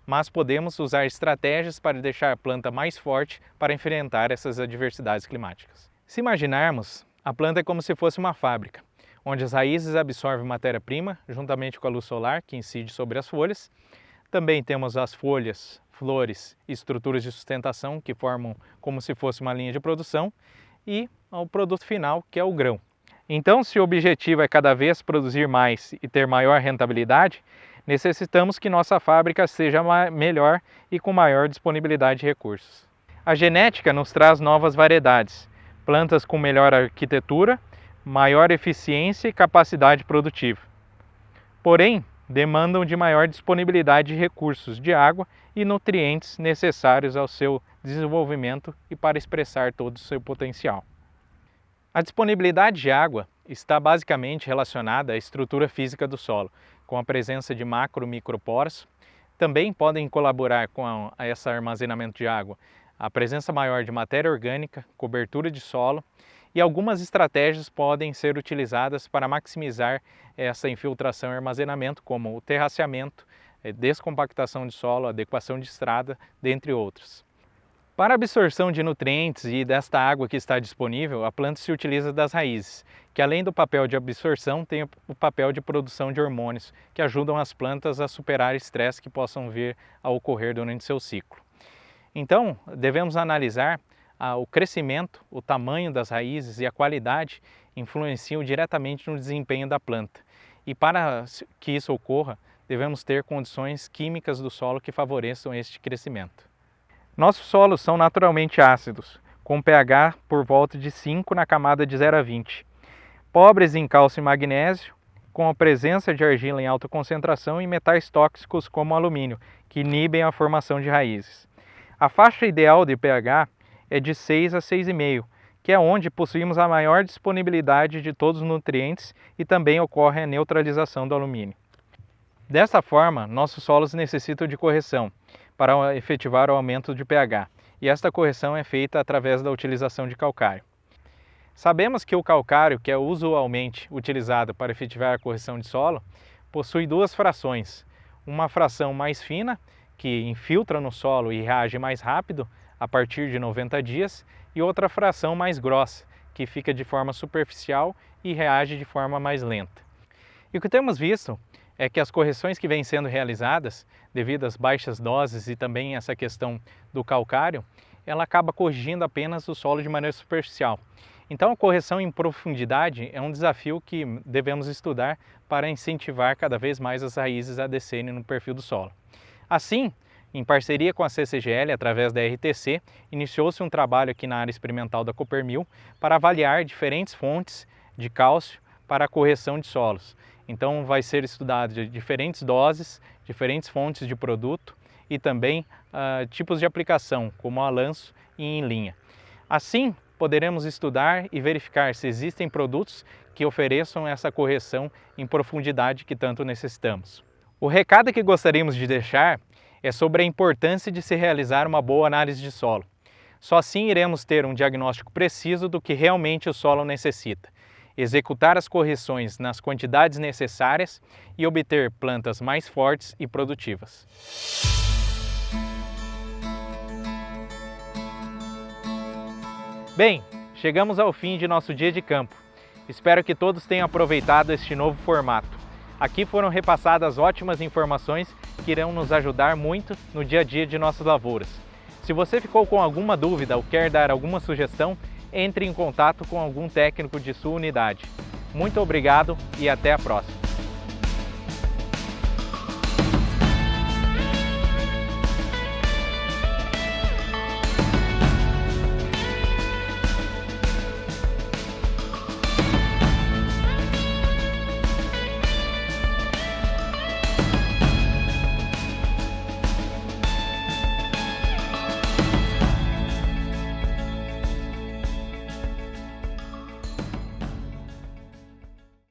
mas podemos usar estratégias para deixar a planta mais forte para enfrentar essas adversidades climáticas. Se imaginarmos, a planta é como se fosse uma fábrica, onde as raízes absorvem matéria-prima juntamente com a luz solar que incide sobre as folhas. Também temos as folhas, flores e estruturas de sustentação que formam como se fosse uma linha de produção e o produto final, que é o grão. Então, se o objetivo é cada vez produzir mais e ter maior rentabilidade, necessitamos que nossa fábrica seja melhor e com maior disponibilidade de recursos. A genética nos traz novas variedades, plantas com melhor arquitetura, maior eficiência e capacidade produtiva. Porém, demandam de maior disponibilidade de recursos de água e nutrientes necessários ao seu desenvolvimento e para expressar todo o seu potencial. A disponibilidade de água está basicamente relacionada à estrutura física do solo, com a presença de macro e microporos. Também podem colaborar com esse armazenamento de água a presença maior de matéria orgânica, cobertura de solo, e algumas estratégias podem ser utilizadas para maximizar essa infiltração e armazenamento, como o terraceamento, descompactação de solo, adequação de estrada, dentre outros. Para a absorção de nutrientes e desta água que está disponível, a planta se utiliza das raízes, que além do papel de absorção, tem o papel de produção de hormônios, que ajudam as plantas a superar estresse que possam vir a ocorrer durante seu ciclo. Então, devemos analisar o crescimento, o tamanho das raízes e a qualidade influenciam diretamente no desempenho da planta. E para que isso ocorra, devemos ter condições químicas do solo que favoreçam este crescimento. Nossos solos são naturalmente ácidos, com pH por volta de 5 na camada de 0 a 20. Pobres em cálcio e magnésio, com a presença de argila em alta concentração e metais tóxicos como o alumínio, que inibem a formação de raízes. A faixa ideal de pH é de 6 a 6,5, que é onde possuímos a maior disponibilidade de todos os nutrientes e também ocorre a neutralização do alumínio. Dessa forma, nossos solos necessitam de correção para efetivar o aumento de pH, e esta correção é feita através da utilização de calcário. Sabemos que o calcário, que é usualmente utilizado para efetivar a correção de solo, possui duas frações, uma fração mais fina, que infiltra no solo e reage mais rápido, a partir de 90 dias, e outra fração mais grossa, que fica de forma superficial e reage de forma mais lenta. E o que temos visto é que as correções que vêm sendo realizadas, devido às baixas doses e também essa questão do calcário, ela acaba corrigindo apenas o solo de maneira superficial. Então a correção em profundidade é um desafio que devemos estudar para incentivar cada vez mais as raízes a descerem no perfil do solo. Assim, em parceria com a CCGL, através da RTC, iniciou-se um trabalho aqui na área experimental da Coppermill para avaliar diferentes fontes de cálcio para a correção de solos. Então vai ser estudado de diferentes doses, diferentes fontes de produto e também tipos de aplicação, como a lanço e em linha. Assim, poderemos estudar e verificar se existem produtos que ofereçam essa correção em profundidade que tanto necessitamos. O recado que gostaríamos de deixar é sobre a importância de se realizar uma boa análise de solo. Só assim iremos ter um diagnóstico preciso do que realmente o solo necessita, executar as correções nas quantidades necessárias e obter plantas mais fortes e produtivas. Bem, chegamos ao fim de nosso dia de campo. Espero que todos tenham aproveitado este novo formato. Aqui foram repassadas ótimas informações que irão nos ajudar muito no dia a dia de nossas lavouras. Se você ficou com alguma dúvida ou quer dar alguma sugestão, entre em contato com algum técnico de sua unidade. Muito obrigado e até a próxima!